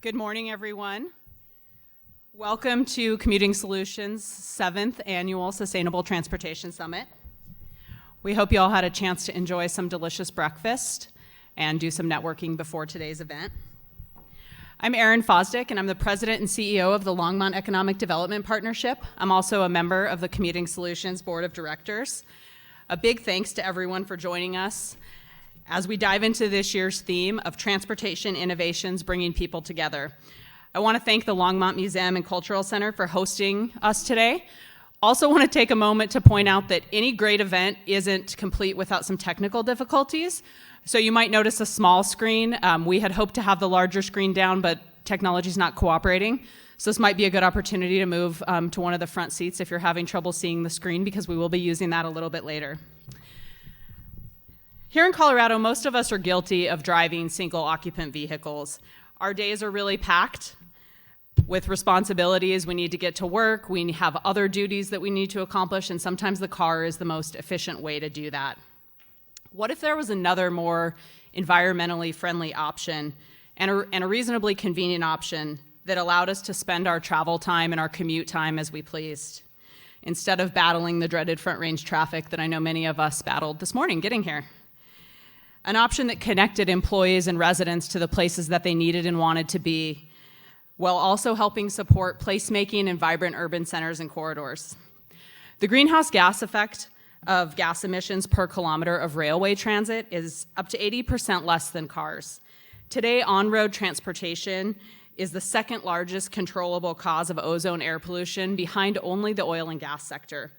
Good morning, everyone. Welcome to Commuting Solutions' 7th Annual Sustainable Transportation Summit. We hope you all had a chance to enjoy some delicious breakfast and do some networking before today's event. I'm Erin Fosdick, and I'm the President and CEO of the Longmont Economic Development Partnership. I'm also a member of the Commuting Solutions Board of Directors. A big thanks to everyone for joining us as we dive into this year's theme of transportation innovations bringing people together. I want to thank the Longmont Museum and Cultural Center for hosting us today. Also want to take a moment to point out that any great event isn't complete without some technical difficulties. So you might notice a small screen. We had hoped to have the larger screen down, but technology's not cooperating. So this might be a good opportunity to move to one of the front seats if you're having trouble seeing the screen, because we will be using that a little bit later. Here in Colorado, most of us are guilty of driving single-occupant vehicles. Our days are really packed with responsibilities. We need to get to work, we have other duties that we need to accomplish, and sometimes the car is the most efficient way to do that. What if there was another more environmentally friendly option and a reasonably convenient option that allowed us to spend our travel time and our commute time as we pleased, instead of battling the dreaded Front Range traffic that I know many of us battled this morning getting here? An option that connected employees and residents to the places that they needed and wanted to be, while also helping support placemaking in vibrant urban centers and corridors. The greenhouse gas effect of gas emissions per kilometer of railway transit is up to 80% less than cars. Today, on-road transportation is the second largest controllable cause of ozone air pollution, behind only the oil and gas sector.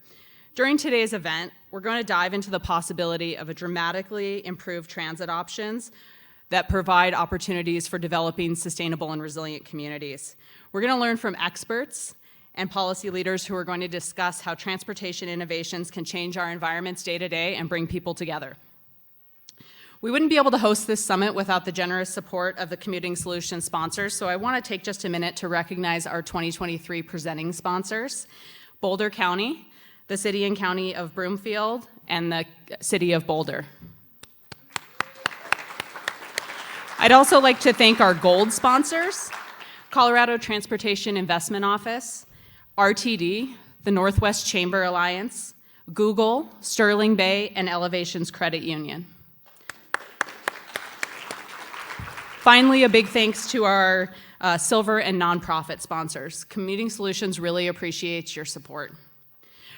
During today's event, we're going to dive into the possibility of a dramatically improved transit options that provide opportunities for developing sustainable and resilient communities. We're going to learn from experts and policy leaders who are going to discuss how transportation innovations can change our environments day to day and bring people together. We wouldn't be able to host this summit without the generous support of the Commuting Solutions sponsors, so I want to take just a minute to recognize our 2023 presenting sponsors: Boulder County, the City and County of Broomfield, and the City of Boulder. I'd also like to thank our gold sponsors: Colorado Transportation Investment Office, RTD, the Northwest Chamber Alliance, Google, Sterling Bay, and Elevations Credit Union. Finally, a big thanks to our silver and nonprofit sponsors. Commuting Solutions really appreciates your support.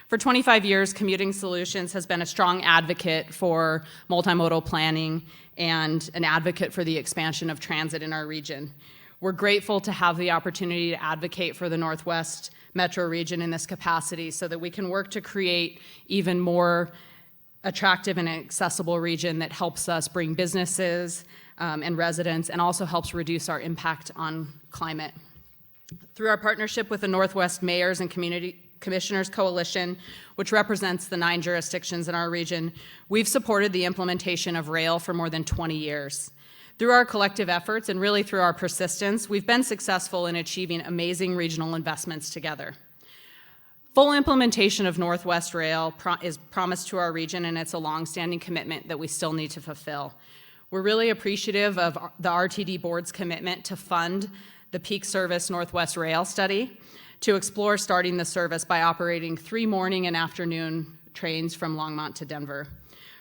For 25 years, Commuting Solutions has been a strong advocate for multimodal planning and an advocate for the expansion of transit in our region. We're grateful to have the opportunity to advocate for the Northwest Metro region in this capacity so that we can work to create even more attractive and accessible region that helps us bring businesses and residents, and also helps reduce our impact on climate. Through our partnership with the Northwest Mayors and Community Commissioners Coalition, which represents the 9 jurisdictions in our region, we've supported the implementation of rail for more than 20 years. Through our collective efforts and really through our persistence, we've been successful in achieving amazing regional investments together. Full implementation of Northwest Rail is promised to our region, and it's a longstanding commitment that we still need to fulfill. We're really appreciative of the RTD board's commitment to fund the peak service Northwest Rail study, to explore starting the service by operating 3 morning and afternoon trains from Longmont to Denver.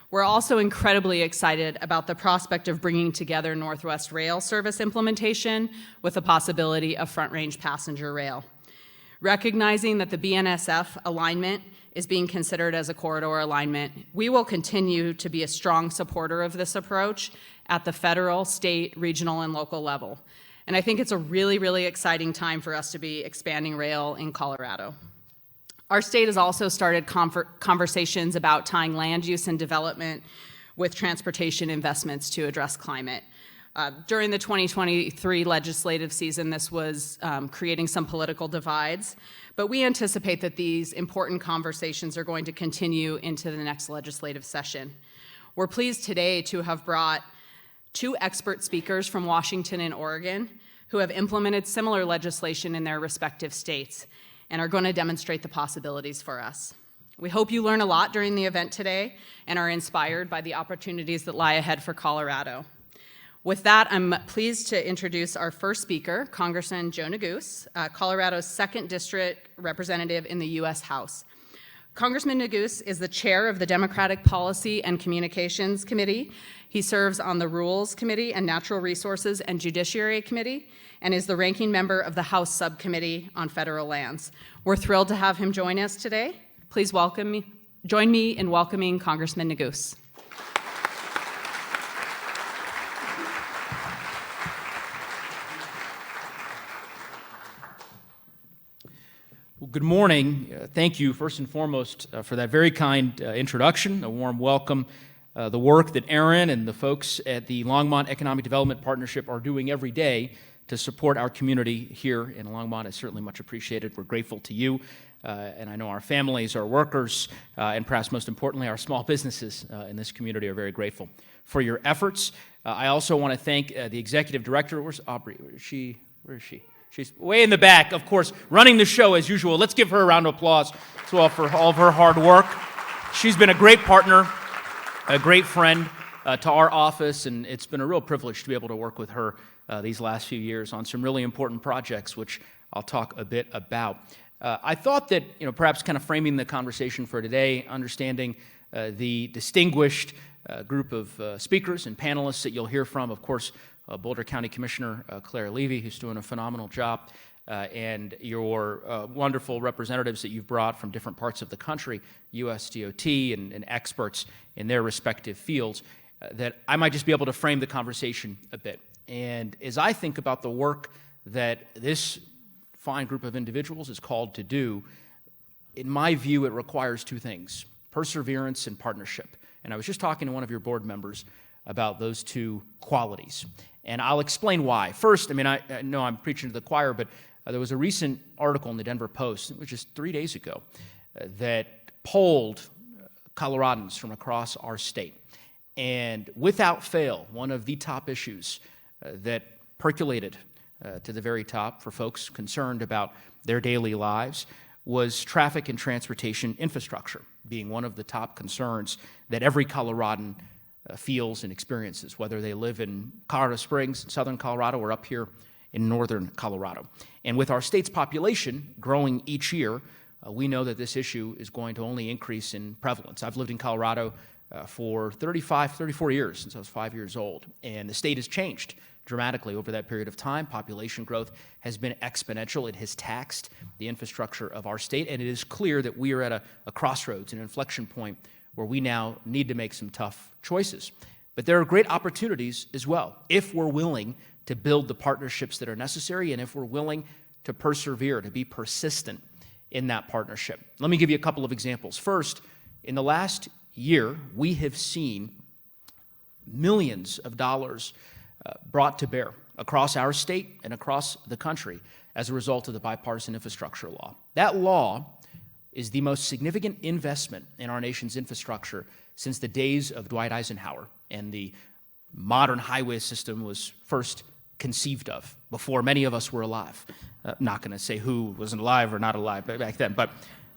We're also incredibly excited about the prospect of bringing together Northwest Rail service implementation with the possibility of Front Range passenger rail. Recognizing that the BNSF alignment is being considered as a corridor alignment, we will continue to be a strong supporter of this approach at the federal, state, regional, and local level. And I think it's a really, really exciting time for us to be expanding rail in Colorado. Our state has also started conversations about tying land use and development with transportation investments to address climate. During the 2023 legislative season, this was creating some political divides, but we anticipate that these important conversations are going to continue into the next legislative session. We're pleased today to have brought 2 expert speakers from Washington and Oregon who have implemented similar legislation in their respective states and are going to demonstrate the possibilities for us. We hope you learn a lot during the event today and are inspired by the opportunities that lie ahead for Colorado. With that, I'm pleased to introduce our first speaker, Congressman Joe Neguse, Colorado's 2nd District Representative in the U.S. House. Congressman Neguse is the chair of the Democratic Policy and Communications Committee. He serves on the Rules Committee and Natural Resources and Judiciary Committee, and is the ranking member of the House Subcommittee on Federal Lands. We're thrilled to have him join us today. Please join me in welcoming Congressman Neguse. Well, good morning. Thank you, first and foremost, for that very kind introduction, a warm welcome. The work that Aaron and the folks at the Longmont Economic Development Partnership are doing every day to support our community here in Longmont is certainly much appreciated. We're grateful to you, and I know our families, our workers, and perhaps most importantly, our small businesses in this community are very grateful for your efforts. I also want to thank the executive director. Where's Aubrey? Where is she? She's way in the back, of course, running the show as usual. Let's give her a round of applause as well for all of her hard work. She's been a great partner, a great friend to our office, and it's been a real privilege to be able to work with her these last few years on some really important projects, which I'll talk a bit about. I thought that, perhaps kind of framing the conversation for today, understanding the distinguished group of speakers and panelists that you'll hear from, of course, Boulder County Commissioner Claire Levy, who's doing a phenomenal job, and your wonderful representatives that you've brought from different parts of the country, USDOT and experts in their respective fields, that I might just be able to frame the conversation a bit. And as I think about the work that this fine group of individuals is called to do, in my view, it requires two things: perseverance and partnership. And I was just talking to one of your board members about those two qualities. And I'll explain why. First, I know I'm preaching to the choir, but there was a recent article in the Denver Post, it was just 3 days ago, that polled Coloradans from across our state. And without fail, one of the top issues that percolated to the very top for folks concerned about their daily lives was traffic and transportation infrastructure, being one of the top concerns that every Coloradan feels and experiences, whether they live in Colorado Springs, southern Colorado, or up here in northern Colorado. And with our state's population growing each year, we know that this issue is going to only increase in prevalence. I've lived in Colorado for 34 years, since I was 5 years old, and the state has changed dramatically over that period of time. Population growth has been exponential. It has taxed the infrastructure of our state, and it is clear that we are at a crossroads, an inflection point, where we now need to make some tough choices. But there are great opportunities as well, if we're willing to build the partnerships that are necessary and if we're willing to persevere, to be persistent in that partnership. Let me give you a couple of examples. First, in the last year, we have seen millions of dollars brought to bear across our state and across the country as a result of the bipartisan infrastructure law. That law is the most significant investment in our nation's infrastructure since the days of Dwight Eisenhower and the modern highway system was first conceived of, before many of us were alive. Not going to say who wasn't alive or not alive back then, but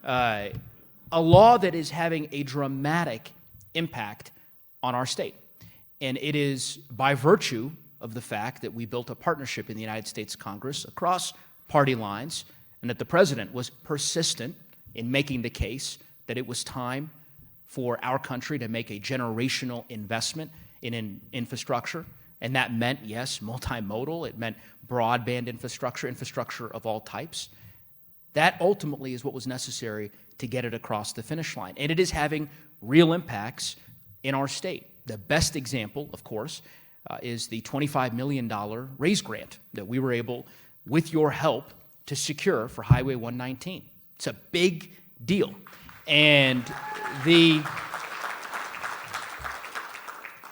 a law that is having a dramatic impact on our state. And it is by virtue of the fact that we built a partnership in the United States Congress across party lines, and that the president was persistent in making the case that it was time for our country to make a generational investment in infrastructure. And that meant, yes, multimodal. It meant broadband infrastructure of all types. That ultimately is what was necessary to get it across the finish line. And it is having real impacts in our state. The best example, of course, is the $25 million RAISE grant that we were able, with your help, to secure for Highway 119. It's a big deal. And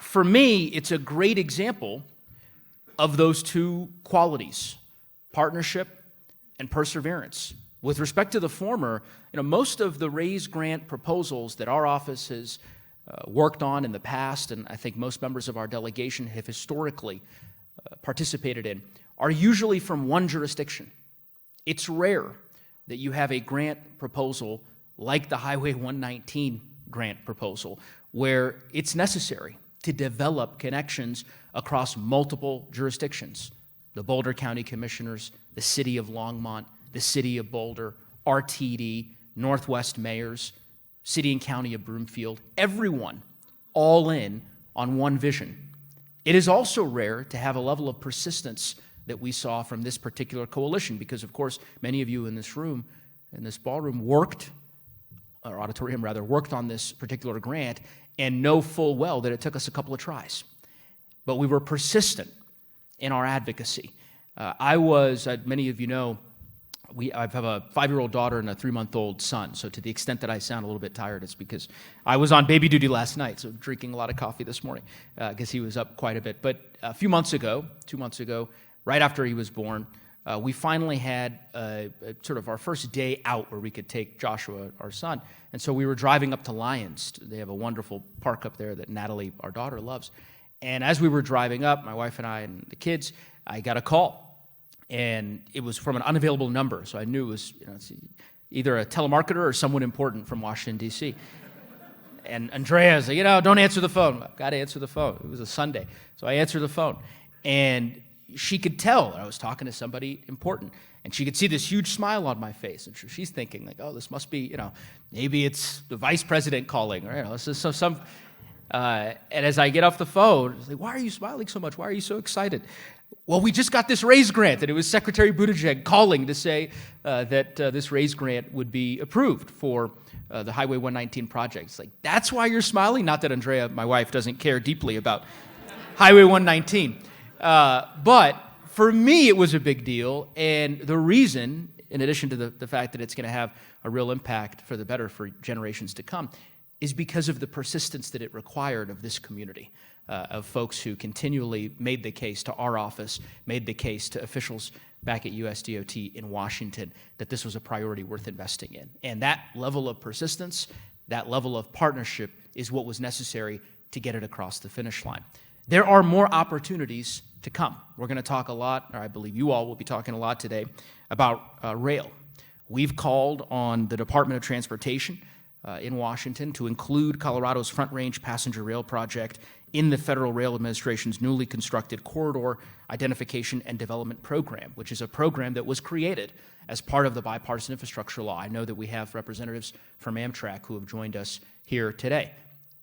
for me, it's a great example of those two qualities, partnership and perseverance. With respect to the former, most of the RAISE grant proposals that our office has worked on in the past, and I think most members of our delegation have historically participated in, are usually from one jurisdiction. It's rare that you have a grant proposal like the Highway 119 grant proposal, where it's necessary to develop connections across multiple jurisdictions. The Boulder County Commissioners, the City of Longmont, the City of Boulder, RTD, Northwest Mayors, City and County of Broomfield, everyone all in on one vision. It is also rare to have a level of persistence that we saw from this particular coalition because, of course, many of you in this room, in this ballroom, worked on this particular grant and know full well that it took us a couple of tries. But we were persistent in our advocacy. Many of you know, I have a 5-year-old daughter and a 3-month-old son, so to the extent that I sound a little bit tired, it's because I was on baby duty last night, so drinking a lot of coffee this morning, because he was up quite a bit. But a few months ago, 2 months ago, right after he was born, we finally had sort of our first day out where we could take Joshua, our son. And so we were driving up to Lyons. They have a wonderful park up there that Natalie, our daughter, loves. And as we were driving up, my wife and I and the kids, I got a call. And it was from an unavailable number, so I knew it was it's either a telemarketer or someone important from Washington, D.C. And Andrea's like, don't answer the phone. I've got to answer the phone. It was a Sunday. So I answered the phone. And she could tell I was talking to somebody important. And she could see this huge smile on my face. And she's thinking, like, oh, this must be, maybe it's the vice president calling. Or, this is some. And as I get off the phone, it's like, why are you smiling so much? Why are you so excited? Well, we just got this raise grant, and it was Secretary Buttigieg calling to say that this raise grant would be approved for the Highway 119 project. It's like, that's why you're smiling? Not that Andrea, my wife, doesn't care deeply about Highway 119. But for me, it was a big deal, and the reason, in addition to the fact that it's going to have a real impact for the better for generations to come, is because of the persistence that it required of this community. Of folks who continually made the case to our office, made the case to officials back at USDOT in Washington that this was a priority worth investing in. And that level of persistence, that level of partnership is what was necessary to get it across the finish line. There are more opportunities to come. We're going to talk a lot, or I believe you all will be talking a lot today, about rail. We've called on the Department of Transportation in Washington to include Colorado's Front Range Passenger Rail Project in the Federal Rail Administration's newly constructed Corridor Identification and Development Program, which is a program that was created as part of the bipartisan infrastructure law. I know that we have representatives from Amtrak who have joined us here today.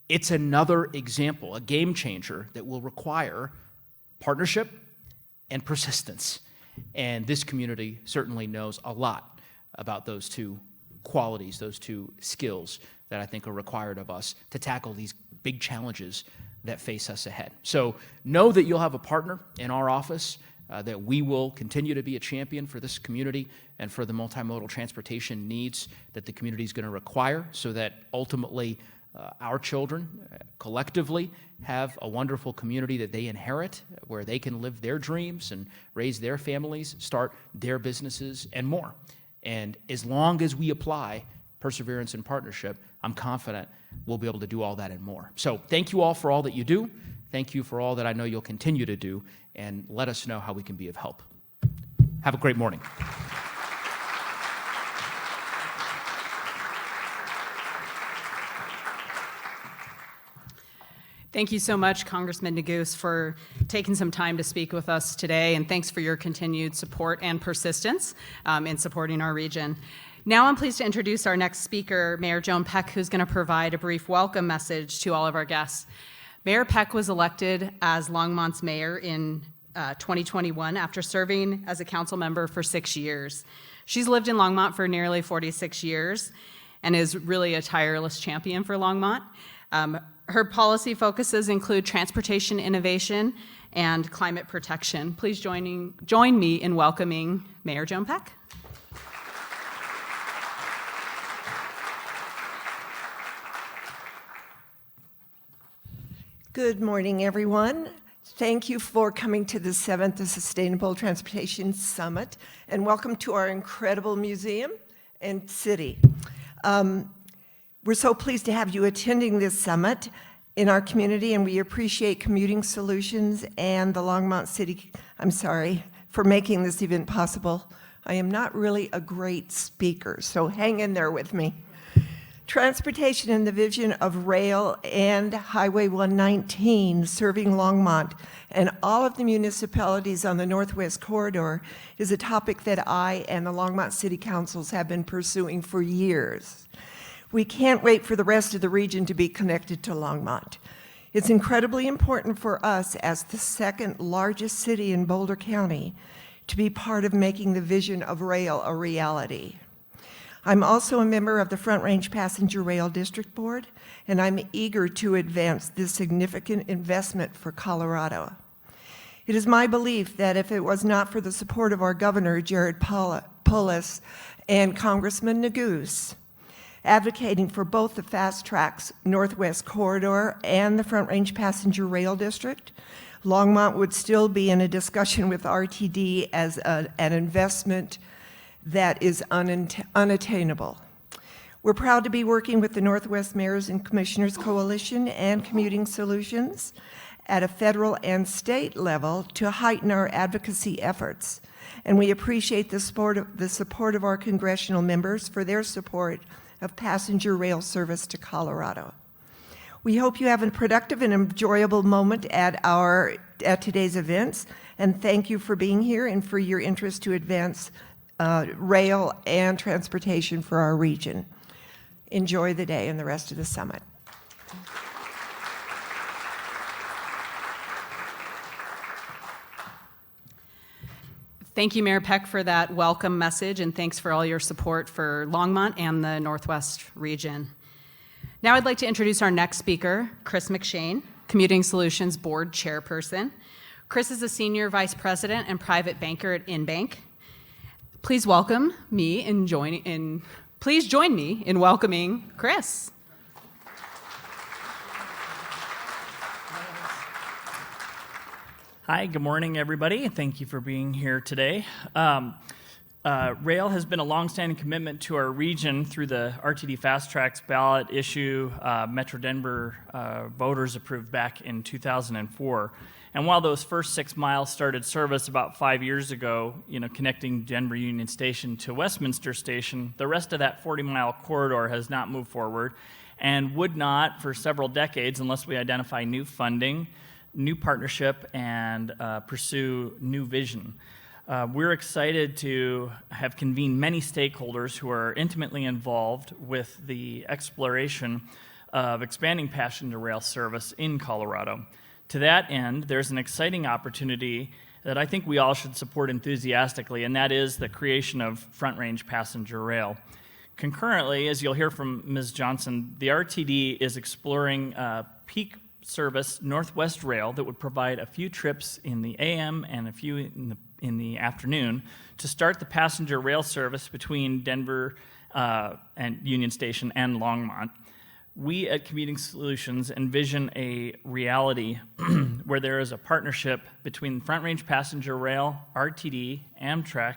It's another example, a game changer that will require partnership and persistence. And this community certainly knows a lot about those two qualities, those two skills that I think are required of us to tackle these big challenges that face us ahead. So know that you'll have a partner in our office, that we will continue to be a champion for this community and for the multimodal transportation needs that the community is going to require so that ultimately our children collectively have a wonderful community that they inherit where they can live their dreams and raise their families, start their businesses, and more. And as long as we apply perseverance and partnership, I'm confident we'll be able to do all that and more. So thank you all for all that you do. Thank you for all that I know you'll continue to do, and let us know how we can be of help. Have a great morning. Thank you so much, Congressman Neguse, for taking some time to speak with us today, and thanks for your continued support and persistence in supporting our region. Now I'm pleased to introduce our next speaker, Mayor Joan Peck, who's going to provide a brief welcome message to all of our guests. Mayor Peck was elected as Longmont's mayor in 2021 after serving as a council member for 6 years. She's lived in Longmont for nearly 46 years and is really a tireless champion for Longmont. Her policy focuses include transportation innovation and climate protection. Please join me in welcoming Mayor Joan Peck. Good morning, everyone. Thank you for coming to the 7th Sustainable Transportation Summit, and welcome to our incredible museum and city. We're so pleased to have you attending this summit in our community, and we appreciate Commuting Solutions and the Longmont City, for making this event possible. I am not really a great speaker, so hang in there with me. Transportation and the vision of rail and Highway 119 serving Longmont and all of the municipalities on the Northwest Corridor is a topic that I and the Longmont City Councils have been pursuing for years. We can't wait for the rest of the region to be connected to Longmont. It's incredibly important for us as the second largest city in Boulder County to be part of making the vision of rail a reality. I'm also a member of the Front Range Passenger Rail District Board, and I'm eager to advance this significant investment for Colorado. It is my belief that if it was not for the support of our Governor, Jared Polis, and Congressman Neguse, advocating for both the Fast Tracks Northwest Corridor and the Front Range Passenger Rail District, Longmont would still be in a discussion with RTD as an investment that is unattainable. We're proud to be working with the Northwest Mayors and Commissioners Coalition and Commuting Solutions at a federal and state level to heighten our advocacy efforts. And we appreciate the support of our congressional members for their support of passenger rail service to Colorado. We hope you have a productive and enjoyable moment at today's events, and thank you for being here and for your interest to advance rail and transportation for our region. Enjoy the day and the rest of the summit. Thank you, Mayor Peck, for that welcome message, and thanks for all your support for Longmont and the Northwest region. Now I'd like to introduce our next speaker, Chris McShane, Commuting Solutions Board Chairperson. Chris is a Senior Vice President and Private Banker at InBank. Please join me in welcoming Chris. Hi, good morning, everybody. Thank you for being here today. Rail has been a longstanding commitment to our region through the RTD Fast Tracks ballot issue Metro Denver voters approved back in 2004. And while those first 6 miles started service about 5 years ago, connecting Denver Union Station to Westminster Station, the rest of that 40-mile corridor has not moved forward and would not for several decades unless we identify new funding, new partnership, and pursue new vision. We're excited to have convened many stakeholders who are intimately involved with the exploration of expanding passenger rail service in Colorado. To that end, there's an exciting opportunity that I think we all should support enthusiastically, and that is the creation of Front Range Passenger Rail. Concurrently, as you'll hear from Ms. Johnson, the RTD is exploring peak service Northwest Rail that would provide a few trips in the AM and a few in the afternoon to start the passenger rail service between Denver and Union Station and Longmont. We at Commuting Solutions envision a reality where there is a partnership between Front Range Passenger Rail, RTD, Amtrak,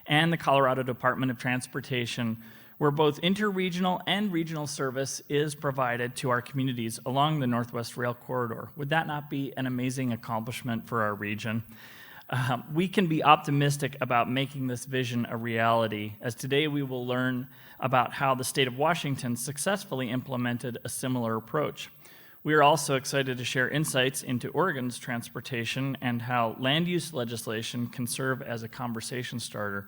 and the Colorado Department of Transportation, where both interregional and regional service is provided to our communities along the Northwest Rail Corridor. Would that not be an amazing accomplishment for our region? We can be optimistic about making this vision a reality, as today we will learn about how the state of Washington successfully implemented a similar approach. We are also excited to share insights into Oregon's transportation and how land use legislation can serve as a conversation starter,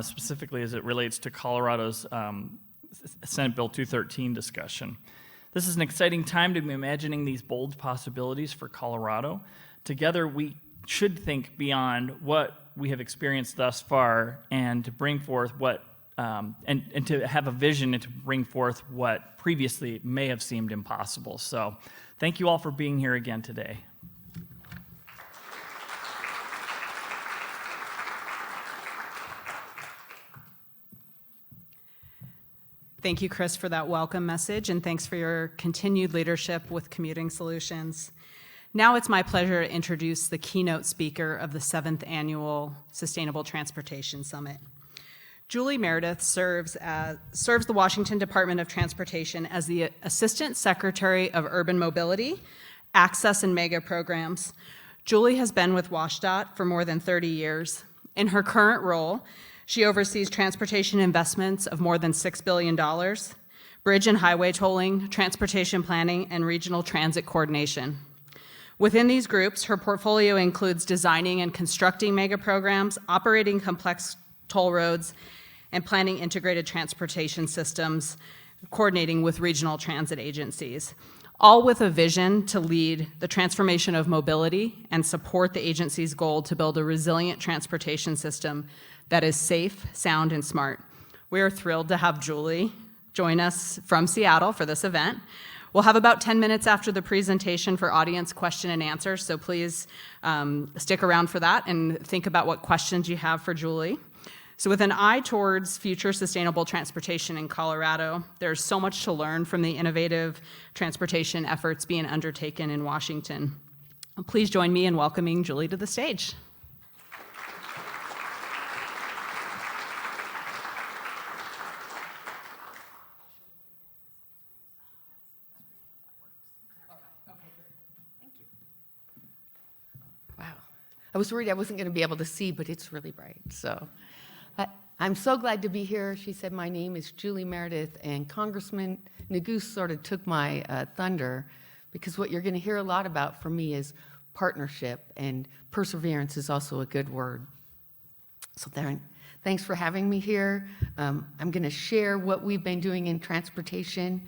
specifically as it relates to Colorado's Senate Bill 213 discussion. This is an exciting time to be imagining these bold possibilities for Colorado. Together, we should think beyond what we have experienced thus far and to bring forth what and to have a vision and to bring forth what previously may have seemed impossible. So thank you all for being here again today. Thank you, Chris, for that welcome message, and thanks for your continued leadership with Commuting Solutions. Now it's my pleasure to introduce the keynote speaker of the 7th Annual Sustainable Transportation Summit. Julie Meredith serves the Washington Department of Transportation as the Assistant Secretary of Urban Mobility, Access and Mega Programs. Julie has been with WashDOT for more than 30 years. In her current role, she oversees transportation investments of more than $6 billion, bridge and highway tolling, transportation planning, and regional transit coordination. Within these groups, her portfolio includes designing and constructing mega programs, operating complex toll roads, and planning integrated transportation systems, coordinating with regional transit agencies, all with a vision to lead the transformation of mobility and support the agency's goal to build a resilient transportation system that is safe, sound, and smart. We are thrilled to have Julie join us from Seattle for this event. We'll have about 10 minutes after the presentation for audience question and answer, so please stick around for that and think about what questions you have for Julie. So with an eye towards future sustainable transportation in Colorado, there's so much to learn from the innovative transportation efforts being undertaken in Washington. Please join me in welcoming Julie to the stage. Wow. I was worried I wasn't going to be able to see, but it's really bright. So I'm so glad to be here. She said my name is Julie Meredith, and Congressman Neguse sort of took my thunder, because what you're going to hear a lot about from me is partnership, and perseverance is also a good word. So thanks for having me here. I'm going to share what we've been doing in transportation.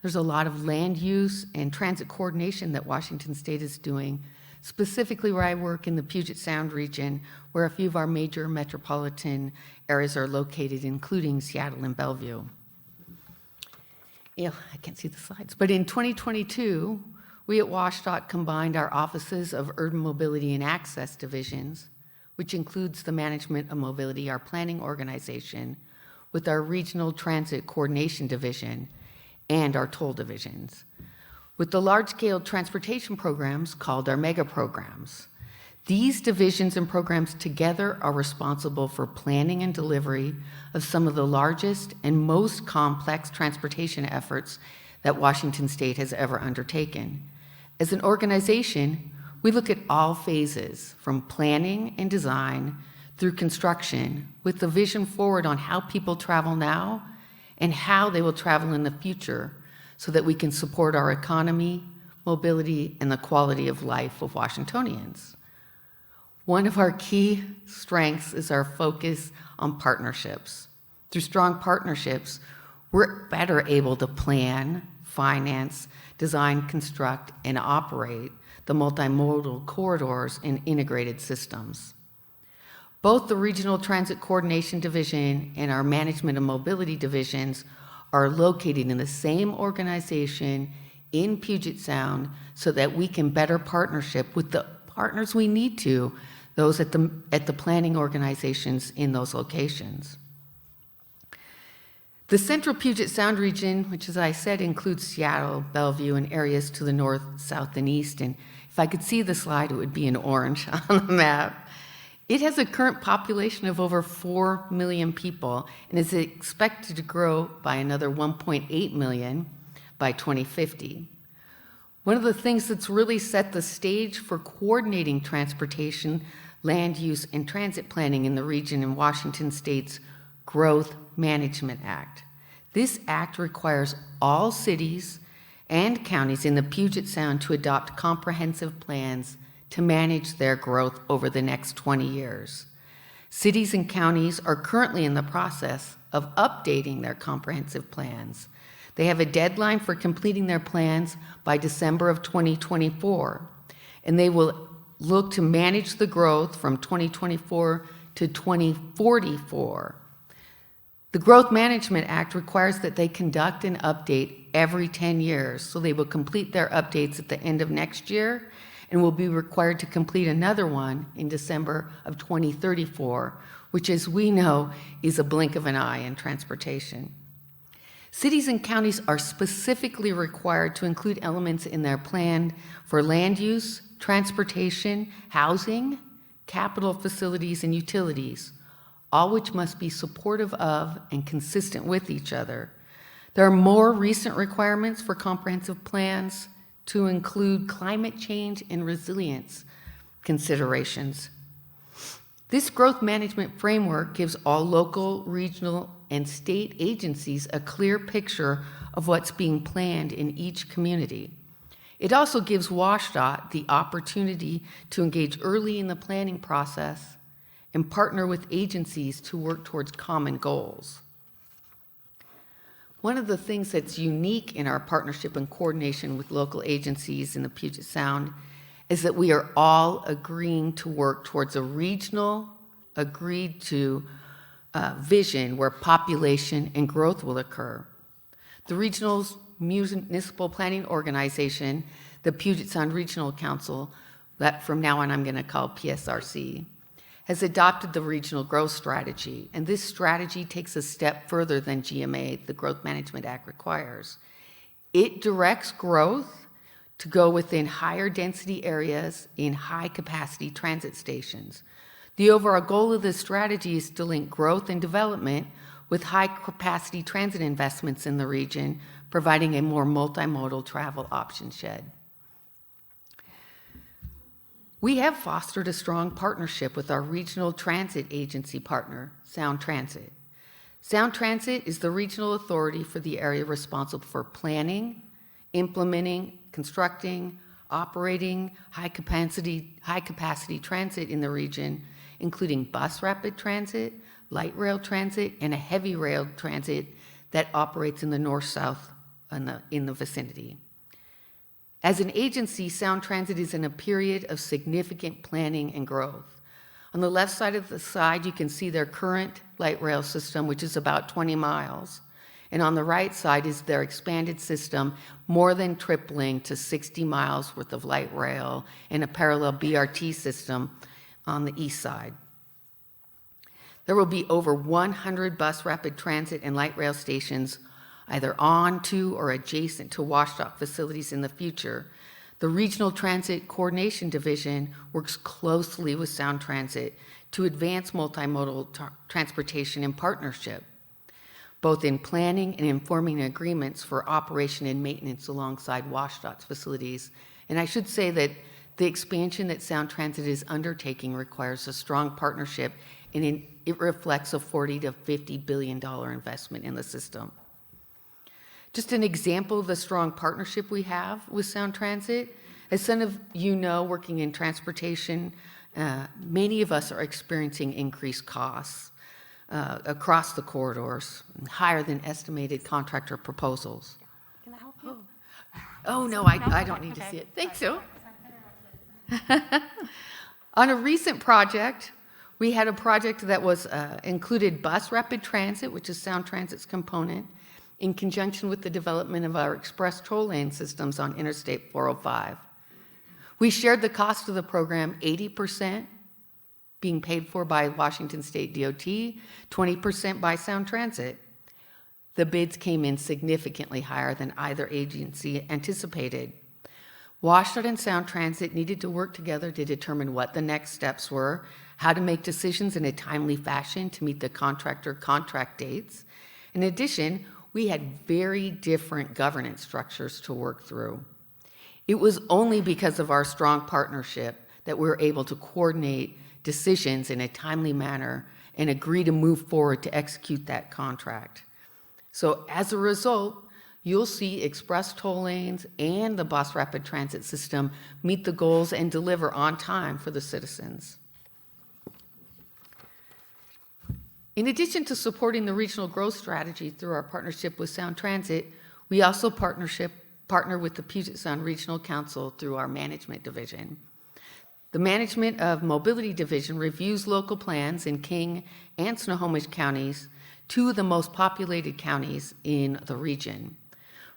There's a lot of land use and transit coordination that Washington State is doing, specifically where I work in the Puget Sound region, where a few of our major metropolitan areas are located, including Seattle and Bellevue. Yeah, I can't see the slides. But in 2022, we at WashDOT combined our offices of Urban Mobility and Access divisions, which includes the Management of Mobility, our planning organization, with our Regional Transit Coordination Division and our toll divisions, with the large-scale transportation programs called our mega programs. These divisions and programs together are responsible for planning and delivery of some of the largest and most complex transportation efforts that Washington State has ever undertaken. As an organization, we look at all phases, from planning and design through construction, with the vision forward on how people travel now and how they will travel in the future, so that we can support our economy, mobility, and the quality of life of Washingtonians. One of our key strengths is our focus on partnerships. Through strong partnerships, we're better able to plan, finance, design, construct, and operate the multimodal corridors and integrated systems. Both the Regional Transit Coordination Division and our Management of Mobility divisions are located in the same organization in Puget Sound, so that we can better partnership with the partners we need to, those at the planning organizations in those locations. The central Puget Sound region, which, as I said, includes Seattle, Bellevue, and areas to the north, south, and east, and if I could see the slide, it would be in orange on the map. It has a current population of over 4 million people and is expected to grow by another 1.8 million by 2050. One of the things that's really set the stage for coordinating transportation, land use, and transit planning in the region in Washington State's Growth Management Act. This act requires all cities and counties in the Puget Sound to adopt comprehensive plans to manage their growth over the next 20 years. Cities and counties are currently in the process of updating their comprehensive plans. They have a deadline for completing their plans by December of 2024, and they will look to manage the growth from 2024 to 2044. The Growth Management Act requires that they conduct an update every 10 years, so they will complete their updates at the end of next year and will be required to complete another one in December of 2034, which, as we know, is a blink of an eye in transportation. Cities and counties are specifically required to include elements in their plan for land use, transportation, housing, capital facilities, and utilities, all which must be supportive of and consistent with each other. There are more recent requirements for comprehensive plans to include climate change and resilience considerations. This growth management framework gives all local, regional, and state agencies a clear picture of what's being planned in each community. It also gives WashDOT the opportunity to engage early in the planning process and partner with agencies to work towards common goals. One of the things that's unique in our partnership and coordination with local agencies in the Puget Sound is that we are all agreeing to work towards a regional, agreed to vision where population and growth will occur. The regional municipal planning organization, the Puget Sound Regional Council, that from now on I'm going to call PSRC, has adopted the regional growth strategy, and this strategy takes a step further than GMA, the Growth Management Act, requires. It directs growth to go within higher density areas in high capacity transit stations. The overall goal of this strategy is to link growth and development with high capacity transit investments in the region, providing a more multimodal travel option shed. We have fostered a strong partnership with our regional transit agency partner, Sound Transit. Sound Transit is the regional authority for the area responsible for planning, implementing, constructing, operating high capacity transit in the region, including bus rapid transit, light rail transit, and a heavy rail transit that operates in the north-south in the vicinity. As an agency, Sound Transit is in a period of significant planning and growth. On the left side of the slide, you can see their current light rail system, which is about 20 miles. And on the right side is their expanded system, more than tripling to 60 miles worth of light rail and a parallel BRT system on the east side. There will be over 100 bus rapid transit and light rail stations either on to or adjacent to WashDOT facilities in the future. The Regional Transit Coordination Division works closely with Sound Transit to advance multimodal transportation in partnership, both in planning and informing agreements for operation and maintenance alongside WashDOT's facilities. And I should say that the expansion that Sound Transit is undertaking requires a strong partnership, and it reflects a $40 to $50 billion investment in the system. Just an example of the strong partnership we have with Sound Transit. As some of you know, working in transportation, many of us are experiencing increased costs across the corridors, higher than estimated contractor proposals. Can I help you? Oh, no, I don't need to see it. Thanks, Sue. On a recent project, we had a project that was included bus rapid transit, which is Sound Transit's component, in conjunction with the development of our express toll lane systems on Interstate 405. We shared the cost of the program, 80% being paid for by Washington State DOT, 20% by Sound Transit. The bids came in significantly higher than either agency anticipated. WashDOT and Sound Transit needed to work together to determine what the next steps were, how to make decisions in a timely fashion to meet the contractor contract dates. In addition, we had very different governance structures to work through. It was only because of our strong partnership that we were able to coordinate decisions in a timely manner and agree to move forward to execute that contract. So as a result, you'll see express toll lanes and the bus rapid transit system meet the goals and deliver on time for the citizens. In addition to supporting the regional growth strategy through our partnership with Sound Transit, we also partner with the Puget Sound Regional Council through our management division. The Management of Mobility Division reviews local plans in King and Snohomish counties, two of the most populated counties in the region.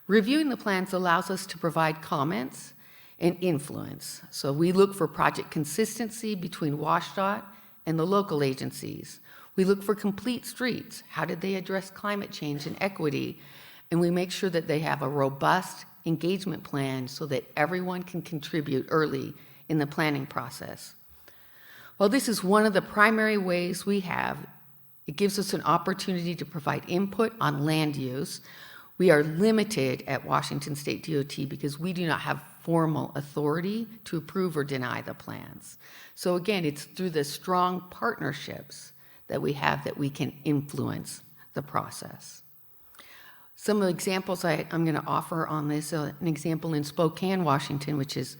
Reviewing the plans allows us to provide comments and influence. So we look for project consistency between WashDOT and the local agencies. We look for complete streets. How did they address climate change and equity? And we make sure that they have a robust engagement plan so that everyone can contribute early in the planning process. While this is one of the primary ways we have, it gives us an opportunity to provide input on land use. We are limited at Washington State DOT because we do not have formal authority to approve or deny the plans. So again, it's through the strong partnerships that we have that we can influence the process. Some of the examples I'm going to offer on this, an example in Spokane, Washington, which is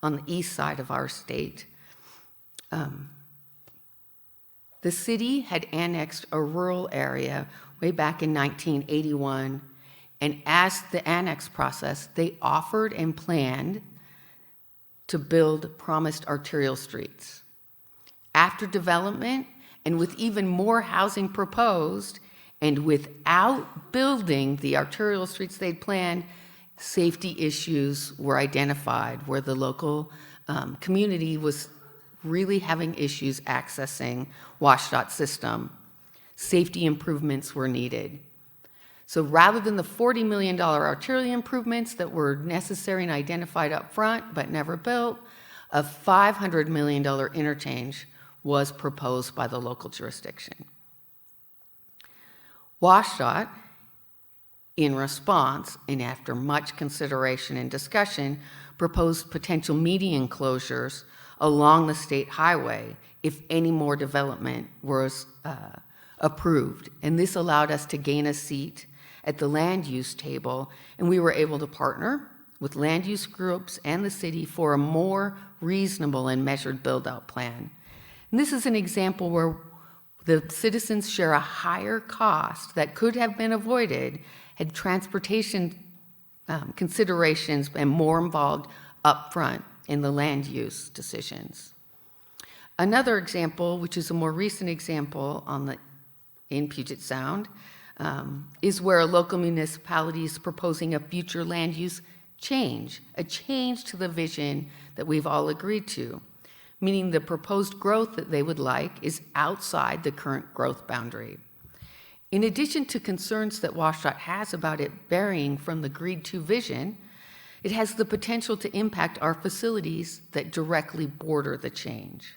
on the east side of our state. The city had annexed a rural area way back in 1981, and as the annex process, they offered and planned to build promised arterial streets. After development, and with even more housing proposed, and without building the arterial streets they'd planned, safety issues were identified where the local community was really having issues accessing WashDOT system. Safety improvements were needed. So rather than the $40 million arterial improvements that were necessary and identified up front but never built, a $500 million interchange was proposed by the local jurisdiction. WashDOT, in response, and after much consideration and discussion, proposed potential median closures along the state highway if any more development was approved. And this allowed us to gain a seat at the land use table, and we were able to partner with land use groups and the city for a more reasonable and measured build-out plan. And this is an example where the citizens share a higher cost that could have been avoided had transportation considerations been more involved upfront in the land use decisions. Another example, which is a more recent example in Puget Sound, is where a local municipality is proposing a future land use change, a change to the vision that we've all agreed to, meaning the proposed growth that they would like is outside the current growth boundary. In addition to concerns that WashDOT has about it varying from the agreed-to vision, it has the potential to impact our facilities that directly border the change.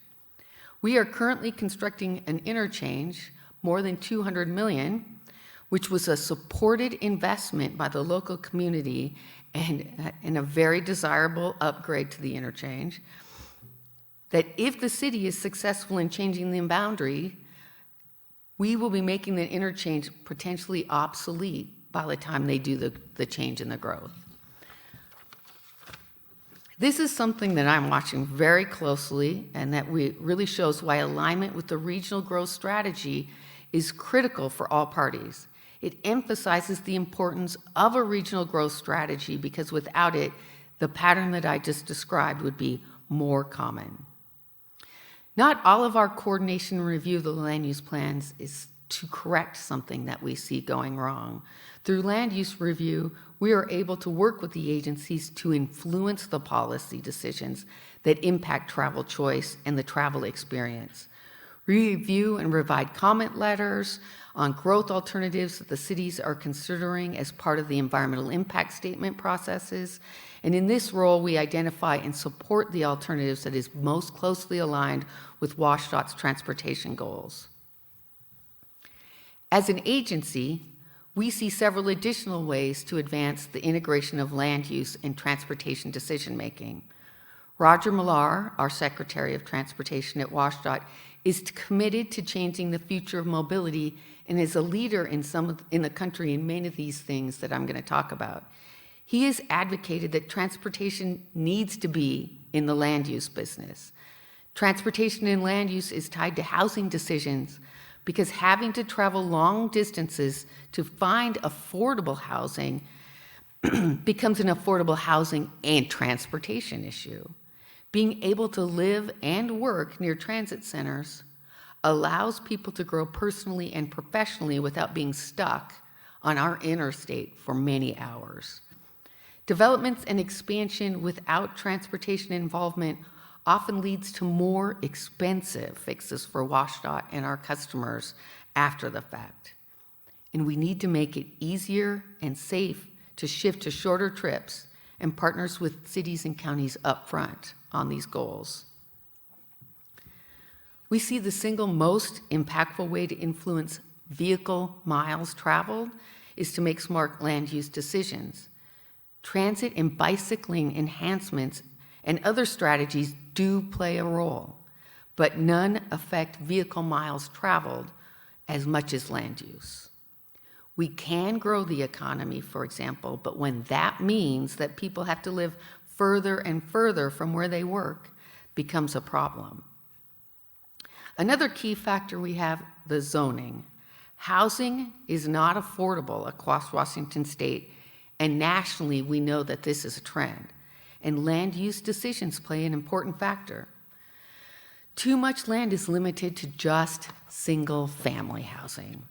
We are currently constructing an interchange, more than $200 million, which was a supported investment by the local community and a very desirable upgrade to the interchange, that if the city is successful in changing the boundary, we will be making the interchange potentially obsolete by the time they do the change in the growth. This is something that I'm watching very closely, and that really shows why alignment with the regional growth strategy is critical for all parties. It emphasizes the importance of a regional growth strategy because without it, the pattern that I just described would be more common. Not all of our coordination and review of the land use plans is to correct something that we see going wrong. Through land use review, we are able to work with the agencies to influence the policy decisions that impact travel choice and the travel experience. Review and provide comment letters on growth alternatives that the cities are considering as part of the environmental impact statement processes. And in this role, we identify and support the alternatives that is most closely aligned with WashDOT's transportation goals. As an agency, we see several additional ways to advance the integration of land use and transportation decision-making. Roger Millar, our Secretary of Transportation at WashDOT, is committed to changing the future of mobility and is a leader in the country in many of these things that I'm going to talk about. He has advocated that transportation needs to be in the land use business. Transportation and land use is tied to housing decisions because having to travel long distances to find affordable housing becomes an affordable housing and transportation issue. Being able to live and work near transit centers allows people to grow personally and professionally without being stuck on our interstate for many hours. Developments and expansion without transportation involvement often leads to more expensive fixes for WashDOT and our customers after the fact. And we need to make it easier and safe to shift to shorter trips and partners with cities and counties up front on these goals. We see the single most impactful way to influence vehicle miles traveled is to make smart land use decisions. Transit and bicycling enhancements and other strategies do play a role, but none affect vehicle miles traveled as much as land use. We can grow the economy, for example, but when that means that people have to live further and further from where they work, becomes a problem. Another key factor we have, the zoning. Housing is not affordable across Washington state, and nationally we know that this is a trend, and land use decisions play an important factor. Too much land is limited to just single-family housing.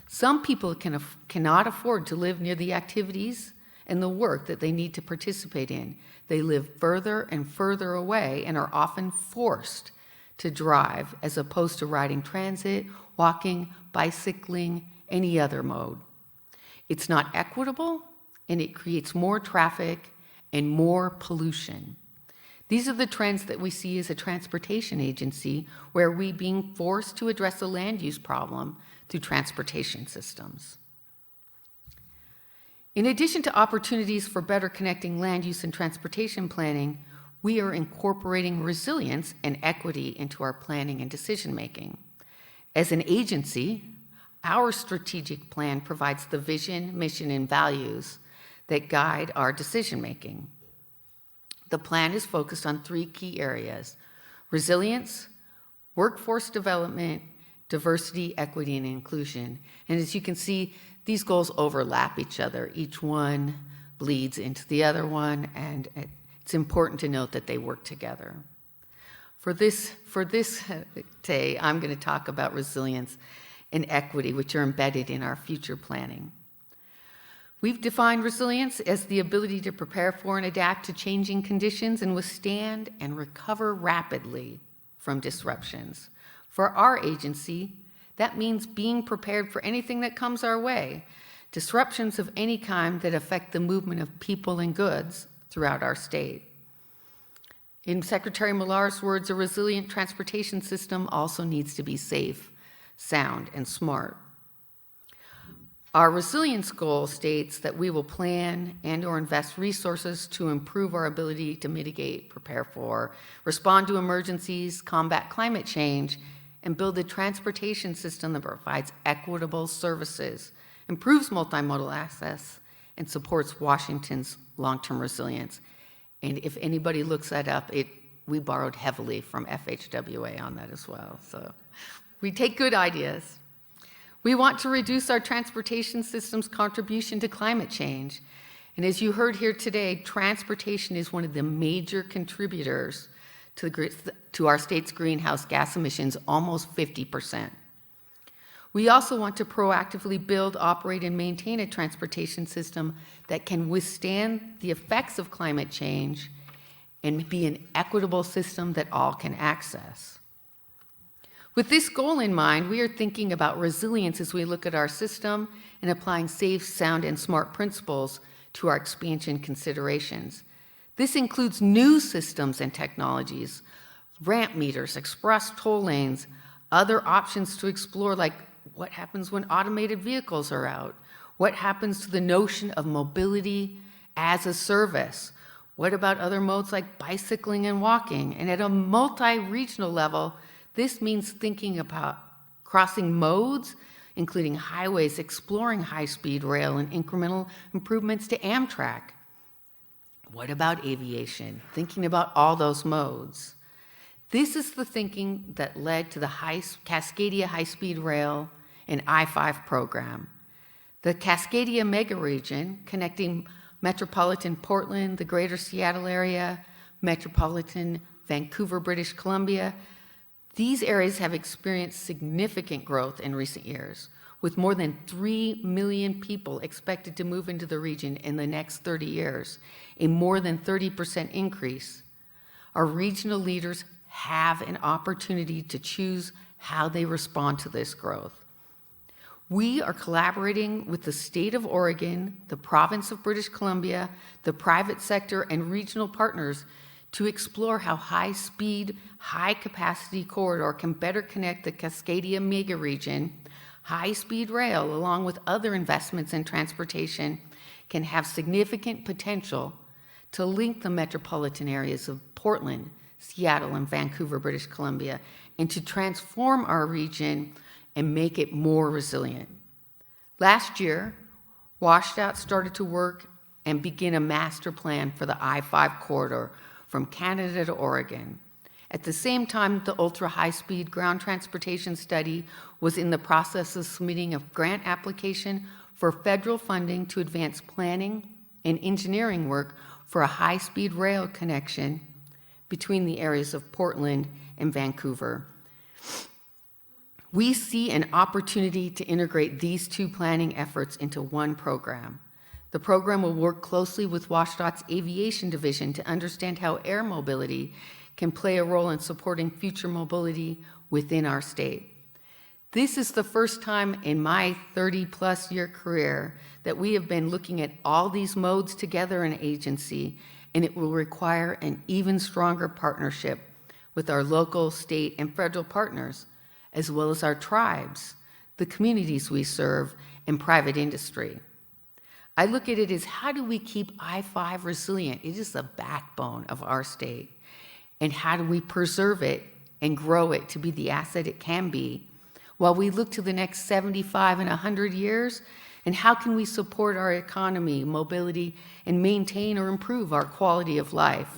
Some people cannot afford to live near the activities and the work that they need to participate in. They live further and further away and are often forced to drive as opposed to riding transit, walking, bicycling, any other mode. It's not equitable, and it creates more traffic and more pollution. These are the trends that we see as a transportation agency, where we're being forced to address the land use problem through transportation systems. In addition to opportunities for better connecting land use and transportation planning, we are incorporating resilience and equity into our planning and decision-making. As an agency, our strategic plan provides the vision, mission, and values that guide our decision-making. The plan is focused on 3 key areas: resilience, workforce development, diversity, equity, and inclusion. And as you can see, these goals overlap each other. Each one bleeds into the other one, and it's important to note that they work together. For this day, I'm going to talk about resilience and equity, which are embedded in our future planning. We've defined resilience as the ability to prepare for and adapt to changing conditions and withstand and recover rapidly from disruptions. For our agency, that means being prepared for anything that comes our way, disruptions of any kind that affect the movement of people and goods throughout our state. In Secretary Millar's words, a resilient transportation system also needs to be safe, sound, and smart. Our resilience goal states that we will plan and/or invest resources to improve our ability to mitigate, prepare for, respond to emergencies, combat climate change, and build a transportation system that provides equitable services, improves multimodal access, and supports Washington's long-term resilience. And if anybody looks that up, we borrowed heavily from FHWA on that as well. So we take good ideas. We want to reduce our transportation system's contribution to climate change. And as you heard here today, transportation is one of the major contributors to our state's greenhouse gas emissions, almost 50%. We also want to proactively build, operate, and maintain a transportation system that can withstand the effects of climate change and be an equitable system that all can access. With this goal in mind, we are thinking about resilience as we look at our system and applying safe, sound, and smart principles to our expansion considerations. This includes new systems and technologies, ramp meters, express toll lanes, other options to explore, like what happens when automated vehicles are out? What happens to the notion of mobility as a service? What about other modes like bicycling and walking? And at a multi-regional level, this means thinking about crossing modes, including highways, exploring high-speed rail, and incremental improvements to Amtrak. What about aviation? Thinking about all those modes. This is the thinking that led to the Cascadia high-speed rail and I-5 program. The Cascadia megaregion, connecting metropolitan Portland, the greater Seattle area, metropolitan Vancouver, British Columbia, these areas have experienced significant growth in recent years, with more than 3 million people expected to move into the region in the next 30 years, a more than 30% increase. Our regional leaders have an opportunity to choose how they respond to this growth. We are collaborating with the state of Oregon, the province of British Columbia, the private sector, and regional partners to explore how high-speed, high-capacity corridor can better connect the Cascadia megaregion, High-speed rail, along with other investments in transportation, can have significant potential to link the metropolitan areas of Portland, Seattle, and Vancouver, British Columbia, and to transform our region and make it more resilient. Last year, WashDOT started to work and begin a master plan for the I-5 corridor from Canada to Oregon. At the same time, the ultra-high-speed ground transportation study was in the process of submitting a grant application for federal funding to advance planning and engineering work for a high-speed rail connection between the areas of Portland and Vancouver. We see an opportunity to integrate these two planning efforts into one program. The program will work closely with WashDOT's aviation division to understand how air mobility can play a role in supporting future mobility within our state. This is the first time in my 30-plus year career that we have been looking at all these modes together in agency, and it will require an even stronger partnership with our local, state, and federal partners, as well as our tribes, the communities we serve, and private industry. I look at it as, how do we keep I-5 resilient? It is the backbone of our state. And how do we preserve it and grow it to be the asset it can be while we look to the next 75 and 100 years? And how can we support our economy, mobility, and maintain or improve our quality of life?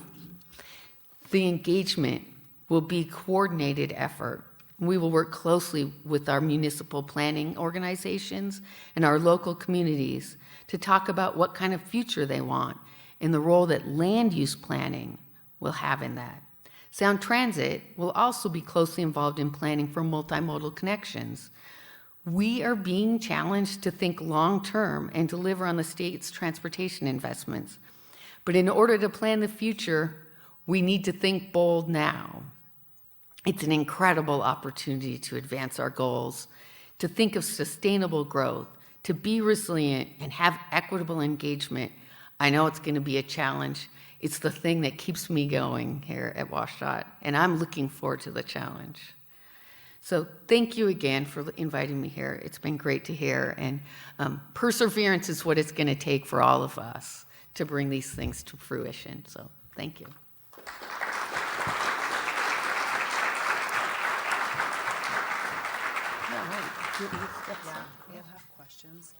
The engagement will be coordinated effort. We will work closely with our municipal planning organizations and our local communities to talk about what kind of future they want and the role that land use planning will have in that. Sound Transit will also be closely involved in planning for multimodal connections. We are being challenged to think long-term and deliver on the state's transportation investments. But in order to plan the future, we need to think bold now. It's an incredible opportunity to advance our goals, to think of sustainable growth, to be resilient and have equitable engagement. I know it's going to be a challenge. It's the thing that keeps me going here at WashDOT, and I'm looking forward to the challenge. So thank you again for inviting me here. It's been great to hear, and perseverance is what it's going to take for all of us to bring these things to fruition. So thank you. We'll have questions.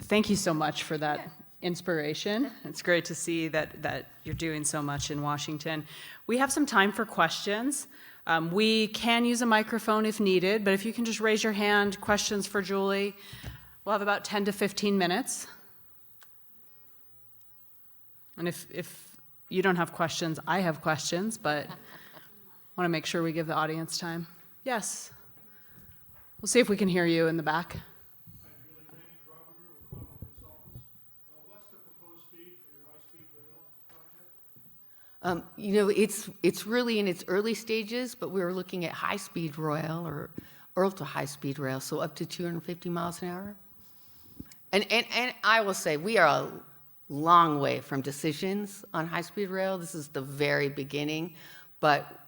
Thank you so much for that inspiration. It's great to see that you're doing so much in Washington. We have some time for questions. We can use a microphone if needed, but if you can just raise your hand, questions for Julie. We'll have about 10 to 15 minutes. And if you don't have questions, I have questions, but I want to make sure we give the audience time. Yes. We'll see if we can hear you in the back. What's the proposed speed for your high-speed rail project? It's really in its early stages, but we were looking at high-speed rail or ultra-high-speed rail, so up to 250 miles an hour. And I will say, we are a long way from decisions on high-speed rail. This is the very beginning, but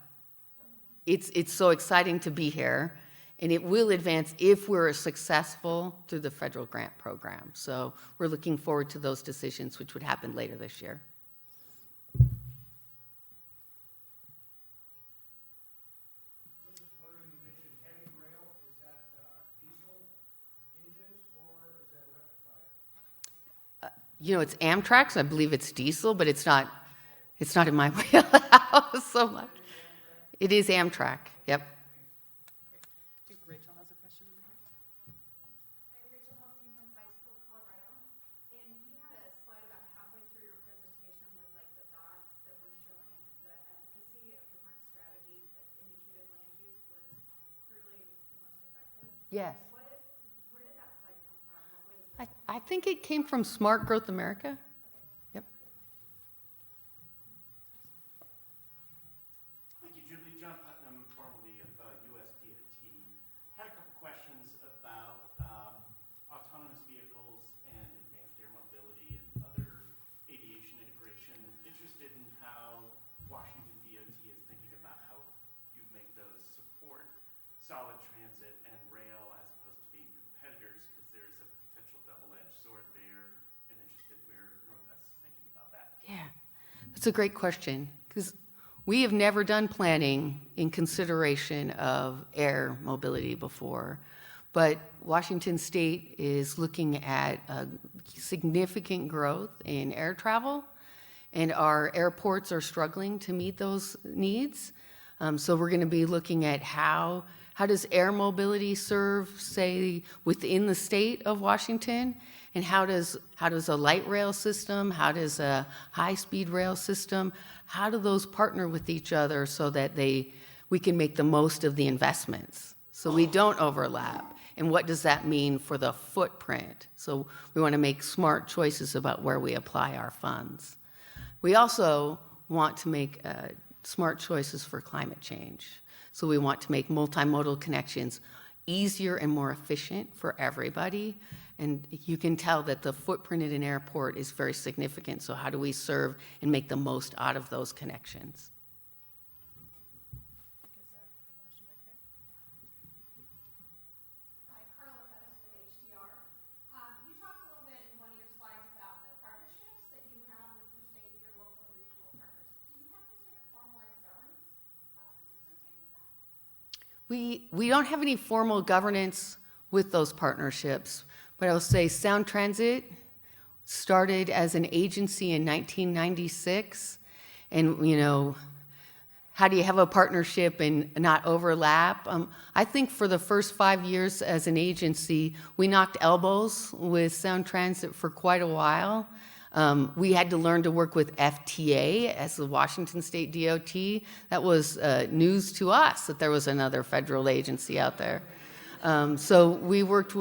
it's so exciting to be here. And it will advance if we're successful through the federal grant program. So we're looking forward to those decisions, which would happen later this year. I was just wondering, you mentioned heavy rail. Is that diesel engines or is that electrified? It's Amtrak, so I believe it's diesel, but it's not in my wheelhouse so much. It is Amtrak, yep. Yes. Where did that site come from? What was I think it came from Smart Growth America. Yep. Thank you, Julie. John Putnam, formerly of USDOT. Had a couple questions about autonomous vehicles and advanced air mobility and other aviation integration. Interested in how Washington DOT is thinking about how you make those support solid transit and rail as opposed to being It's a great question, because we have never done planning in consideration of air mobility before. But Washington State is looking at significant growth in air travel, and our airports are struggling to meet those needs. So we're going to be looking at how does air mobility serve, say, within the state of Washington, and how does a light rail system, how does a high-speed rail system, how do those partner with each other so that we can make the most of the investments, so we don't overlap? And what does that mean for the footprint? So we want to make smart choices about where we apply our funds. We also want to make smart choices for climate change. So we want to make multimodal connections easier and more efficient for everybody. And you can tell that the footprint at an airport is very significant. So how do we serve and make the most out of those connections? Hi, Carla Pettis with HDR. You talked a little bit in one of your slides about the partnerships that you have with your state, your local and regional partners. Do you have any sort of formalized governance process associated with that? We don't have any formal governance with those partnerships, but I will say Sound Transit started as an agency in 1996, and how do you have a partnership and not overlap? I think for the first 5 years as an agency, we knocked elbows with Sound Transit for quite a while. We had to learn to work with FTA as the Washington State DOT. That was news to us that there was another federal agency out there. So we worked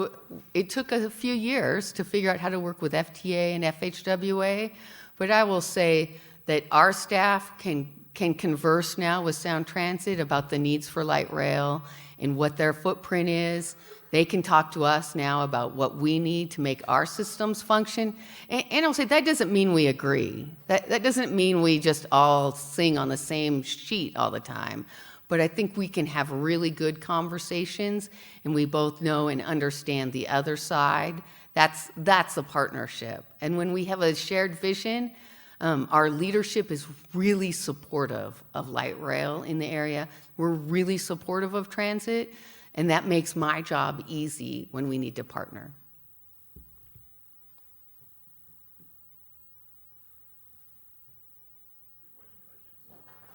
it took a few years to figure out how to work with FTA and FHWA, but I will say that our staff can converse now with Sound Transit about the needs for light rail and what their footprint is. They can talk to us now about what we need to make our systems function. And I'll say that doesn't mean we agree. That doesn't mean we just all sing on the same sheet all the time. But I think we can have really good conversations, and we both know and understand the other side. That's a partnership. And when we have a shared vision, our leadership is really supportive of light rail in the area. We're really supportive of transit, and that makes my job easy when we need to partner.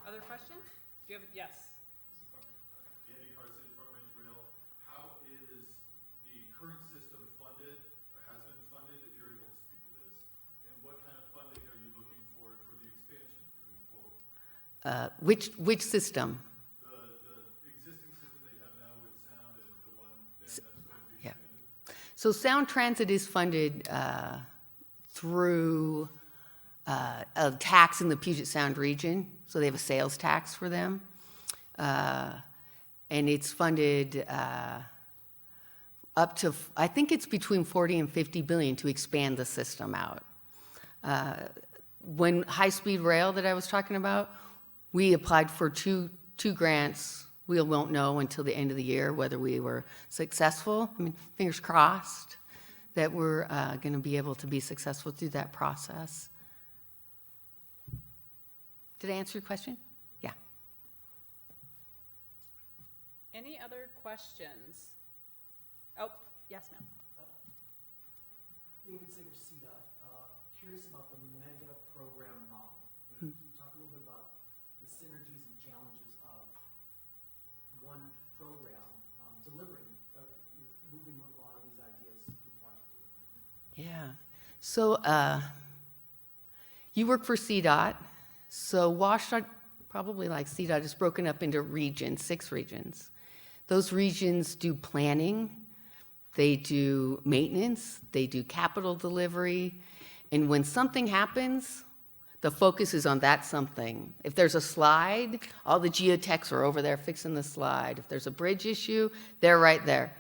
Other questions? Do you have, yes? Andy Carson from Range Rail. How is the current system funded, or has been funded, if you're able to speak to this? And what kind of funding are you looking for the expansion moving forward? Which system? The existing system that you have now with Sound and the one that's going to be Yeah. expanded? So Sound Transit is funded through a tax in the Puget Sound region. So they have a sales tax for them. And it's funded up to, I think it's between 40 and 50 billion to expand the system out. When high-speed rail that I was talking about, we applied for two grants. We won't know until the end of the year whether we were successful. I mean, fingers crossed that we're going to be able to be successful through that process. Did I answer your question? Yeah. Any other questions? Oh, yes, ma'am. David Singer, CDOT. Curious about the mega program model. Can you talk a little bit about the synergies and challenges of one program delivering, moving a lot of these ideas through project delivery? Yeah. So you work for CDOT. So WashDOT, probably like CDOT, is broken up into regions, 6 regions. Those regions do planning, they do maintenance, they do capital delivery, and when something happens, the focus is on that something. If there's a slide, all the geotechs are over there fixing the slide. If there's a bridge issue, they're right there.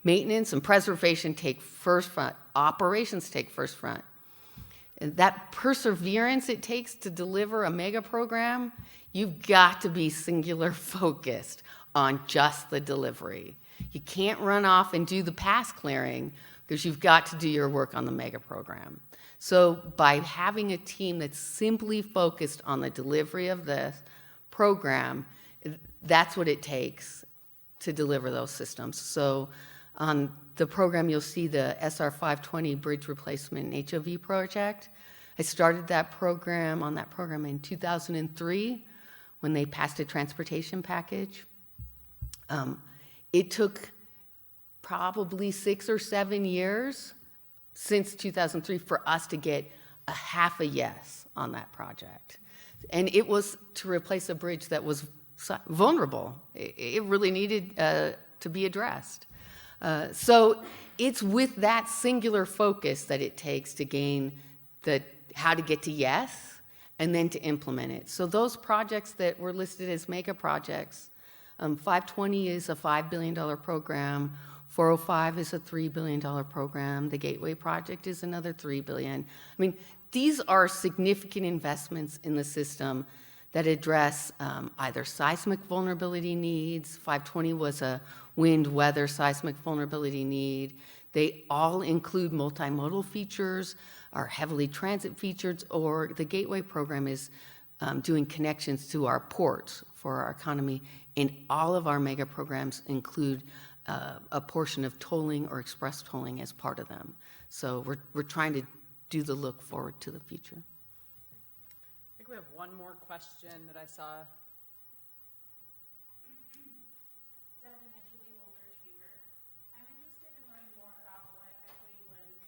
Maintenance and preservation take first front. Operations take first front. And that perseverance it takes to deliver a mega program, you've got to be singular focused on just the delivery. You can't run off and do the pass clearing because you've got to do your work on the mega program. So by having a team that's simply focused on the delivery of this program, that's what it takes to deliver those systems. So on the program, you'll see the SR 520 Bridge Replacement and HOV project. I started that program in 2003 when they passed a transportation package. It took probably 6 or 7 years since 2003 for us to get a half a yes on that project. And it was to replace a bridge that was vulnerable. It really needed to be addressed. So it's with that singular focus that it takes to gain how to get to yes and then to implement it. So those projects that were listed as mega projects, 520 is a $5 billion program, 405 is a $3 billion program, the Gateway Project is another $3 billion. I mean, these are significant investments in the system that address either seismic vulnerability needs. 520 was a wind, weather, seismic vulnerability need. They all include multimodal features, are heavily transit featured, or the Gateway program is doing connections to our ports for our economy. And all of our mega programs include a portion of tolling or express tolling as part of them. So we're trying to do the look forward to the future. I think we have one more question that I saw. Devin and Julie Holder Chamber. I'm interested in learning more about what equity lens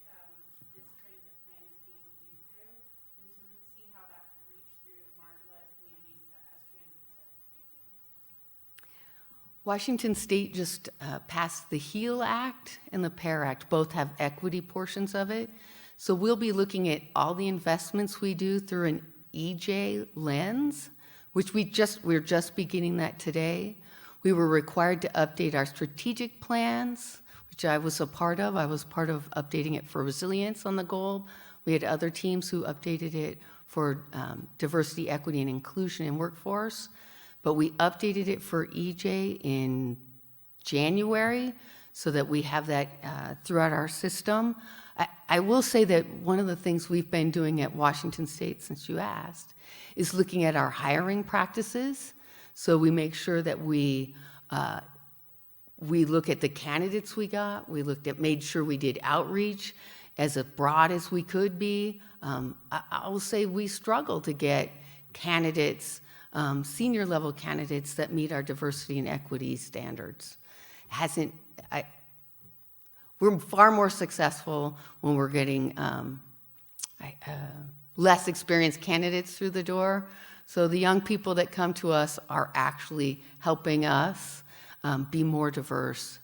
this transit plan is being viewed through, and to see how that can reach through marginalized communities as transit starts expanding. Washington State just passed the HEAL Act and the PAIR Act. Both have equity portions of it. So we'll be looking at all the investments we do through an EJ lens, which we're just beginning that today. We were required to update our strategic plans, which I was a part of. I was part of updating it for resilience on the goal. We had other teams who updated it for diversity, equity, and inclusion in workforce. But we updated it for EJ in January so that we have that throughout our system. I will say that one of the things we've been doing at Washington State, since you asked, is looking at our hiring practices. So we make sure that we look at the candidates we got. Made sure we did outreach as broad as we could be. I will say we struggle to get candidates, senior level candidates that meet our diversity and equity standards. We're far more successful when we're getting less experienced candidates through the door. So the young people that come to us are actually helping us be more diverse,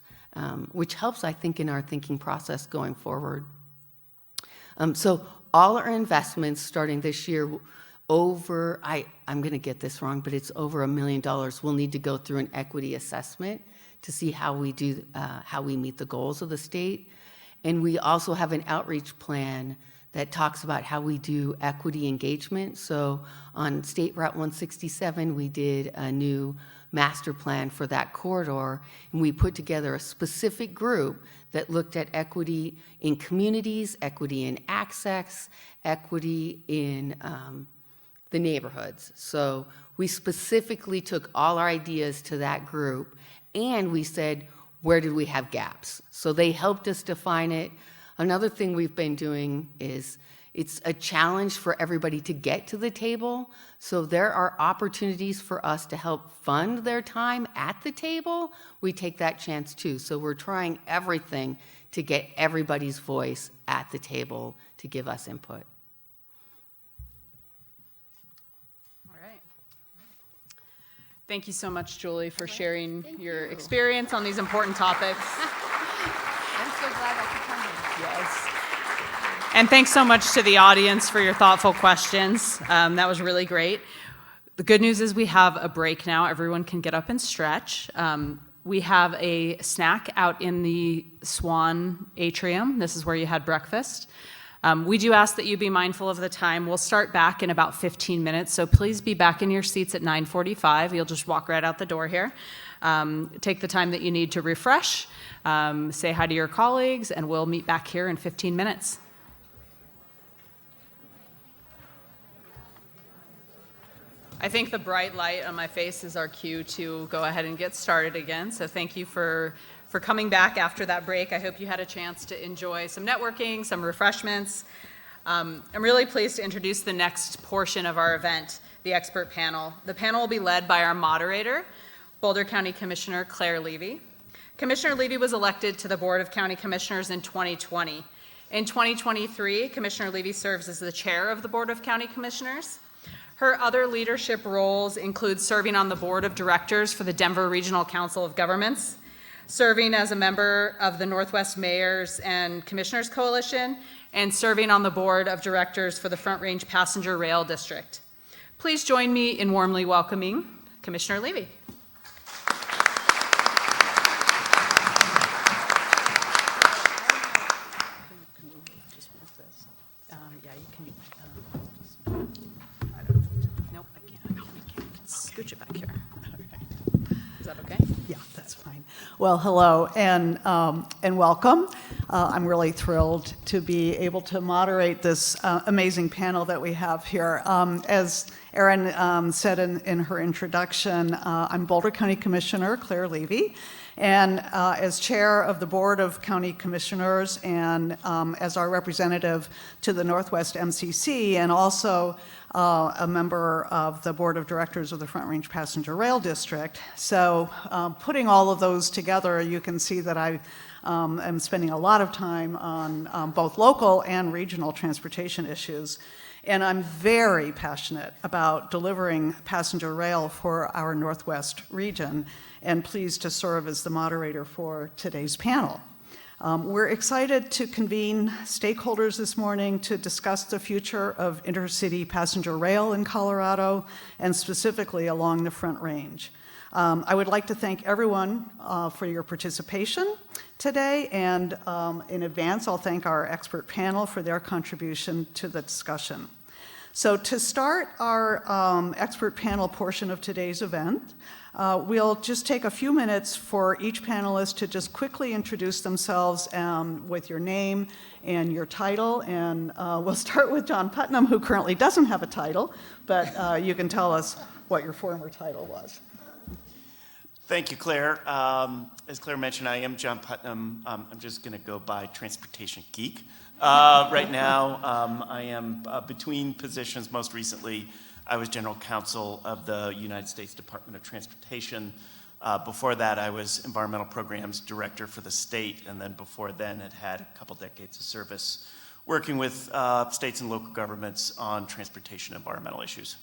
which helps, I think, in our thinking process going forward. So all our investments starting this year I'm going to get this wrong, but it's over $1 million. We'll need to go through an equity assessment to see how we meet the goals of the state. And we also have an outreach plan that talks about how we do equity engagement. So on State Route 167, we did a new master plan for that corridor, and we put together a specific group that looked at equity in communities, equity in access, equity in the neighborhoods. So we specifically took all our ideas to that group, and we said, where did we have gaps? So they helped us define it. Another thing we've been doing is it's a challenge for everybody to get to the table. So there are opportunities for us to help fund their time at the table. We take that chance too. So we're trying everything to get everybody's voice at the table to give us input. Thank you so much, Julie, for sharing your experience on these important topics. I'm so glad I could come here. Yes. And thanks so much to the audience for your thoughtful questions. That was really great. The good news is we have a break now. Everyone can get up and stretch. We have a snack out in the Swan Atrium. This is where you had breakfast. We do ask that you be mindful of the time. We'll start back in about 15 minutes, so please be back in your seats at 9:45. You'll just walk right out the door here. Take the time that you need to refresh, say hi to your colleagues, and we'll meet back here in 15 minutes. I think the bright light on my face is our cue to go ahead and get started again. So thank you for coming back after that break. I hope you had a chance to enjoy some networking, some refreshments. I'm really pleased to introduce the next portion of our event, the expert panel. The panel will be led by our moderator, Boulder County Commissioner Claire Levy. Commissioner Levy was elected to the Board of County Commissioners in 2020. In 2023, Commissioner Levy serves as the chair of the Board of County Commissioners. Her other leadership roles include serving on the Board of Directors for the Denver Regional Council of Governments, serving as a member of the Northwest Mayors and Commissioners Coalition, and serving on the Board of Directors for the Front Range Passenger Rail District. Please join me in warmly welcoming Commissioner Levy. Yeah, you can. Nope, I can't. Scooch it back here. Is that okay? Yeah, that's fine. Well, hello and welcome. I'm really thrilled to be able to moderate this amazing panel that we have here. As Erin said in her introduction, I'm Boulder County Commissioner Claire Levy, and as chair of the Board of County Commissioners and as our representative to the Northwest MCC, and also a member of the Board of Directors of the Front Range Passenger Rail District. So putting all of those together, you can see that I am spending a lot of time on both local and regional transportation issues. And I'm very passionate about delivering passenger rail for our Northwest region, and pleased to serve as the moderator for today's panel. We're excited to convene stakeholders this morning to discuss the future of intercity passenger rail in Colorado, and specifically along the Front Range. I would like to thank everyone for your participation today, and in advance, I'll thank our expert panel for their contribution to the discussion. So to start our expert panel portion of today's event, we'll just take a few minutes for each panelist to just quickly introduce themselves with your name and your title. And we'll start with John Putnam, who currently doesn't have a title, but you can tell us what your former title was. Thank you, Claire. As Claire mentioned, I am John Putnam. I'm just going to go by Transportation Geek. Right now, I am between positions. Most recently, I was General Counsel of the United States Department of Transportation. Before that, I was Environmental Programs Director for the state, and then before then, had a couple decades of service working with states and local governments on transportation and environmental issues.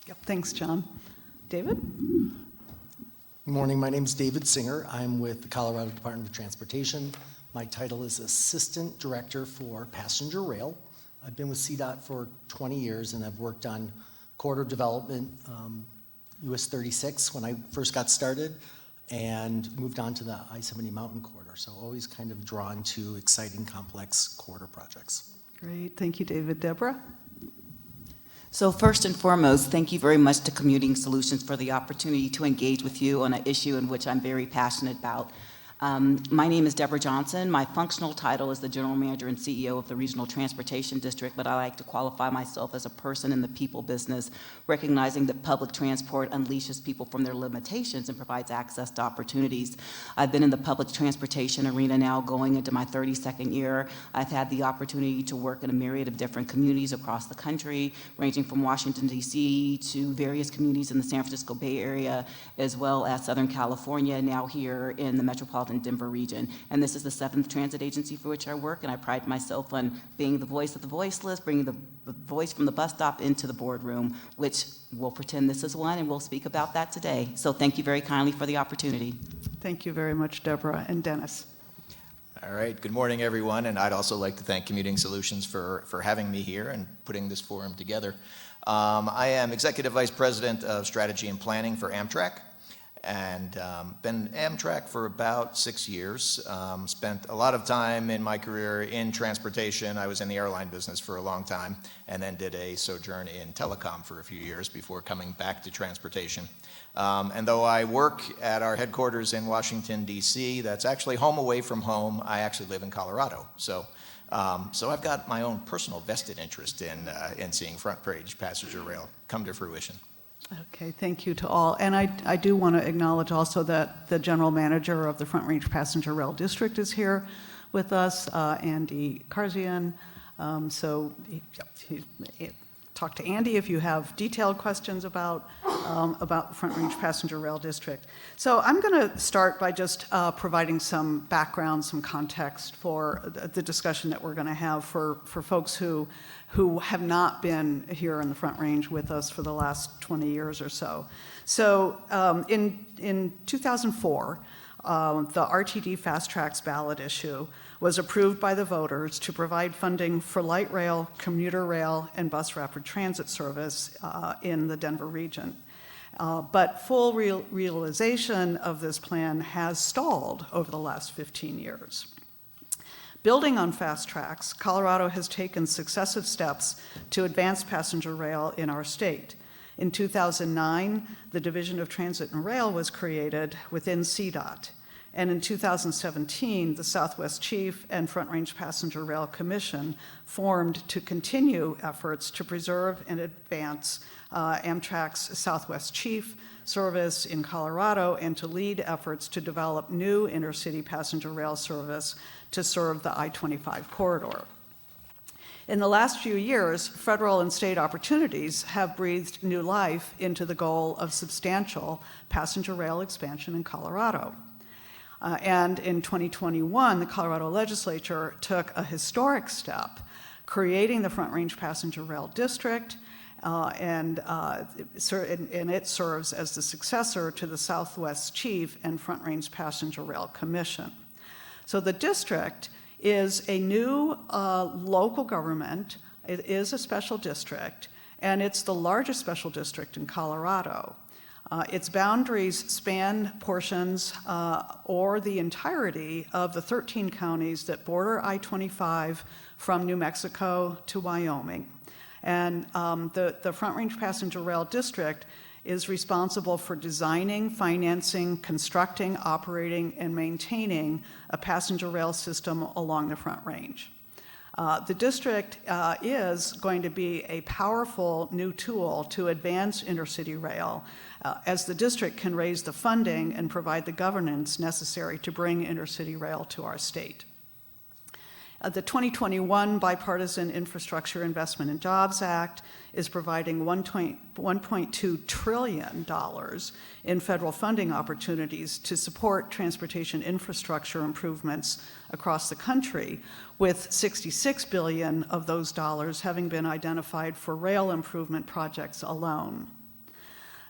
Yep, thanks, John. David? Good morning. My name is David Singer. I'm with the Colorado Department of Transportation. My title is Assistant Director for Passenger Rail. I've been with CDOT for 20 years, and I've worked on corridor development, US 36 when I first got started, and moved on to the I-70 Mountain Corridor. So always kind of drawn to exciting, complex corridor projects. Great. Thank you, David. Deborah? So first and foremost, thank you very much to Commuting Solutions for the opportunity to engage with you on an issue in which I'm very passionate about. My name is Deborah Johnson. My functional title is the General Manager and CEO of the Regional Transportation District, but I like to qualify myself as a person in the people business, recognizing that public transport unleashes people from their limitations and provides access to opportunities. I've been in the public transportation arena now going into my 32nd year. I've had the opportunity to work in a myriad of different communities across the country, ranging from Washington, D.C. to various communities in the San Francisco Bay Area, as well as Southern California, now here in the metropolitan Denver region. And this is the 7th transit agency for which I work, and I pride myself on being the voice of the voiceless, bringing the voice from the bus stop into the boardroom, which we'll pretend this is one, and we'll speak about that today. So thank you very kindly for the opportunity. Thank you very much, Deborah. And Dennis? All right, good morning, everyone, and I'd also like to thank Commuting Solutions for having me here and putting this forum together. I am Executive Vice President of Strategy and Planning for Amtrak, and been Amtrak for about 6 years. Spent a lot of time in my career in transportation. I was in the airline business for a long time, and then did a sojourn in telecom for a few years before coming back to transportation. And though I work at our headquarters in Washington, D.C., that's actually home away from home. I actually live in Colorado. So I've got my own personal vested interest in seeing Front Range passenger rail come to fruition. Okay, thank you to all. And I do want to acknowledge also that the general manager of the Front Range Passenger Rail District is here with us, Andy Karzian. Talk to Andy if you have detailed questions about the Front Range Passenger Rail District. So I'm going to start by just providing some background, some context for the discussion that we're going to have for folks who have not been here in the Front Range with us for the last 20 years or so. So in 2004, the RTD Fast Tracks ballot issue was approved by the voters to provide funding for light rail, commuter rail, and bus rapid transit service in the Denver region. But full realization of this plan has stalled over the last 15 years. Building on Fast Tracks, Colorado has taken successive steps to advance passenger rail in our state. In 2009, the Division of Transit and Rail was created within CDOT. And in 2017, the Southwest Chief and Front Range Passenger Rail Commission formed to continue efforts to preserve and advance Amtrak's Southwest Chief service in Colorado and to lead efforts to develop new intercity passenger rail service to serve the I-25 corridor. In the last few years, federal and state opportunities have breathed new life into the goal of substantial passenger rail expansion in Colorado. And in 2021, the Colorado legislature took a historic step, creating the Front Range Passenger Rail District, and it serves as the successor to the Southwest Chief and Front Range Passenger Rail Commission. So the district is a new local government. It is a special district, and it's the largest special district in Colorado. Its boundaries span portions or the entirety of the 13 counties that border I-25 from New Mexico to Wyoming. And the Front Range Passenger Rail District is responsible for designing, financing, constructing, operating, and maintaining a passenger rail system along the Front Range. The district is going to be a powerful new tool to advance intercity rail as the district can raise the funding and provide the governance necessary to bring intercity rail to our state. The 2021 Bipartisan Infrastructure Investment and Jobs Act is providing $1.2 trillion in federal funding opportunities to support transportation infrastructure improvements across the country, with $66 billion of those dollars having been identified for rail improvement projects alone.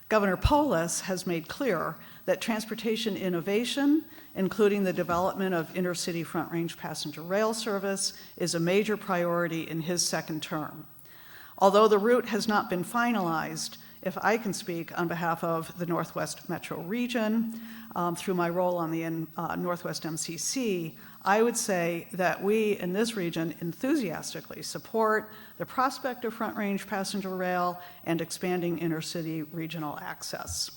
Governor Polis has made clear that transportation innovation, including the development of intercity Front Range passenger rail service, is a major priority in his second term. Although the route has not been finalized, if I can speak on behalf of the Northwest Metro region, through my role on the Northwest MCC, I would say that we in this region enthusiastically support the prospect of Front Range passenger rail and expanding intercity regional access.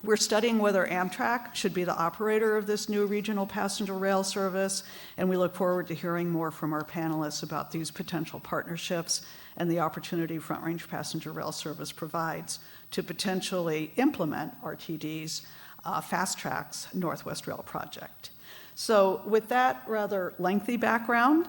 We're studying whether Amtrak should be the operator of this new regional passenger rail service, and we look forward to hearing more from our panelists about these potential partnerships and the opportunity Front Range passenger rail service provides to potentially implement RTD's Fast Tracks Northwest Rail project. So with that rather lengthy background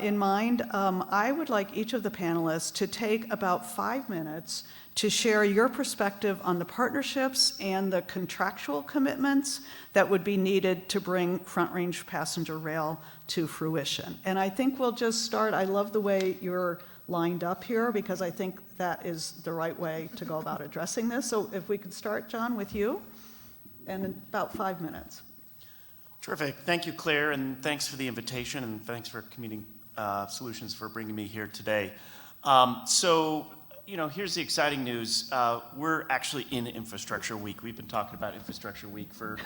in mind, I would like each of the panelists to take about 5 minutes to share your perspective on the partnerships and the contractual commitments that would be needed to bring Front Range passenger rail to fruition. And I think we'll just start. I love the way you're lined up here because I think that is the right way to go about addressing this. So if we could start, John, with you, and in about 5 minutes. Terrific. Thank you, Claire, and thanks for the invitation, and thanks for Commuting Solutions for bringing me here today. Here's the exciting news. We're actually in Infrastructure Week. We've been talking about Infrastructure Week for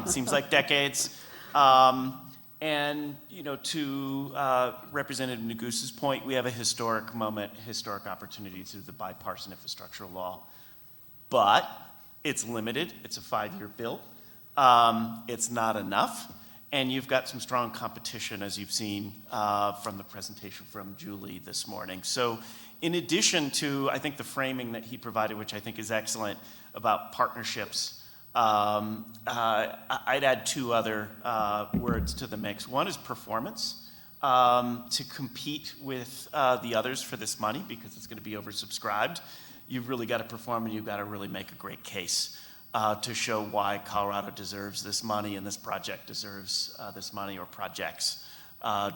seems like decades. To Representative Negus's point, we have a historic moment, historic opportunity through the bipartisan infrastructure law. But it's limited. It's a 5-year bill. It's not enough. And you've got some strong competition, as you've seen from the presentation from Julie this morning. So in addition to, I think, the framing that he provided, which I think is excellent, about partnerships, I'd add two other words to the mix. One is performance. To compete with the others for this money, because it's going to be oversubscribed, you've really got to perform and you've got to really make a great case to show why Colorado deserves this money and this project deserves this money, or projects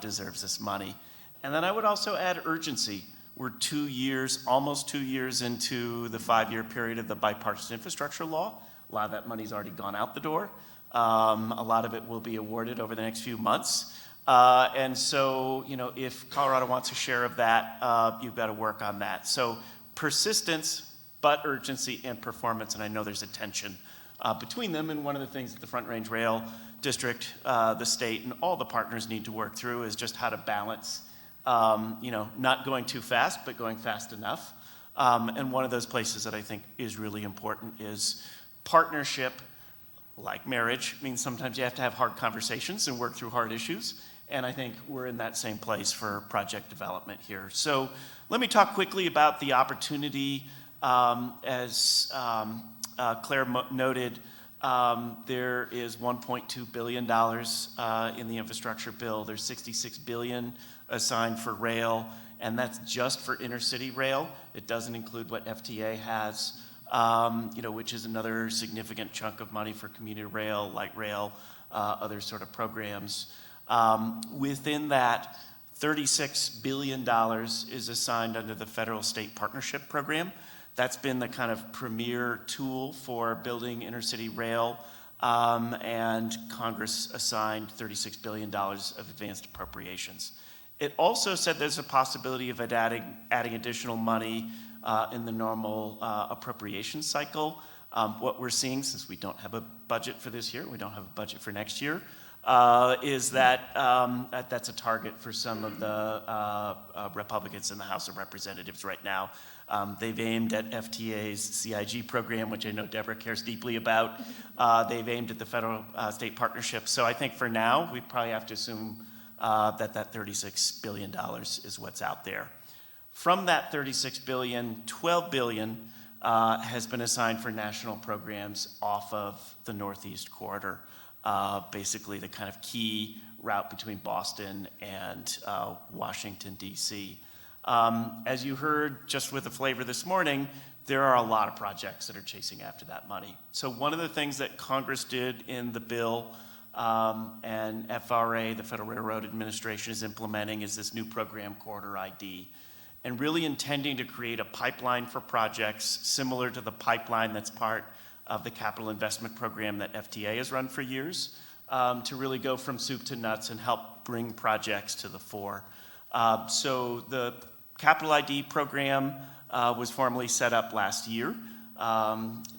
deserves this money. And then I would also add urgency. We're 2 years, almost 2 years into the 5-year period of the bipartisan infrastructure law. A lot of that money's already gone out the door. A lot of it will be awarded over the next few months. And so, if Colorado wants a share of that, you've got to work on that. So persistence, but urgency and performance, and I know there's a tension between them. And one of the things that the Front Range Rail District, the state, and all the partners need to work through is just how to balance, not going too fast, but going fast enough. And one of those places that I think is really important is partnership. Like marriage, means sometimes you have to have hard conversations and work through hard issues. And I think we're in that same place for project development here. So let me talk quickly about the opportunity. As Claire noted, there is $1.2 billion in the infrastructure bill. There's $66 billion assigned for rail, and that's just for intercity rail. It doesn't include what FTA has, which is another significant chunk of money for commuter rail, light rail, other sort of programs. Within that, $36 billion is assigned under the Federal State Partnership Program. That's been the kind of premier tool for building intercity rail, and Congress assigned $36 billion of advanced appropriations. It also said there's a possibility of adding additional money in the normal appropriation cycle. What we're seeing, since we don't have a budget for this year, we don't have a budget for next year, is that that's a target for some of the Republicans in the House of Representatives right now. They've aimed at FTA's CIG program, which I know Deborah cares deeply about. They've aimed at the federal state partnership. So I think for now, we probably have to assume that $36 billion is what's out there. From that $36 billion, $12 billion has been assigned for national programs off of the Northeast Corridor, basically the kind of key route between Boston and Washington, D.C. As you heard just with the flavor this morning, there are a lot of projects that are chasing after that money. So one of the things that Congress did in the bill, and FRA, the Federal Railroad Administration, is implementing is this new program, Corridor ID, and really intending to create a pipeline for projects similar to the pipeline that's part of the capital investment program that FTA has run for years, to really go from soup to nuts and help bring projects to the fore. So the capital ID program was formally set up last year.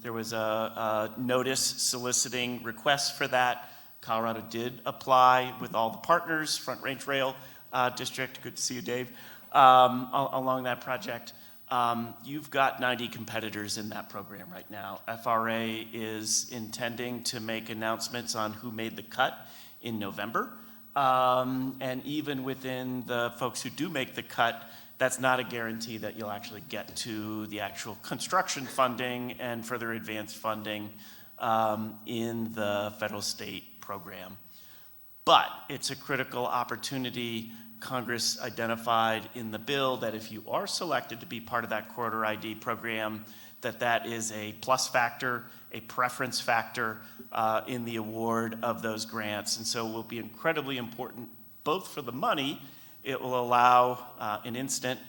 There was a notice soliciting requests for that. Colorado did apply with all the partners, Front Range Rail District, good to see you, Dave, along that project. You've got 90 competitors in that program right now. FRA is intending to make announcements on who made the cut in November. And even within the folks who do make the cut, that's not a guarantee that you'll actually get to the actual construction funding and further advanced funding in the federal state program. But it's a critical opportunity. Congress identified in the bill that if you are selected to be part of that Corridor ID program, that is a plus factor, a preference factor in the award of those grants. And so it will be incredibly important, both for the money. It will allow an instant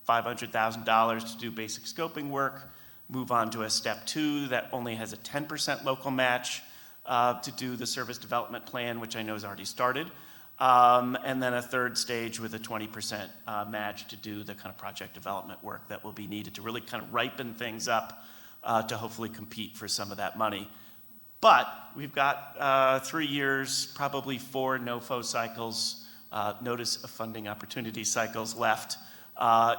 $500,000 to do basic scoping work, move on to a step 2 that only has a 10% local match to do the service development plan, which I know has already started. And then a third stage with a 20% match to do the kind of project development work that will be needed to really kind of ripen things up to hopefully compete for some of that money. But we've got 3 years, probably 4 NOFO cycles, notice of funding opportunity cycles left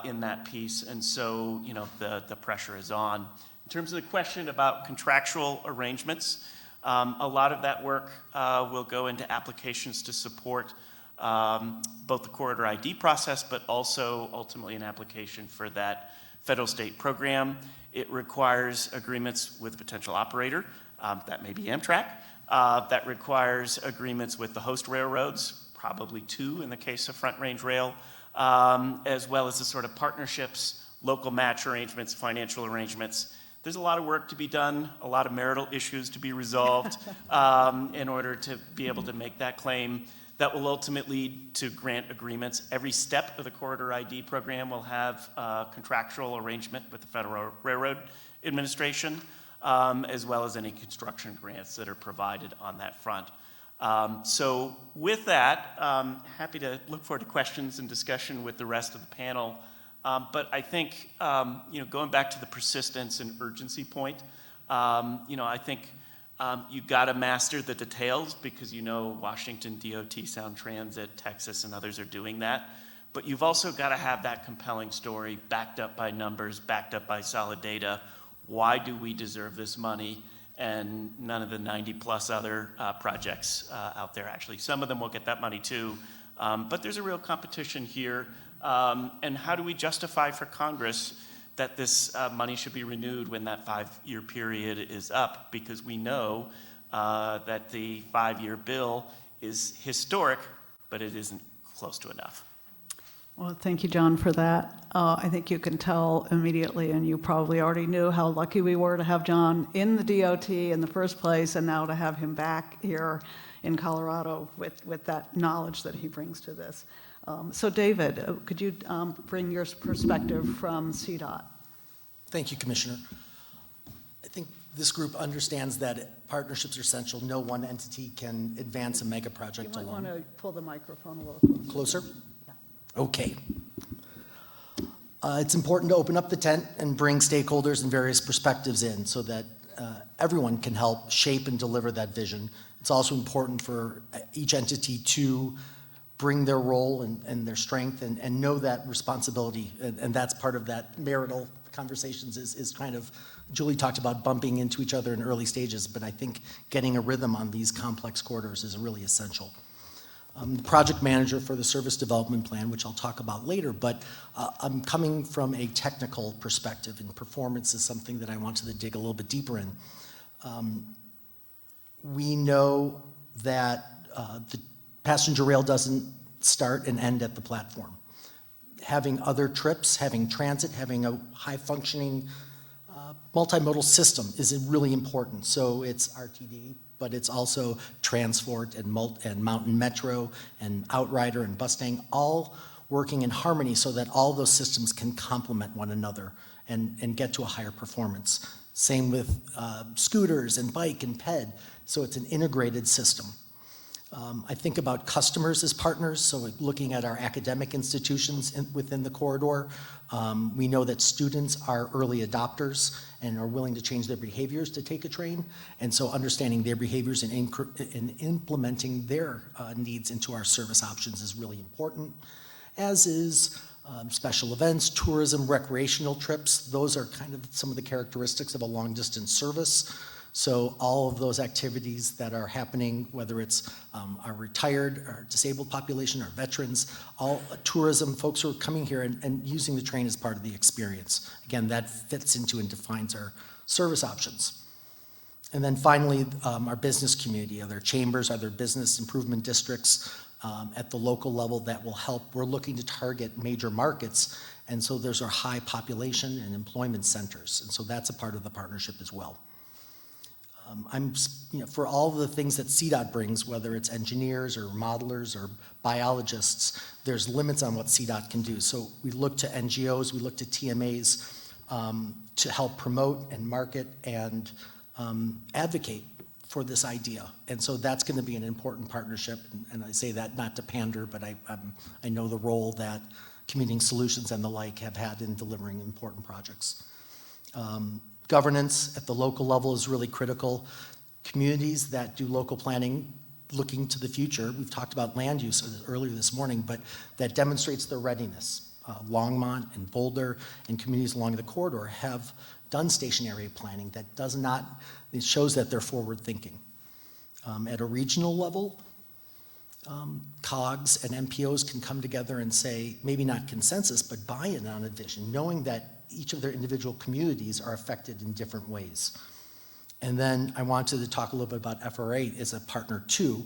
in that piece. And so, the pressure is on. In terms of the question about contractual arrangements, a lot of that work will go into applications to support both the corridor ID process, but also ultimately an application for that federal state program. It requires agreements with a potential operator, that may be Amtrak, that requires agreements with the host railroads, probably 2 in the case of Front Range Rail, as well as the sort of partnerships, local match arrangements, financial arrangements. There's a lot of work to be done, a lot of marital issues to be resolved in order to be able to make that claim. That will ultimately lead to grant agreements. Every step of the Corridor ID program will have a contractual arrangement with the Federal Railroad Administration, as well as any construction grants that are provided on that front. So with that, happy to look forward to questions and discussion with the rest of the panel. But I think, going back to the persistence and urgency point, I think you've got to master the details because Washington, DOT, Sound Transit, Texas, and others are doing that. But you've also got to have that compelling story backed up by numbers, backed up by solid data. Why do we deserve this money? And none of the 90-plus other projects out there. Actually, some of them will get that money too. But there's a real competition here. And how do we justify for Congress that this money should be renewed when that 5-year period is up? Because we know that the 5-year bill is historic, but it isn't close to enough. Well, thank you, John, for that. I think you can tell immediately, and you probably already knew how lucky we were to have John in the DOT in the first place, and now to have him back here in Colorado with that knowledge that he brings to this. So David, could you bring your perspective from CDOT? Thank you, Commissioner. I think this group understands that partnerships are essential. No one entity can advance a mega project You might alone. want to pull the microphone a little Closer? Okay. It's important to open up the tent and bring stakeholders and various perspectives in so that everyone can help shape and deliver that vision. It's also important for each entity to bring their role and their strength and know that responsibility. And that's part of that marital conversations is kind of, Julie talked about bumping into each other in early stages, but I think getting a rhythm on these complex corridors is really essential. The project manager for the service development plan, which I'll talk about later, but I'm coming from a technical perspective, and performance is something that I wanted to dig a little bit deeper in. We know that the passenger rail doesn't start and end at the platform. Having other trips, having transit, having a high-functioning multimodal system is really important. So it's RTD, but it's also Transport and Mountain Metro and Outrider and Mustang, all working in harmony so that all those systems can complement one another and get to a higher performance. Same with scooters and bike and ped, so it's an integrated system. I think about customers as partners, so looking at our academic institutions within the corridor, we know that students are early adopters and are willing to change their behaviors to take a train, and so understanding their behaviors and implementing their needs into our service options is really important, as is special events, tourism, recreational trips. Those are kind of some of the characteristics of a long-distance service. So all of those activities that are happening, whether it's our retired, our disabled population, our veterans, all tourism, folks who are coming here and using the train as part of the experience. Again, that fits into and defines our service options. And then finally, our business community, are there chambers, are there business improvement districts at the local level that will help? We're looking to target major markets, and so there's our high population and employment centers, and so that's a part of the partnership as well. For all the things that CDOT brings, whether it's engineers or modelers or biologists, there's limits on what CDOT can do. So we look to NGOs, we look to TMAs to help promote and market and advocate for this idea. And so that's going to be an important partnership. And I say that not to pander, but I know the role that Commuting Solutions and the like have had in delivering important projects. Governance at the local level is really critical. Communities that do local planning looking to the future, we've talked about land use earlier this morning, but that demonstrates their readiness. Longmont and Boulder and communities along the corridor have done station area planning that it shows that they're forward thinking. At a regional level, COGS and MPOs can come together and say, maybe not consensus, but buy-in on a vision, knowing that each of their individual communities are affected in different ways. And then I wanted to talk a little bit about FR8 as a partner too.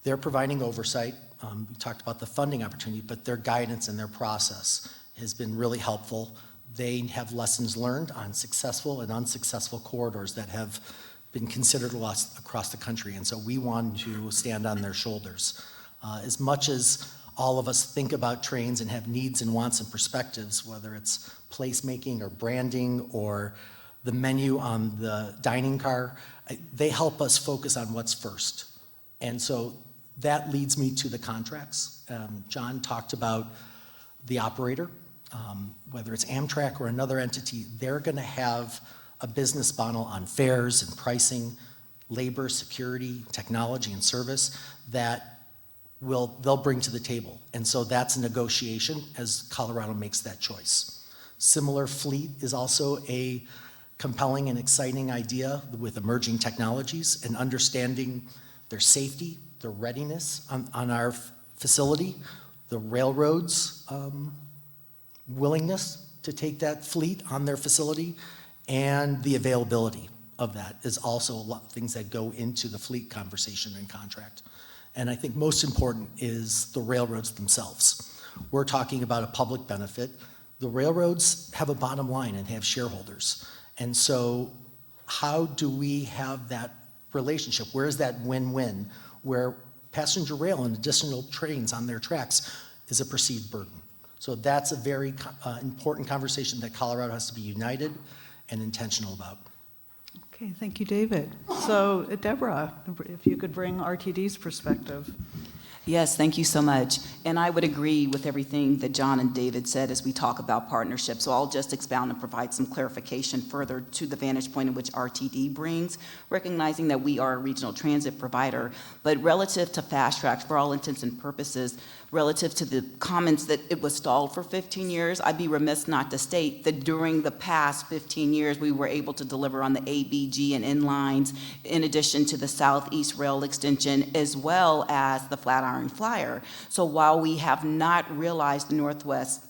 They're providing oversight. We talked about the funding opportunity, but their guidance and their process has been really helpful. They have lessons learned on successful and unsuccessful corridors that have been considered across the country, and so we want to stand on their shoulders. As much as all of us think about trains and have needs and wants and perspectives, whether it's placemaking or branding or the menu on the dining car, they help us focus on what's first. And so that leads me to the contracts. John talked about the operator, whether it's Amtrak or another entity, they're going to have a business model on fares and pricing, labor, security, technology, and service that they'll bring to the table. And so that's a negotiation as Colorado makes that choice. Similar fleet is also a compelling and exciting idea with emerging technologies and understanding their safety, their readiness on our facility, the railroads' willingness to take that fleet on their facility, and the availability of that is also a lot of things that go into the fleet conversation and contract. And I think most important is the railroads themselves. We're talking about a public benefit. The railroads have a bottom line and have shareholders. And so how do we have that relationship? Where is that win-win where passenger rail and additional trains on their tracks is a perceived burden? So that's a very important conversation that Colorado has to be united and intentional about. Okay, thank you, David. So, Deborah, if you could bring RTD's perspective. Yes, thank you so much. And I would agree with everything that John and David said as we talk about partnerships. So I'll just expound and provide some clarification further to the vantage point in which RTD brings, recognizing that we are a regional transit provider, but relative to fast tracks, for all intents and purposes, relative to the comments that it was stalled for 15 years, I'd be remiss not to state that during the past 15 years, we were able to deliver on the ABG and N lines, in addition to the Southeast Rail Extension, as well as the Flatiron Flyer. So while we have not realized the Northwest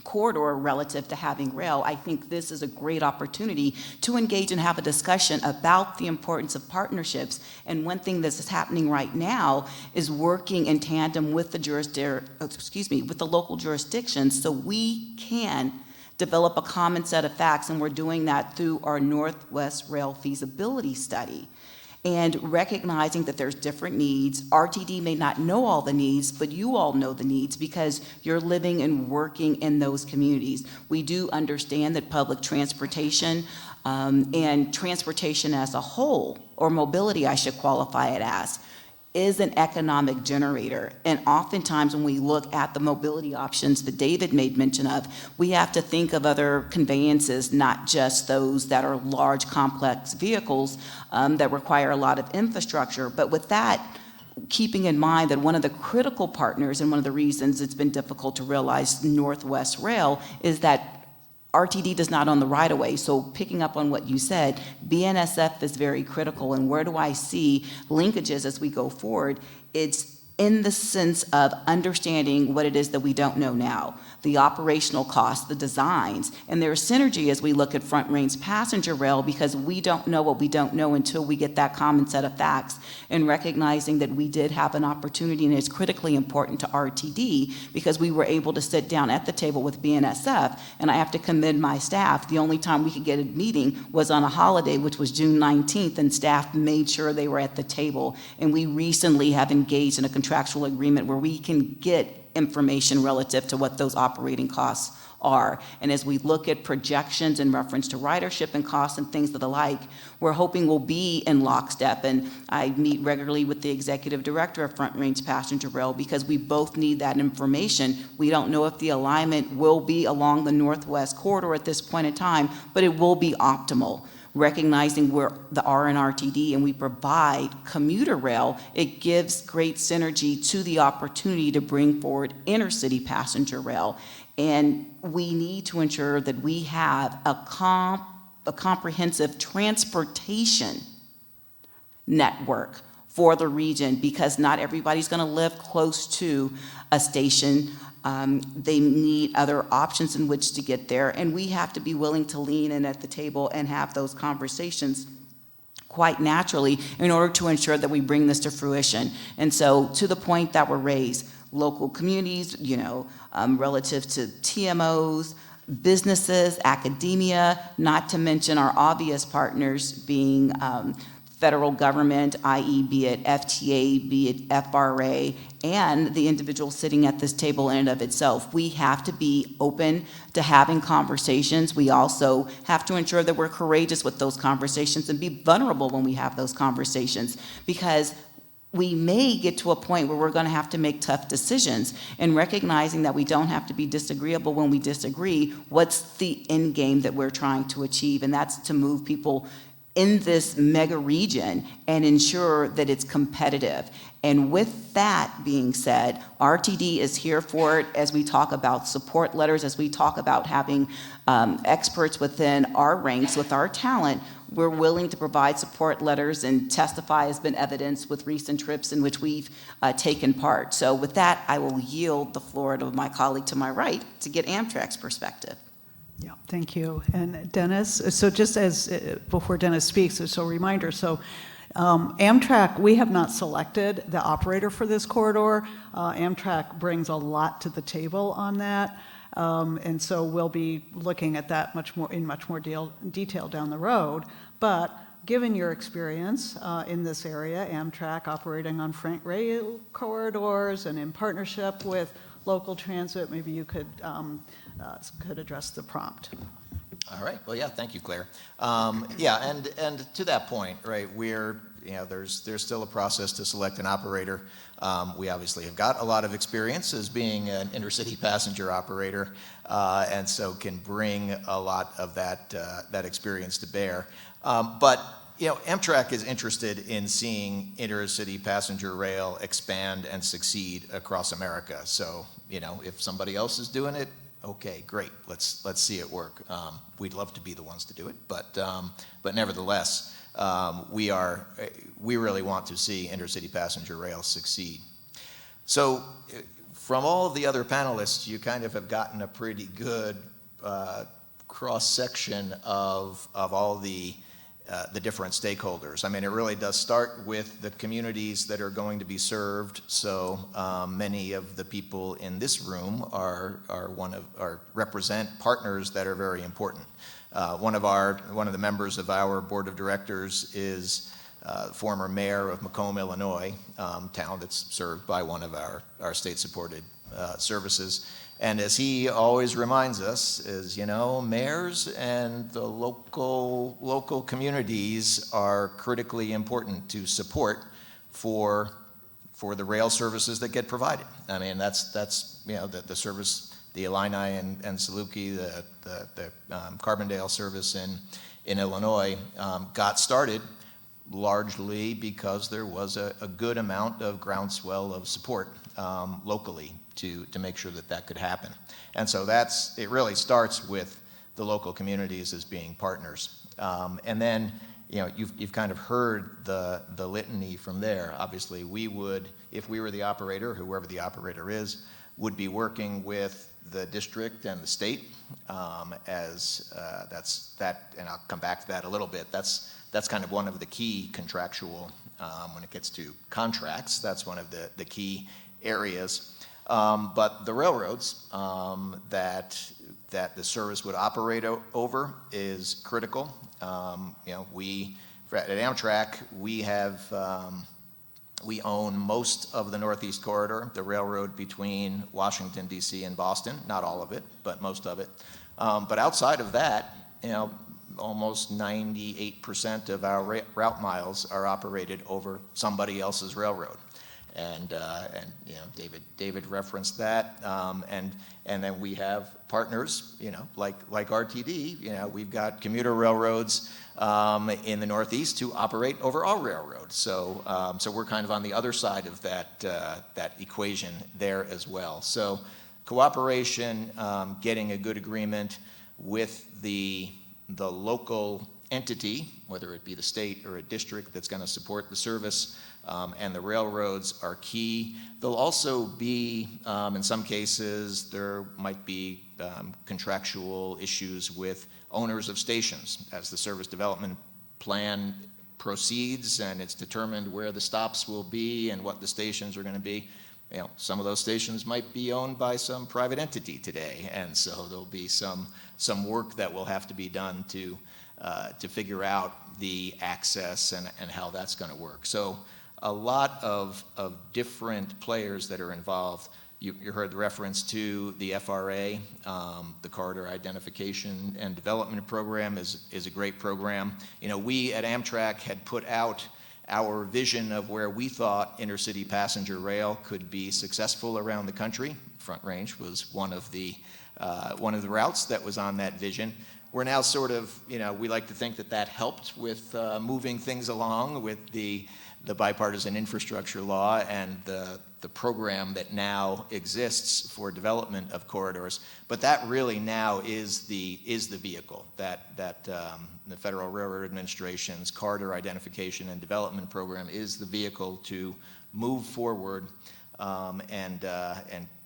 corridor relative to having rail, I think this is a great opportunity to engage and have a discussion about the importance of partnerships. And one thing that's happening right now is working in tandem with the local jurisdictions so we can develop a common set of facts, and we're doing that through our Northwest Rail feasibility study. And recognizing that there's different needs. RTD may not know all the needs, but you all know the needs because you're living and working in those communities. We do understand that public transportation and transportation as a whole, or mobility I should qualify it as, is an economic generator. And oftentimes when we look at the mobility options that David made mention of, we have to think of other conveyances, not just those that are large, complex vehicles that require a lot of infrastructure. But with that, keeping in mind that one of the critical partners and one of the reasons it's been difficult to realize Northwest Rail is that RTD does not own the right-of-way. So picking up on what you said, BNSF is very critical. And where do I see linkages as we go forward? It's in the sense of understanding what it is that we don't know now, the operational costs, the designs, and there's synergy as we look at Front Range passenger rail because we don't know what we don't know until we get that common set of facts, and recognizing that we did have an opportunity, and it's critically important to RTD because we were able to sit down at the table with BNSF, and I have to commend my staff. The only time we could get a meeting was on a holiday, which was June 19th, and staff made sure they were at the table, and we recently have engaged in a contractual agreement where we can get information relative to what those operating costs are. And as we look at projections in reference to ridership and costs and things of the like, we're hoping we'll be in lockstep. And I meet regularly with the executive director of Front Range Passenger Rail because we both need that information. We don't know if the alignment will be along the Northwest corridor at this point in time, but it will be optimal. Recognizing we're the RNRTD and we provide commuter rail, it gives great synergy to the opportunity to bring forward intercity passenger rail. And we need to ensure that we have a comprehensive transportation network for the region, because not everybody's going to live close to a station. They need other options in which to get there, and we have to be willing to lean in at the table and have those conversations quite naturally in order to ensure that we bring this to fruition. And so, to the point that were raised, local communities, relative to TMOs, businesses, academia, not to mention our obvious partners being federal government, i.e. be it FTA, be it FRA, and the individual sitting at this table in and of itself. We have to be open to having conversations. We also have to ensure that we're courageous with those conversations and be vulnerable when we have those conversations, because we may get to a point where we're going to have to make tough decisions, and recognizing that we don't have to be disagreeable when we disagree. What's the end game that we're trying to achieve? And that's to move people in this mega region and ensure that it's competitive. And with that being said, RTD is here for it as we talk about support letters, as we talk about having experts within our ranks with our talent. We're willing to provide support letters and testify as been evidenced with recent trips in which we've taken part. So with that, I will yield the floor to my colleague to my right to get Amtrak's perspective. Yeah, thank you. And Dennis, so just as, before Dennis speaks, so a reminder, so Amtrak, we have not selected the operator for this corridor. Amtrak brings a lot to the table on that. And so we'll be looking at that in much more detail down the road. But given your experience in this area, Amtrak operating on freight rail corridors and in partnership with local transit, maybe you could address the prompt. All right. Well, yeah. Thank you, Claire. Yeah, and to that point, right? There's still a process to select an operator. We obviously have got a lot of experience as being an intercity passenger operator, and so can bring a lot of that experience to bear. But Amtrak is interested in seeing intercity passenger rail expand and succeed across America. So if somebody else is doing it, okay, great. Let's see it work. We'd love to be the ones to do it, but nevertheless, we really want to see intercity passenger rail succeed. So, from all of the other panelists, you kind of have gotten a pretty good cross section of all the different stakeholders. I mean, it really does start with the communities that are going to be served. So many of the people in this room represent partners that are very important. One of the members of our board of directors is former mayor of Macomb, Illinois, town that's served by one of our state-supported services. And as he always reminds us, is mayors and the local communities are critically important to support for the rail services that get provided. I mean, that's the service, the Illini and Saluki, the Carbondale service in Illinois got started largely because there was a good amount of groundswell of support locally to make sure that could happen. And so it really starts with the local communities as being partners. And then, you've kind of heard the litany from there. Obviously, we would, if we were the operator, whoever the operator is, would be working with the district and the state as and I'll come back to that a little bit. That's kind of one of the key contractual, when it gets to contracts, that's one of the key areas. But the railroads that the service would operate over is critical. At Amtrak, we own most of the Northeast Corridor, the railroad between Washington, D.C. and Boston. Not all of it, but most of it. But outside of that, almost 98% of our route miles are operated over somebody else's railroad. And David referenced that, and then we have partners, like RTD. We've got commuter railroads in the Northeast who operate over our railroad. So we're kind of on the other side of that equation there as well. So cooperation, getting a good agreement with the local entity, whether it be the state or a district that's going to support the service, and the railroads are key. There'll also be, in some cases, there might be contractual issues with owners of stations as the service development plan proceeds and it's determined where the stops will be and what the stations are going to be. You know, some of those stations might be owned by some private entity today, and so there'll be some work that will have to be done to figure out the access and how that's going to work. So a lot of different players that are involved. You heard the reference to the FRA, the Corridor Identification and Development Program is a great program. You know, we at Amtrak had put out our vision of where we thought intercity passenger rail could be successful around the country. Front Range was one of the routes that was on that vision. We're now sort of, you know, we like to think that helped with moving things along with the bipartisan infrastructure law and the program that now exists for development of corridors. But that really now is the vehicle that the Federal Railroad Administration's Corridor Identification and Development Program is the vehicle to move forward. And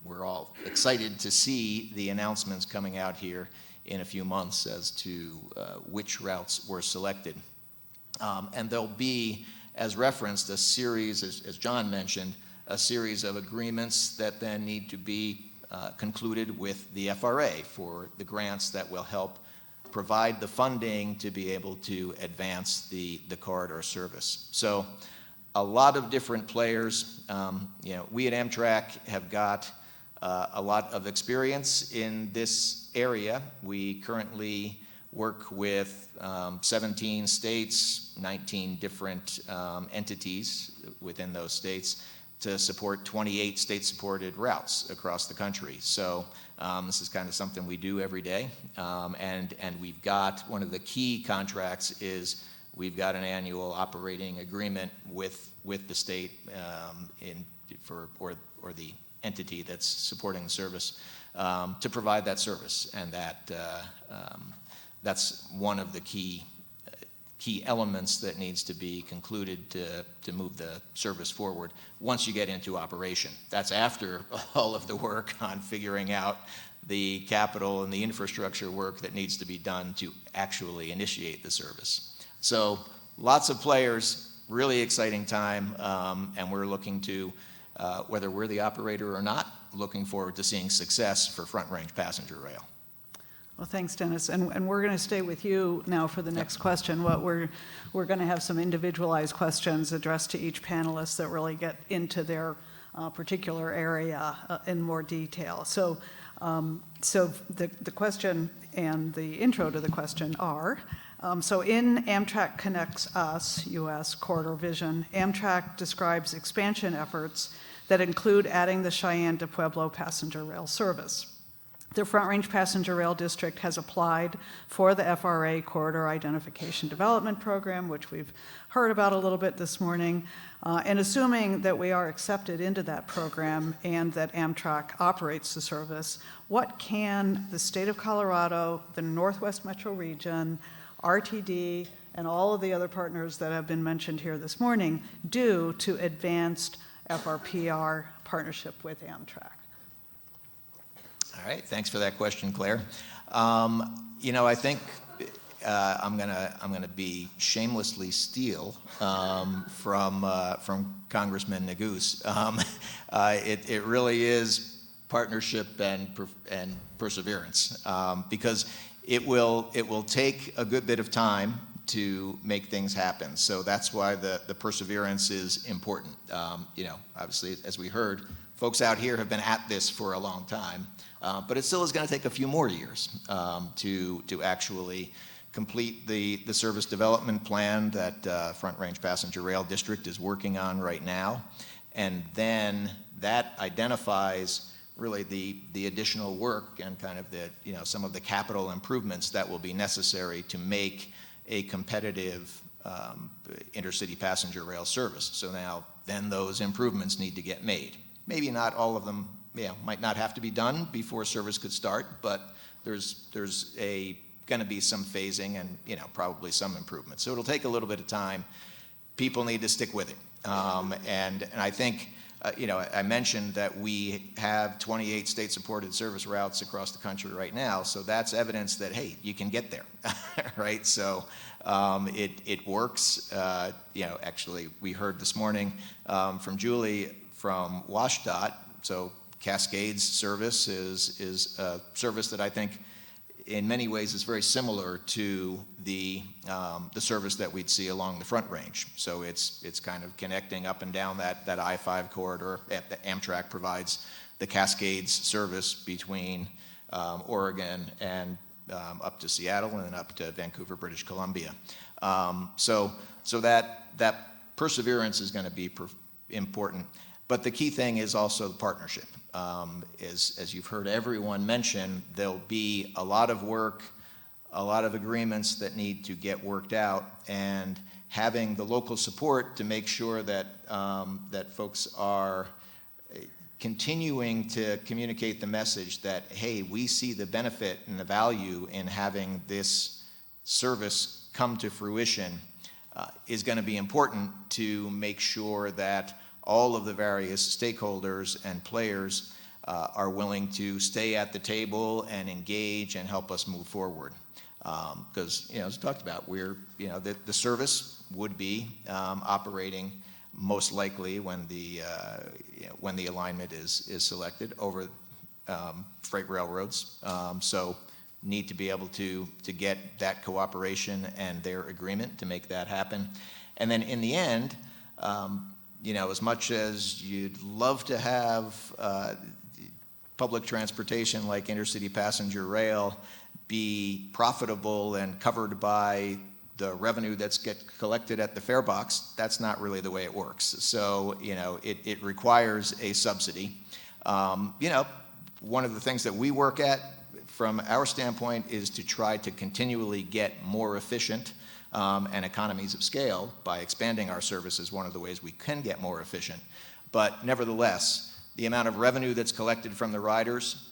we're all excited to see the announcements coming out here in a few months as to which routes were selected. And there'll be, as referenced, a series, as John mentioned, a series of agreements that then need to be concluded with the FRA for the grants that will help provide the funding to be able to advance the corridor service. So a lot of different players. You know, we at Amtrak have got a lot of experience in this area. We currently work with 17 states, 19 different entities within those states to support 28 state-supported routes across the country. So this is kind of something we do every day. And we've got, one of the key contracts is we've got an annual operating agreement with the state or the entity that's supporting the service to provide that service. And that's one of the key elements that needs to be concluded to move the service forward once you get into operation. That's after all of the work on figuring out the capital and the infrastructure work that needs to be done to actually initiate the service. So lots of players, really exciting time, and we're looking to, whether we're the operator or not, looking forward to seeing success for Front Range passenger rail. Well, thanks, Dennis. And we're going to stay with you now for the next question. We're going to have some individualized questions addressed to each panelist that really get into their particular area in more detail. So the question and the intro to the question are, so in Amtrak Connects Us, U.S. Corridor Vision, Amtrak describes expansion efforts that include adding the Cheyenne to Pueblo passenger rail service. The Front Range Passenger Rail District has applied for the FRA Corridor Identification Development Program, which we've heard about a little bit this morning. And assuming that we are accepted into that program and that Amtrak operates the service, what can the state of Colorado, the Northwest Metro Region, RTD, and all of the other partners that have been mentioned here this morning do to advance FRPR partnership with Amtrak? All right, thanks for that question, Claire. You know, I think I'm gonna be shamelessly steal from Congressman Neguse. It really is partnership and perseverance because it will take a good bit of time to make things happen. So that's why the perseverance is important. You know, obviously, as we heard, folks out here have been at this for a long time. But it still is going to take a few more years to actually complete the service development plan that Front Range Passenger Rail District is working on right now. And then that identifies really the additional work and kind of some of the capital improvements that will be necessary to make a competitive intercity passenger rail service. So now then those improvements need to get made. Maybe not all of them might not have to be done before service could start, but there's going to be some phasing and probably some improvement. So it'll take a little bit of time. People need to stick with it. And I think, I mentioned that we have 28 state-supported service routes across the country right now, so that's evidence that, hey, you can get there, right? So it works. Actually, we heard this morning from Julie from WashDOT, so Cascades service is a service that I think in many ways is very similar to the service that we'd see along the Front Range. So it's kind of connecting up and down that I-5 corridor. The Amtrak provides the Cascades service between Oregon and up to Seattle and then up to Vancouver, British Columbia. So that perseverance is going to be important. But the key thing is also the partnership. As you've heard everyone mention, there'll be a lot of work, a lot of agreements that need to get worked out, and having the local support to make sure that that folks are continuing to communicate the message that, hey, we see the benefit and the value in having this service come to fruition is going to be important to make sure that all of the various stakeholders and players are willing to stay at the table and engage and help us move forward. Because, as we talked about, the service would be operating most likely when the alignment is selected over freight railroads. So need to be able to get that cooperation and their agreement to make that happen. And then in the end, as much as you'd love to have public transportation like intercity passenger rail be profitable and covered by the revenue that's collected at the fare box, that's not really the way it works. So, it requires a subsidy. One of the things that we work at from our standpoint is to try to continually get more efficient and economies of scale by expanding our services. One of the ways we can get more efficient. But nevertheless, the amount of revenue that's collected from the riders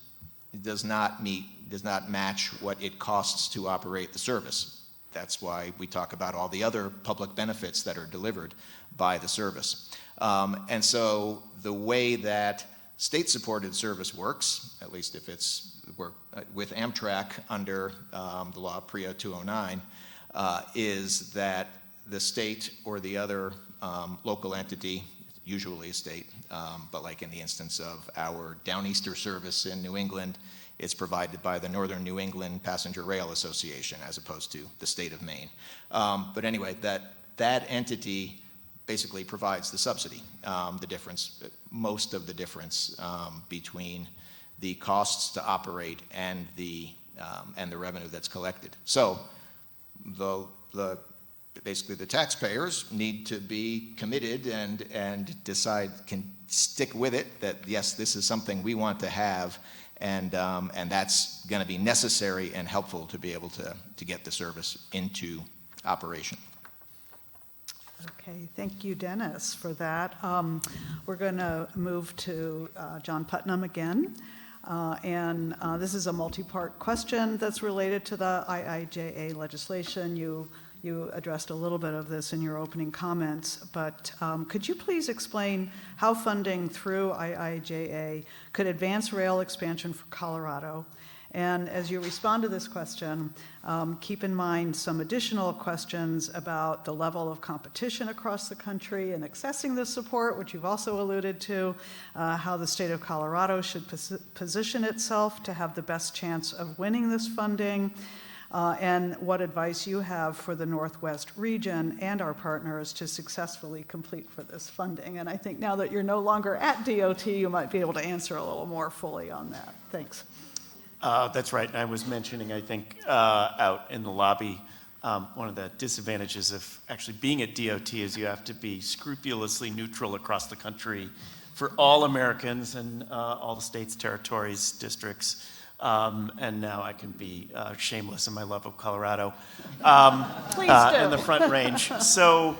does not match what it costs to operate the service. That's why we talk about all the other public benefits that are delivered by the service. And so the way that state-supported service works, at least if it's with Amtrak under the law PREA 209, is that the state or the other local entity, usually a state, but like in the instance of our Downeaster service in New England, it's provided by the Northern New England Passenger Rail Association as opposed to the state of Maine. But anyway, that entity basically provides the subsidy, the difference, most of the difference between the costs to operate and the revenue that's collected. So basically the taxpayers need to be committed and decide, can stick with it, that yes, this is something we want to have, and that's going to be necessary and helpful to be able to get the service into operation. Okay, thank you, Dennis, for that. We're going to move to John Putnam again. And this is a multi-part question that's related to the IIJA legislation. You addressed a little bit of this in your opening comments, but could you please explain how funding through IIJA could advance rail expansion for Colorado? And as you respond to this question, keep in mind some additional questions about the level of competition across the country in accessing this support, which you've also alluded to, how the state of Colorado should position itself to have the best chance of winning this funding, and what advice you have for the Northwest region and our partners to successfully complete for this funding. And I think now that you're no longer at DOT, you might be able to answer a little more fully on that. Thanks. That's right. I was mentioning, I think, out in the lobby, one of the disadvantages of actually being at DOT is you have to be scrupulously neutral across the country for all Americans and all the states, territories, districts. And now I can be shameless in my love of Colorado and the Front Range. So,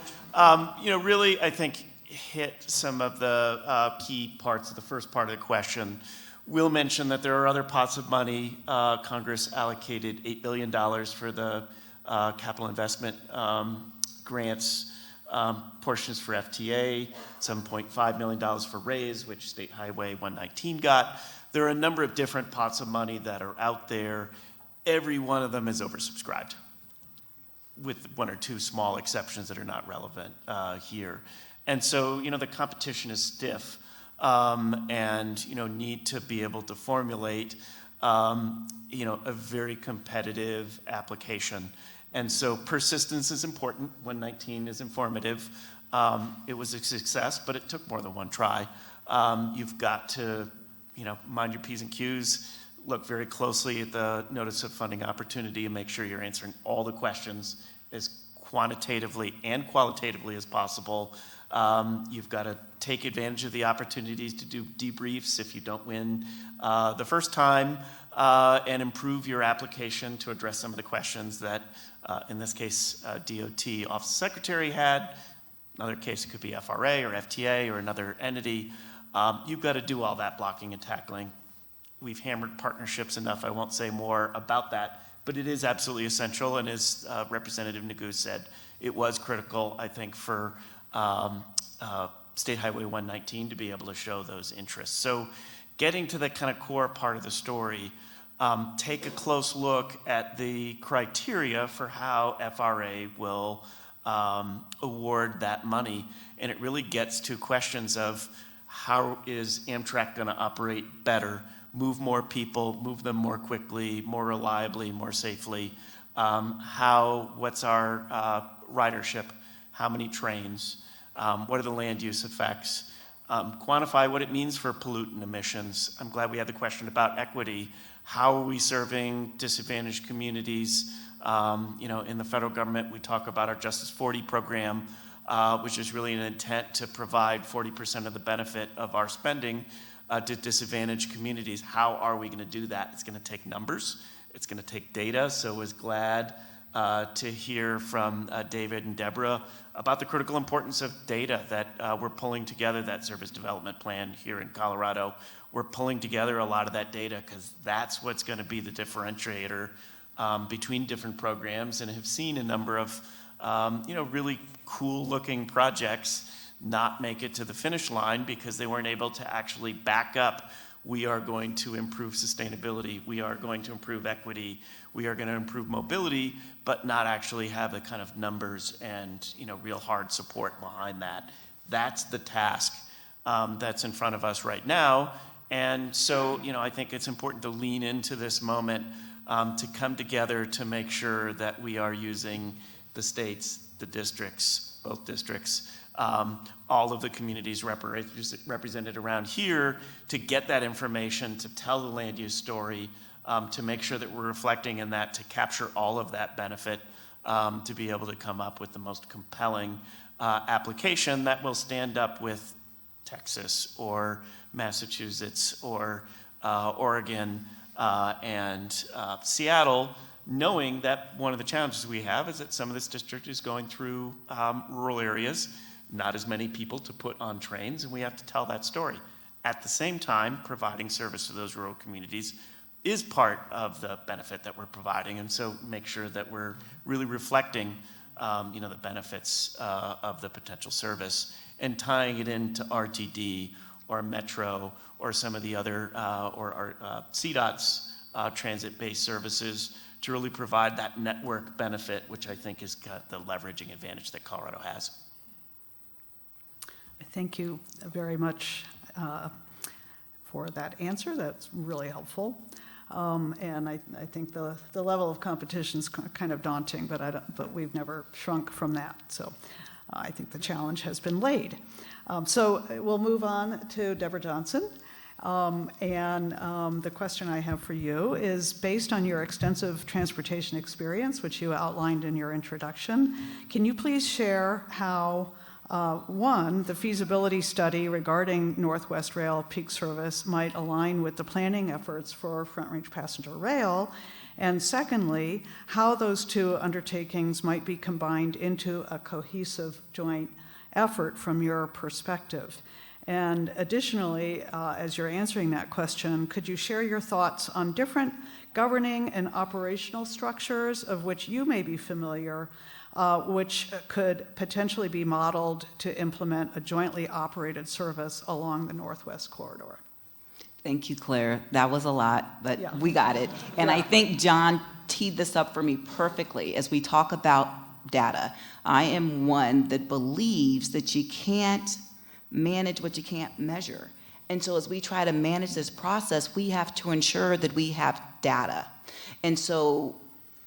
really, I think hit some of the key parts of the first part of the question. We'll mention that there are other pots of money. Congress allocated $8 billion for the capital investment grants portions for FTA, $7.5 million for RAISE, which State Highway 119 got. There are a number of different pots of money that are out there. Every one of them is oversubscribed, with one or two small exceptions that are not relevant here. And so, the competition is stiff, and, need to be able to formulate, a very competitive application. And so persistence is important. 119 is informative. It was a success, but it took more than one try. You've got to, mind your P's and Q's, look very closely at the notice of funding opportunity and make sure you're answering all the questions as quantitatively and qualitatively as possible. You've got to take advantage of the opportunities to do debriefs if you don't win the first time, and improve your application to address some of the questions that, in this case, DOT Office of Secretary had. Another case, it could be FRA or FTA or another entity. You've got to do all that blocking and tackling. We've hammered partnerships enough. I won't say more about that, but it is absolutely essential. And as Representative Nagu said, it was critical, I think, for State Highway 119 to be able to show those interests. So getting to the kind of core part of the story, take a close look at the criteria for how FRA will award that money. And it really gets to questions of how is Amtrak going to operate better, move more people, move them more quickly, more reliably, more safely. What's our ridership? How many trains? What are the land use effects? Quantify what it means for pollutant emissions. I'm glad we had the question about equity. How are we serving disadvantaged communities? In the federal government, we talk about our Justice 40 program, which is really an intent to provide 40% of the benefit of our spending to disadvantaged communities. How are we going to do that? It's going to take numbers. It's going to take data. So I was glad to hear from David and Deborah about the critical importance of data that we're pulling together, that service development plan here in Colorado. We're pulling together a lot of that data because that's what's going to be the differentiator between different programs, and have seen a number of really cool looking projects not make it to the finish line because they weren't able to actually back up. We are going to improve sustainability. We are going to improve equity. We are going to improve mobility, but not actually have the kind of numbers and real hard support behind that. That's the task that's in front of us right now. And so, I think it's important to lean into this moment to come together to make sure that we are using the states, the districts, both districts, all of the communities represented around here to get that information, to tell the land use story, to make sure that we're reflecting in that, to capture all of that benefit, to be able to come up with the most compelling application that will stand up with Texas or Massachusetts or Oregon and Seattle, knowing that one of the challenges we have is that some of this district is going through rural areas, not as many people to put on trains, and we have to tell that story. At the same time, providing service to those rural communities is part of the benefit that we're providing, and so make sure that we're really reflecting the benefits of the potential service and tying it into RTD or Metro or some of the other, or CDOT's transit-based services to really provide that network benefit, which I think is got the leveraging advantage that Colorado has. Thank you very much for that answer. That's really helpful. And I think the level of competition is kind of daunting, but we've never shrunk from that. So I think the challenge has been laid. So we'll move on to Deborah Johnson. The question I have for you is, based on your extensive transportation experience, which you outlined in your introduction, can you please share how, one, the feasibility study regarding Northwest Rail peak service might align with the planning efforts for Front Range Passenger Rail, and secondly, how those two undertakings might be combined into a cohesive joint effort from your perspective? And additionally, as you're answering that question, could you share your thoughts on different governing and operational structures of which you may be familiar which could potentially be modeled to implement a jointly operated service along the Northwest Corridor. Thank you, Claire. That was a lot, but Yeah. we got it. And I Yeah. think John teed this up for me perfectly as we talk about data. I am one that believes that you can't manage what you can't measure. And so as we try to manage this process, we have to ensure that we have data. And so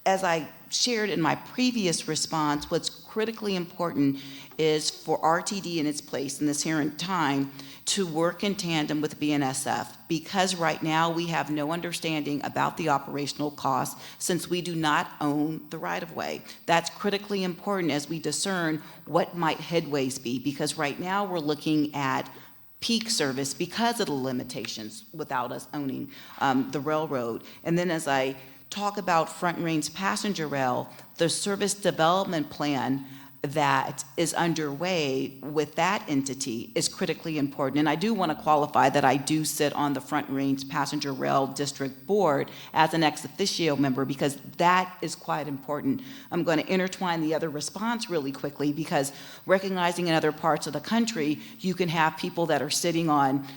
as I shared in my previous response, what's critically important is for RTD in its place in this here time to work in tandem with BNSF, because right now we have no understanding about the operational costs since we do not own the right-of-way. That's critically important as we discern what might headways be, because right now we're looking at peak service because of the limitations without us owning the railroad. And then as I talk about Front Range Passenger Rail, the service development plan that is underway with that entity is critically important. And I do want to qualify that I do sit on the Front Range Passenger Rail District Board as an ex officio member, because that is quite important. I'm going to intertwine the other response really quickly, because recognizing in other parts of the country, you can have people that are sitting on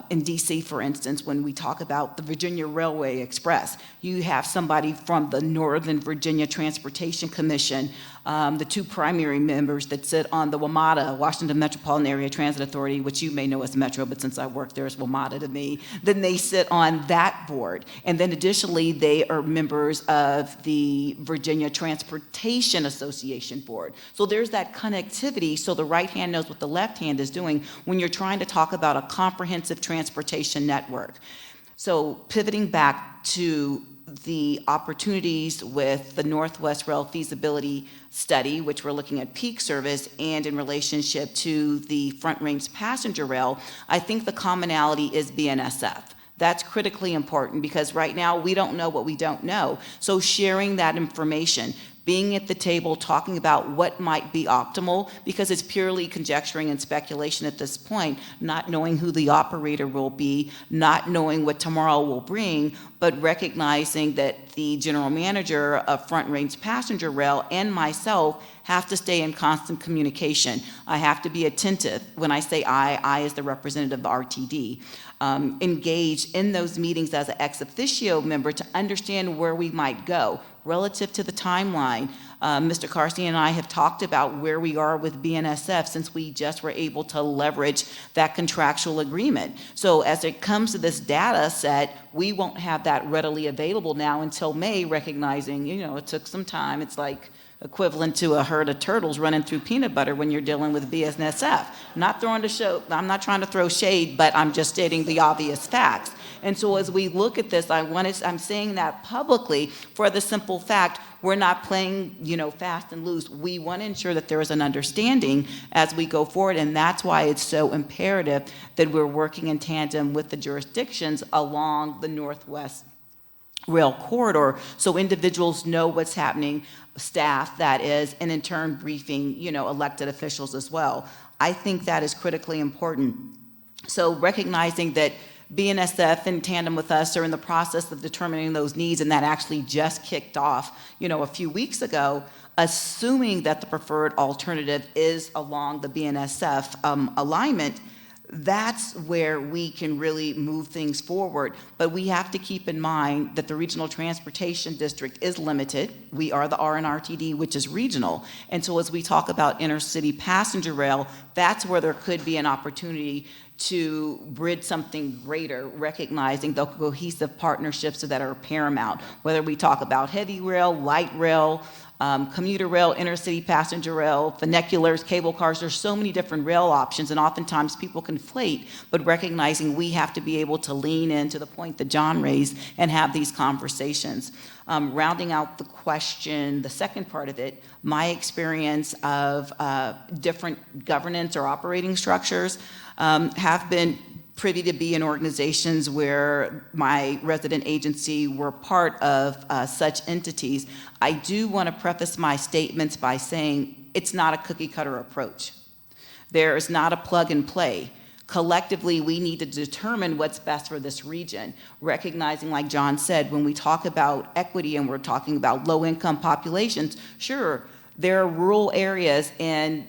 in DC, for instance, when we talk about the Virginia Railway Express, you have somebody from the Northern Virginia Transportation Commission, the two primary members that sit on the WMATA, Washington Metropolitan Area Transit Authority, which you may know as Metro, but since I work there, it's WMATA to me. Then they sit on that board. And then additionally, they are members of the Virginia Transportation Association Board. So there's that connectivity, so the right hand knows what the left hand is doing when you're trying to talk about a comprehensive transportation network. So pivoting back to the opportunities with the Northwest Rail feasibility study, which we're looking at peak service, and in relationship to the Front Range Passenger Rail, I think the commonality is BNSF. That's critically important, because right now we don't know what we don't know. So sharing that information, being at the table, talking about what might be optimal, because it's purely conjecturing and speculation at this point, not knowing who the operator will be, not knowing what tomorrow will bring, but recognizing that the general manager of Front Range Passenger Rail and myself have to stay in constant communication. I have to be attentive. When I say I as the representative of RTD, engage in those meetings as an ex officio member to understand where we might go. Relative to the timeline, Mr. Carsey and I have talked about where we are with BNSF since we just were able to leverage that contractual agreement. So as it comes to this data set, we won't have that readily available now until May, recognizing, it took some time. It's like equivalent to a herd of turtles running through peanut butter when you're dealing with BNSF. I'm not trying to throw shade, but I'm just stating the obvious facts. And so as we look at this, I'm saying that publicly for the simple fact we're not playing, fast and loose. We want to ensure that there is an understanding as we go forward, and that's why it's so imperative that we're working in tandem with the jurisdictions along the Northwest Rail corridor, so individuals know what's happening, staff that is, and in turn briefing, elected officials as well. I think that is critically important. So recognizing that BNSF in tandem with us are in the process of determining those needs, and that actually just kicked off, a few weeks ago, assuming that the preferred alternative is along the BNSF alignment, that's where we can really move things forward. But we have to keep in mind that the Regional Transportation District is limited. We are the RNRTD, which is regional. And so as we talk about intercity passenger rail, that's where there could be an opportunity to bridge something greater, recognizing the cohesive partnerships that are paramount, whether we talk about heavy rail, light rail, commuter rail, intercity passenger rail, funiculars, cable cars. There's so many different rail options, and oftentimes people conflate, but recognizing we have to be able to lean into the point that John raised and have these conversations. Rounding out the question, the second part of it, my experience of different governance or operating structures have been privy to be in organizations where my resident agency were part of such entities. I do want to preface my statements by saying it's not a cookie cutter approach. There is not a plug and play. Collectively, we need to determine what's best for this region, recognizing, like John said, when we talk about equity and we're talking about low-income populations, sure, There are rural areas, and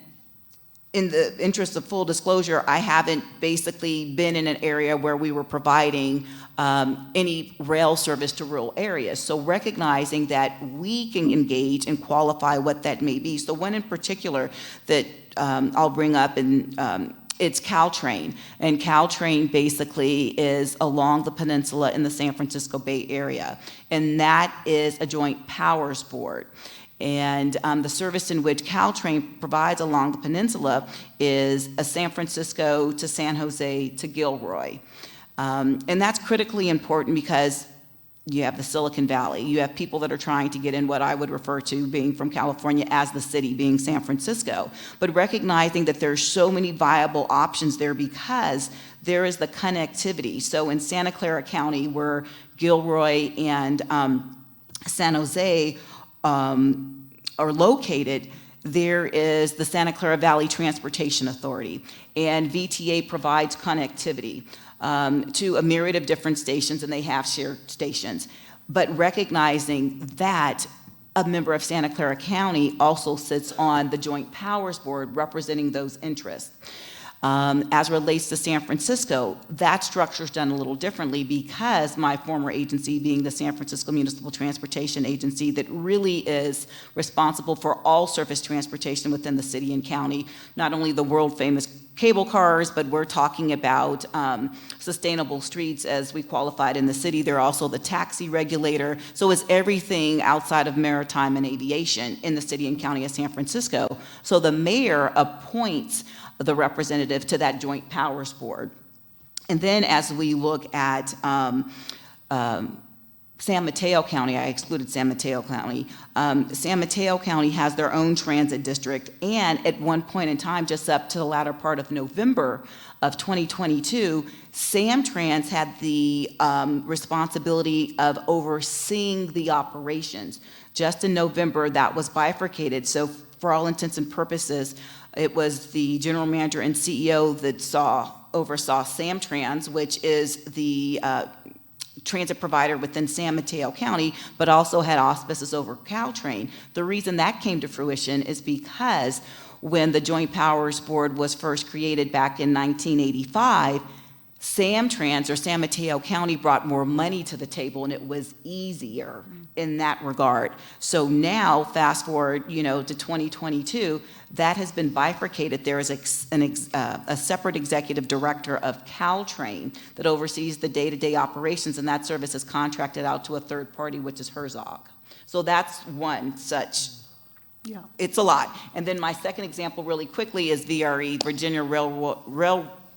in the interest of full disclosure, I haven't basically been in an area where we were providing any rail service to rural areas. So recognizing that we can engage and qualify what that may be. So one in particular that I'll bring up, and it's Caltrain. And Caltrain basically is along the peninsula in the San Francisco Bay Area. And that is a joint powers board. And the service in which Caltrain provides along the peninsula is a San Francisco to San Jose to Gilroy. And that's critically important because you have the Silicon Valley. You have people that are trying to get in what I would refer to being from California as the city, being San Francisco. But recognizing that there's so many viable options there because there is the connectivity. So in Santa Clara County, where Gilroy and San Jose are located, there is the Santa Clara Valley Transportation Authority, and VTA provides connectivity to a myriad of different stations, and they have shared stations. But recognizing that a member of Santa Clara County also sits on the Joint Powers Board representing those interests. As relates to San Francisco, that structure is done a little differently because my former agency, being the San Francisco Municipal Transportation Agency, that really is responsible for all surface transportation within the city and county, not only the world famous cable cars, but we're talking about sustainable streets as we qualified in the city. They're also the taxi regulator. So it's everything outside of maritime and aviation in the city and county of San Francisco. So the mayor appoints the representative to that joint powers board. And then as we look at San Mateo County, I excluded San Mateo County. San Mateo County has their own transit district, and at one point in time, just up to the latter part of November of 2022, Samtrans had the responsibility of overseeing the operations. Just in November, that was bifurcated. So for all intents and purposes, it was the general manager and CEO that oversaw Samtrans, which is the transit provider within San Mateo County, but also had auspices over Caltrain. The reason that came to fruition is because when the Joint Powers Board was first created back in 1985, Samtrans or San Mateo County brought more money to the table, and it was easier in that regard. So now, fast forward, to 2022, that has been bifurcated. There is a separate executive director of Caltrain that oversees the day-to-day operations, and that service is contracted out to a third party, which is Herzog. So that's one such. Yeah. It's a lot. And then my second example really quickly is VRE, Virginia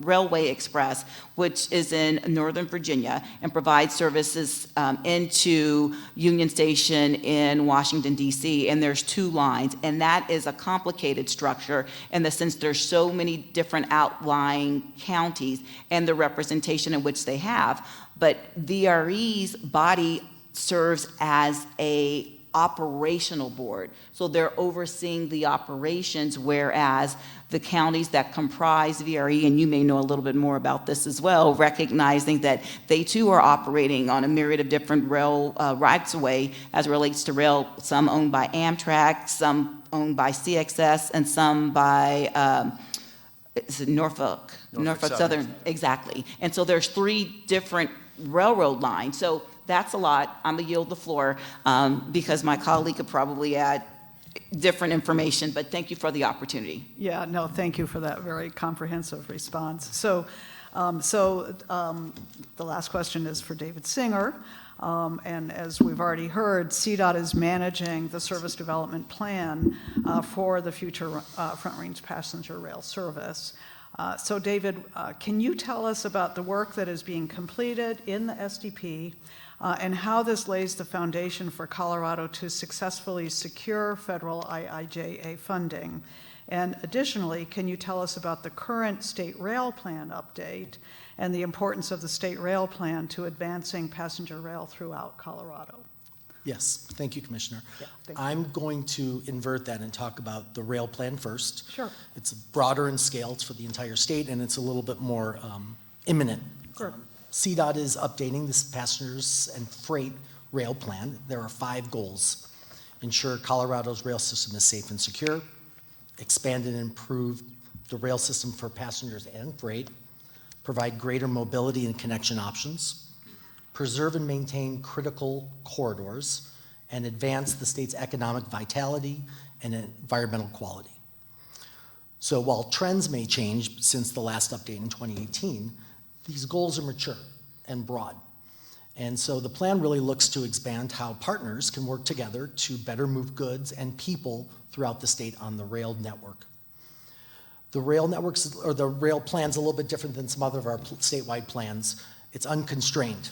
Railway Express, which is in Northern Virginia and provides services into Union Station in Washington, D.C., and there's 2 lines, and that is a complicated structure in the sense there's so many different outlying counties and the representation in which they have. But VRE's body serves as a operational board. So they're overseeing the operations, whereas the counties that comprise VRE, and you may know a little bit more about this as well, recognizing that they too are operating on a myriad of different rail rights of way as it relates to rail, some owned by Amtrak, some owned by CXS, and some by Norfolk Southern, exactly. And so there's 3 different railroad lines. So that's a lot. I'm going to yield the floor because my colleague could probably add different information, but thank you for the opportunity. Yeah, no, thank you for that very comprehensive response. So the last question is for David Singer. And as we've already heard, CDOT is managing the service development plan for the future Front Range passenger rail service. So David, can you tell us about the work that is being completed in the SDP and how this lays the foundation for Colorado to successfully secure federal IIJA funding? And additionally, can you tell us about the current state rail plan update and the importance of the state rail plan to advancing passenger rail throughout Colorado? Yes, thank you, Commissioner. Yeah, thank you. I'm going to invert that and talk about the rail plan first. Sure. It's broader in scale, it's for the entire state, and it's a little bit more imminent. Sure. CDOT is updating this passengers and freight rail plan. There are 5 goals. ensure Colorado's rail system is safe and secure, expand and improve the rail system for passengers and freight, provide greater mobility and connection options, preserve and maintain critical corridors, and advance the state's economic vitality and environmental quality. So while trends may change since the last update in 2018, these goals are mature and broad. And so the plan really looks to expand how partners can work together to better move goods and people throughout the state on the rail network. The rail networks, or the rail plan's a little bit different than some other of our statewide plans. It's unconstrained.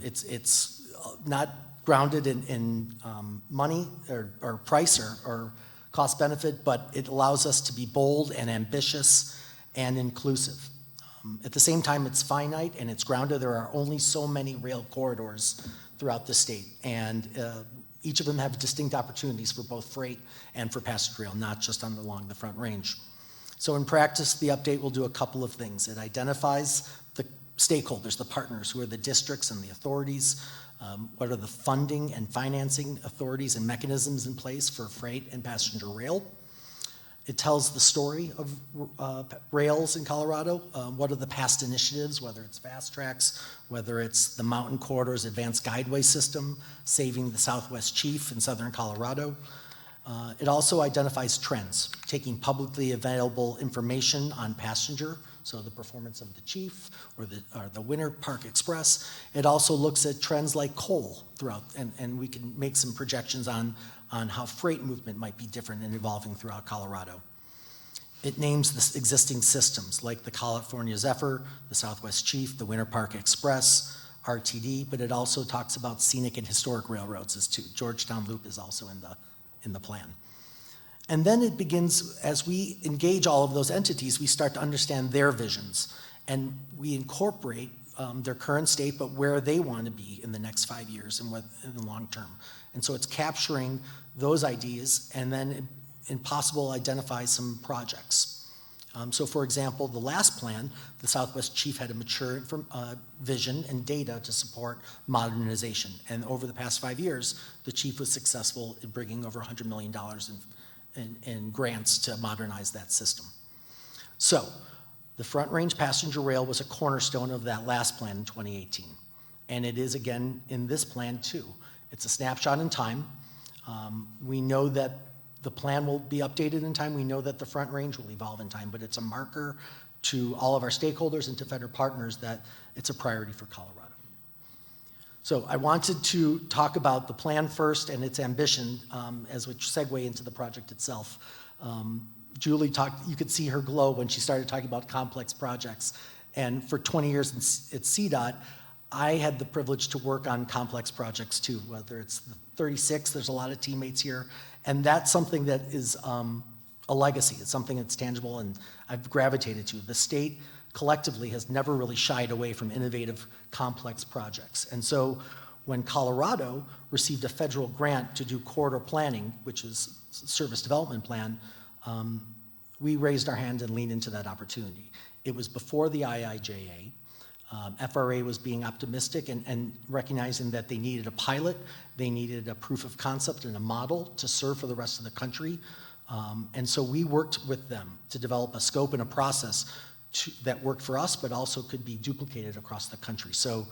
It's not grounded in money or price or cost benefit, but it allows us to be bold and ambitious and inclusive. At the same time, it's finite and it's grounded. There are only so many rail corridors throughout the state, and each of them have distinct opportunities for both freight and for passenger rail, not just along the Front Range. So in practice, the update will do a couple of things. It identifies the stakeholders, the partners, who are the districts and the authorities, what are the funding and financing authorities and mechanisms in place for freight and passenger rail. It tells the story of rails in Colorado. What are the past initiatives, whether it's fast tracks, whether it's the Mountain Corridor's advanced guideway system, saving the Southwest Chief in southern Colorado. It also identifies trends, taking publicly available information on passenger, so the performance of the Chief or the Winter Park Express. It also looks at trends like coal throughout, and we can make some projections on how freight movement might be different and evolving throughout Colorado. It names the existing systems like the California Zephyr, the Southwest Chief, the Winter Park Express, RTD, but it also talks about scenic and historic railroads as too. Georgetown Loop is also in the plan. And then it begins, as we engage all of those entities, we start to understand their visions, and we incorporate their current state, but where they want to be in the next 5 years and what in the long term. And so it's capturing those ideas and then, if possible, identify some projects. So for example, the last plan, the Southwest Chief had a mature vision and data to support modernization. And over the past 5 years, the Chief was successful in bringing over $100 million in grants to modernize that system. So the Front Range passenger rail was a cornerstone of that last plan in 2018. And it is again in this plan too. It's a snapshot in time. We know that the plan will be updated in time. We know that the Front Range will evolve in time, but it's a marker to all of our stakeholders and to federal partners that it's a priority for Colorado. So I wanted to talk about the plan first and its ambition as we segue into the project itself. Julie talked, you could see her glow when she started talking about complex projects. And for 20 years at CDOT, I had the privilege to work on complex projects too, whether it's the 36, there's a lot of teammates here, and that's something that is a legacy. It's something that's tangible and I've gravitated to. The state collectively has never really shied away from innovative, complex projects. And so when Colorado received a federal grant to do corridor planning, which is service development plan, we raised our hand and leaned into that opportunity. It was before the IIJA. FRA was being optimistic and recognizing that they needed a pilot, they needed a proof of concept and a model to serve for the rest of the country. And so we worked with them to develop a scope and a process that worked for us, but also could be duplicated across the country. So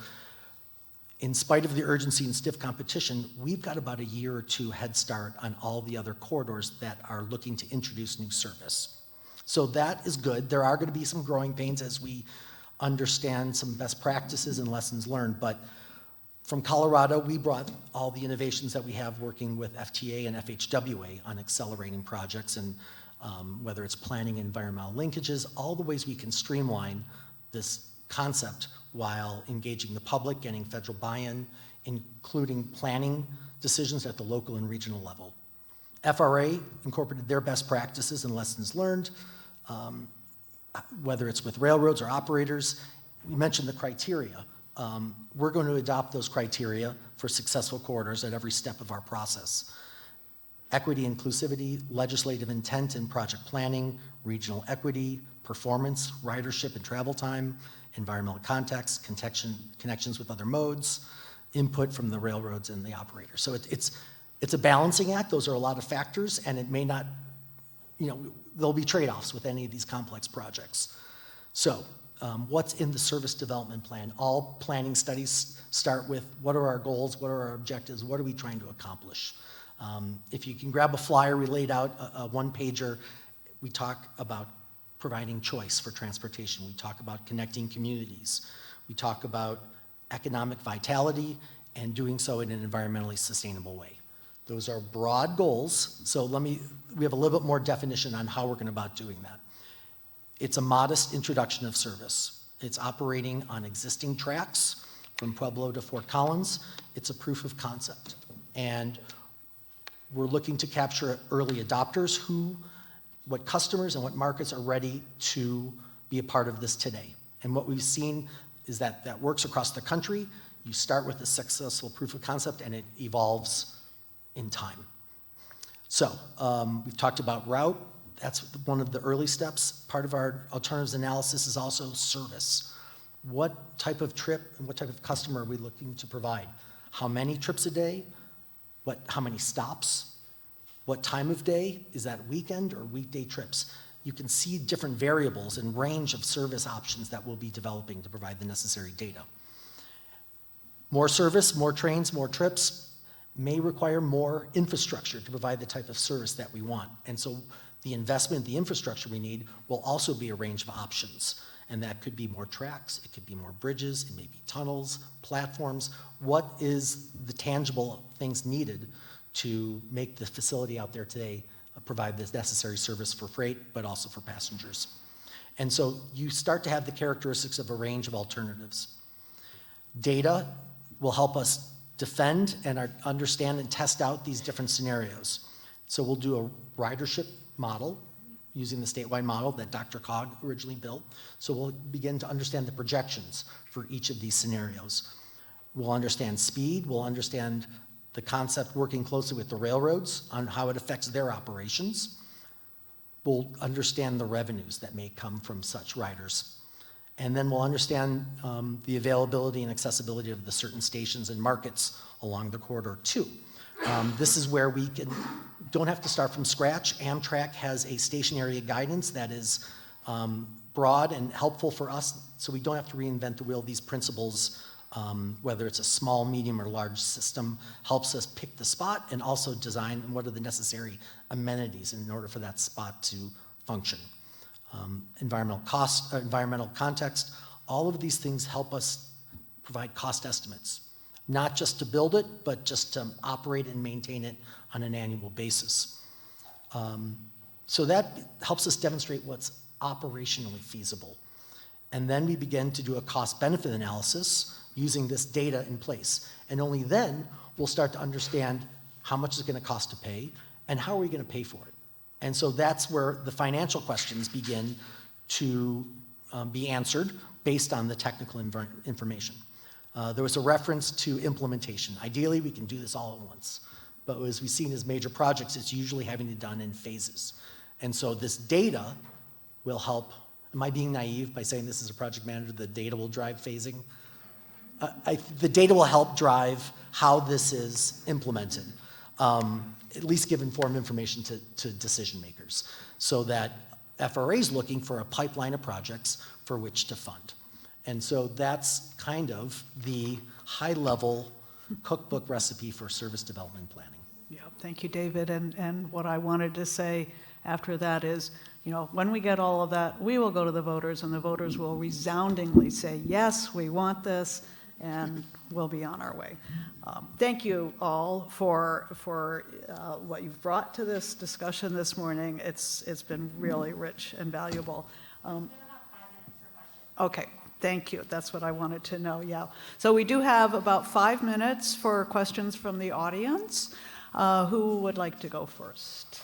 in spite of the urgency and stiff competition, we've got about a year or two head start on all the other corridors that are looking to introduce new service. So that is good. There are going to be some growing pains as we understand some best practices and lessons learned, but from Colorado, we brought all the innovations that we have working with FTA and FHWA on accelerating projects, and whether it's planning environmental linkages, all the ways we can streamline this concept while engaging the public, getting federal buy-in, including planning decisions at the local and regional level. FRA incorporated their best practices and lessons learned, whether it's with railroads or operators. We mentioned the criteria. We're going to adopt those criteria for successful corridors at every step of our process. Equity, inclusivity, legislative intent in project planning, regional equity, performance, ridership and travel time, environmental context, connections with other modes, input from the railroads and the operators. So It's a balancing act. Those are a lot of factors, and it may not, there'll be trade-offs with any of these complex projects. So, what's in the service development plan? All planning studies start with what are our goals, what are our objectives, what are we trying to accomplish? If you can grab a flyer, we laid out a one-pager. We talk about providing choice for transportation. We talk about connecting communities. We talk about economic vitality and doing so in an environmentally sustainable way. Those are broad goals, so we have a little bit more definition on how we're going about doing that. It's a modest introduction of service. It's operating on existing tracks from Pueblo to Fort Collins. It's a proof of concept. And we're looking to capture early adopters what customers and what markets are ready to be a part of this today. And what we've seen is that works across the country. You start with a successful proof of concept and it evolves in time. So we've talked about route. That's one of the early steps. Part of our alternatives analysis is also service. What type of trip and what type of customer are we looking to provide? How many trips a day? How many stops? What time of day? Is that weekend or weekday trips? You can see different variables and range of service options that we'll be developing to provide the necessary data. More service, more trains, more trips may require more infrastructure to provide the type of service that we want. And so the investment, the infrastructure we need will also be a range of options. And that could be more tracks, it could be more bridges, it may be tunnels, platforms. What is the tangible things needed to make the facility out there today provide this necessary service for freight, but also for passengers? And so you start to have the characteristics of a range of alternatives. Data will help us defend and understand and test out these different scenarios. So we'll do a ridership model using the statewide model that Dr. Cog originally built. So we'll begin to understand the projections for each of these scenarios. We'll understand speed, we'll understand the concept working closely with the railroads on how it affects their operations. We'll understand the revenues that may come from such riders. And then we'll understand the availability and accessibility of the certain stations and markets along the corridor too. This is where we don't have to start from scratch. Amtrak has a station area guidance that is broad and helpful for us, so we don't have to reinvent the wheel. These principles, whether it's a small, medium, or large system, helps us pick the spot and also design what are the necessary amenities in order for that spot to function. Environmental context, all of these things help us provide cost estimates, not just to build it, but just to operate and maintain it on an annual basis. So that helps us demonstrate what's operationally feasible. And then we begin to do a cost-benefit analysis using this data in place. And only then we'll start to understand how much is it going to cost to pay and how are we going to pay for it. And so that's where the financial questions begin to be answered based on the technical information. There was a reference to implementation. Ideally, we can do this all at once. But as we've seen as major projects, it's usually having to be done in phases. And so this data will help. Am I being naive by saying this is a project manager, the data will drive phasing? The data will help drive how this is implemented, at least give informed information to decision makers, so that FRA is looking for a pipeline of projects for which to fund. And so that's kind of the high-level cookbook recipe for service development planning. Yeah, thank you, David. And what I wanted to say after that is, when we get all of that, we will go to the voters, and the voters will resoundingly say, yes, we want this, and we'll be on our way. Thank you all for what you've brought to this discussion this morning. It's been really rich and valuable. Okay, thank you. That's what I wanted to know, yeah. So we do have about 5 minutes for questions from the audience. Who would like to go first?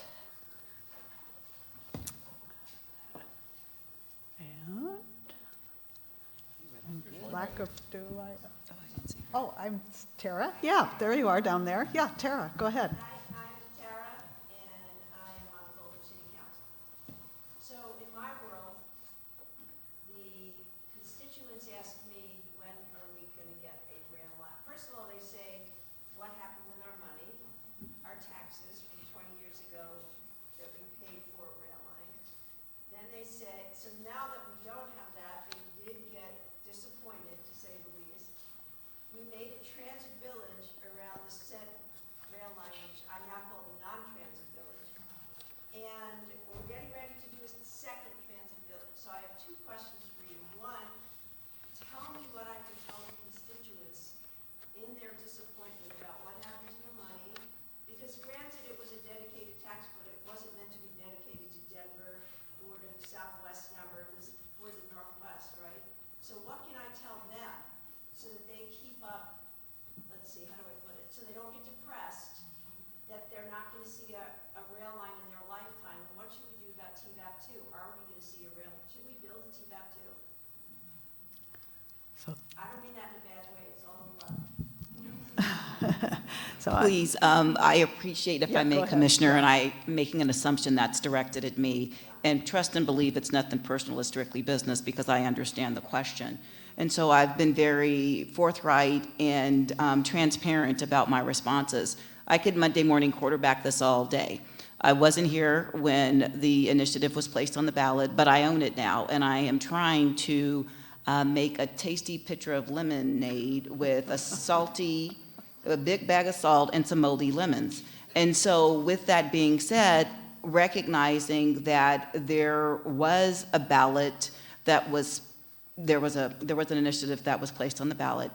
Lack of, Oh, I'm Tara. Yeah, there you are down there. Yeah, Tara, go ahead. I'm Tara, and I am on the Boulder City Council. So in my world, the constituents ask me, when are we going to get a grand lot? First of all, they say, what happened with our money? Our So now that we don't have that, and we did get disappointed, to say the least, we made a transit village around the said rail line, which I now call the non-transit village. And we're getting ready to do a second transit village. So I have two questions for you. One, tell me what I can tell the constituents in their disappointment about what happened to the money. Because granted, it was a dedicated tax, but it wasn't meant to be dedicated to Denver or to the Southwest number. It was for the Northwest, right? So what can I tell them so that they keep up, let's see, how do I put it? So they don't get depressed that they're not going to see a rail line in their lifetime. And what should we do about TVAP 2? Are we going to see a rail? Should we build a TVAP 2? So, I don't mean that in a bad way. It's all in love. so Please, I appreciate, if Yeah, I may, go ahead. Commissioner, and I making an assumption that's directed at me, and trust and believe it's nothing personal, it's strictly business, because I understand the question. And so I've been very forthright and transparent about my responses. I could Monday morning quarterback this all day. I wasn't here when the initiative was placed on the ballot, but I own it now, and I am trying to make a tasty pitcher of lemonade with a big bag of salt and some moldy lemons. And so with that being said, recognizing that there was a ballot that was, there was an initiative that was placed on the ballot.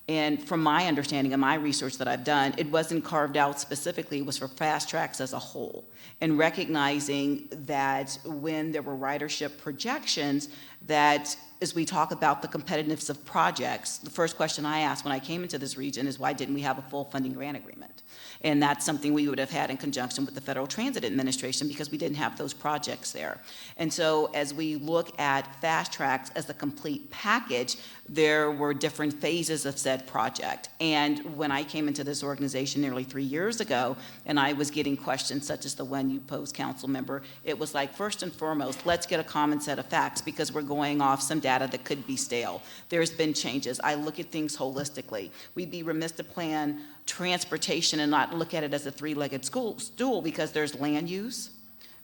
And from my understanding and my research that I've done, it wasn't carved out specifically, it was for fast tracks as a whole. And recognizing that when there were ridership projections, that as we talk about the competitiveness of projects, the first question I asked when I came into this region is, why didn't we have a full funding grant agreement? And that's something we would have had in conjunction with the Federal Transit Administration, because we didn't have those projects there. And so as we look at fast tracks as a complete package, there were different phases of said project. And when I came into this organization nearly 3 years ago, and I was getting questions such as the one you posed, council member, it was like, first and foremost, let's get a common set of facts, because we're going off some data that could be stale. There's been changes. I look at things holistically. We'd be remiss to plan transportation and not look at it as a three-legged stool, because there's land use,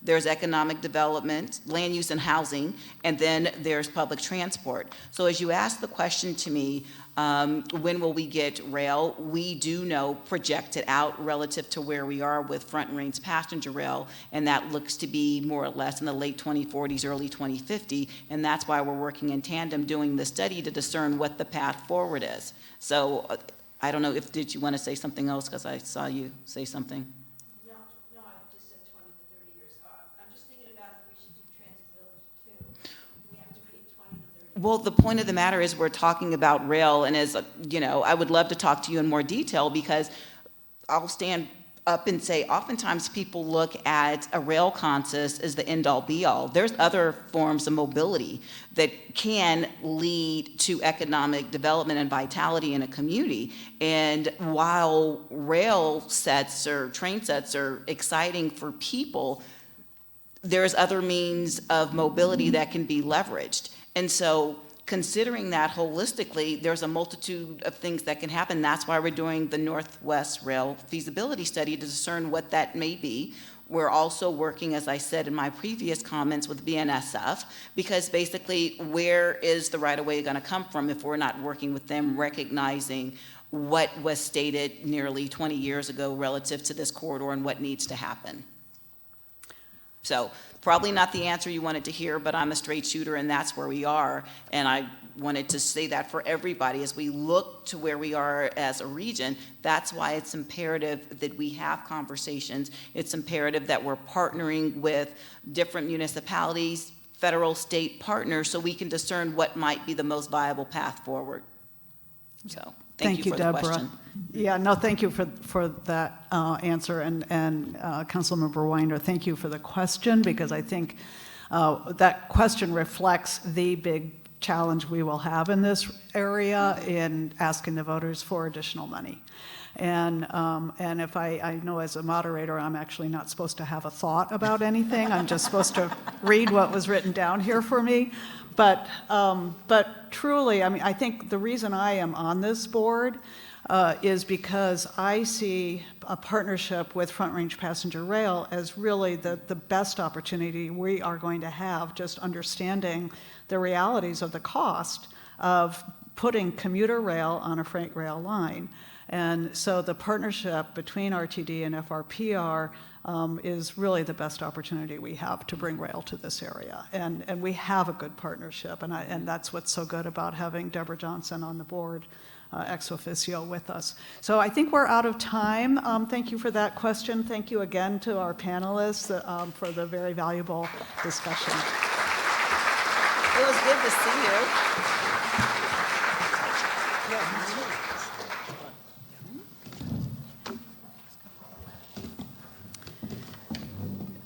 there's economic development, land use and housing, and then there's public transport. So as you ask the question to me, when will we get rail? We do know, projected out relative to where we are with Front Range passenger rail, and that looks to be more or less in the late 2040s, early 2050, and that's why we're working in tandem doing the study to discern what the path forward is. So I don't know if, did you want to say something else, because I saw you say something? No, I just said 20 to 30 years. I'm just thinking about if we should do Transit Village too. We have to wait 20 to 30 years. Well, the point of the matter is we're talking about rail, and as, you know, I would love to talk to you in more detail, because I'll stand up and say, oftentimes people look at a rail consist as the end-all be-all. There's other forms of mobility that can lead to economic development and vitality in a community. And while rail sets or train sets are exciting for people, there's other means of mobility that can be leveraged. And so considering that holistically, there's a multitude of things that can happen. That's why we're doing the Northwest Rail feasibility study to discern what that may be. We're also working, as I said in my previous comments, with BNSF, because basically, where is the right-of-way going to come from if we're not working with them, recognizing what was stated nearly 20 years ago relative to this corridor and what needs to happen? So probably not the answer you wanted to hear, but I'm a straight shooter, and that's where we are. And I wanted to say that for everybody as we look to where we are as a region. That's why it's imperative that we have conversations. It's imperative that we're partnering with different municipalities, federal, state partners, so we can discern what might be the most viable path forward. So thank you for Deborah. the question. Yeah, no, thank you for that answer, and Councilmember Weiner, thank you for the question, because I think that question reflects the big challenge we will have in this area in asking the voters for additional money. And if I know as a moderator, I'm actually not supposed to have a thought about anything. I'm just supposed to read what was written down here for me. But truly, I mean, I think the reason I am on this board is because I see a partnership with Front Range Passenger Rail as really the best opportunity we are going to have, just understanding the realities of the cost of putting commuter rail on a freight rail line. And so the partnership between RTD and FRPR is really the best opportunity we have to bring rail to this area. And we have a good partnership, and that's what's so good about having Deborah Johnson on the board ex officio with us. So I think we're out of time. Thank you for that question. Thank you again to our panelists for the very valuable discussion. It was good to see you.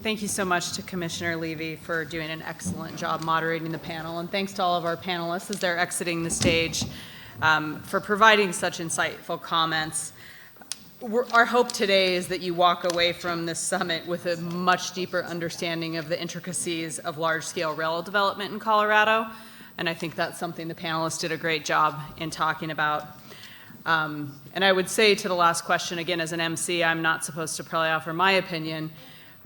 Thank you so much to Commissioner Levy for doing an excellent job moderating the panel, and thanks to all of our panelists as they're exiting the stage for providing such insightful comments. Our hope today is that you walk away from this summit with a much deeper understanding of the intricacies of large-scale rail development in Colorado, and I think that's something the panelists did a great job in talking about. And I would say to the last question, again, as an MC, I'm not supposed to probably offer my opinion,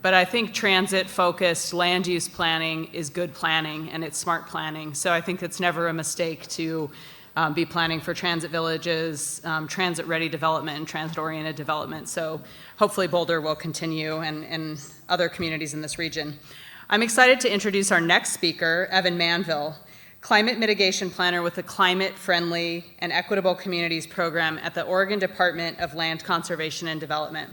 but I think transit-focused land use planning is good planning, and it's smart planning. So I think it's never a mistake to be planning for transit villages, transit-ready development, and transit-oriented development. So hopefully Boulder will continue, and other communities in this region. I'm excited to introduce our next speaker, Evan Manville, Climate Mitigation Planner with the Climate Friendly and Equitable Communities Program at the Oregon Department of Land Conservation and Development.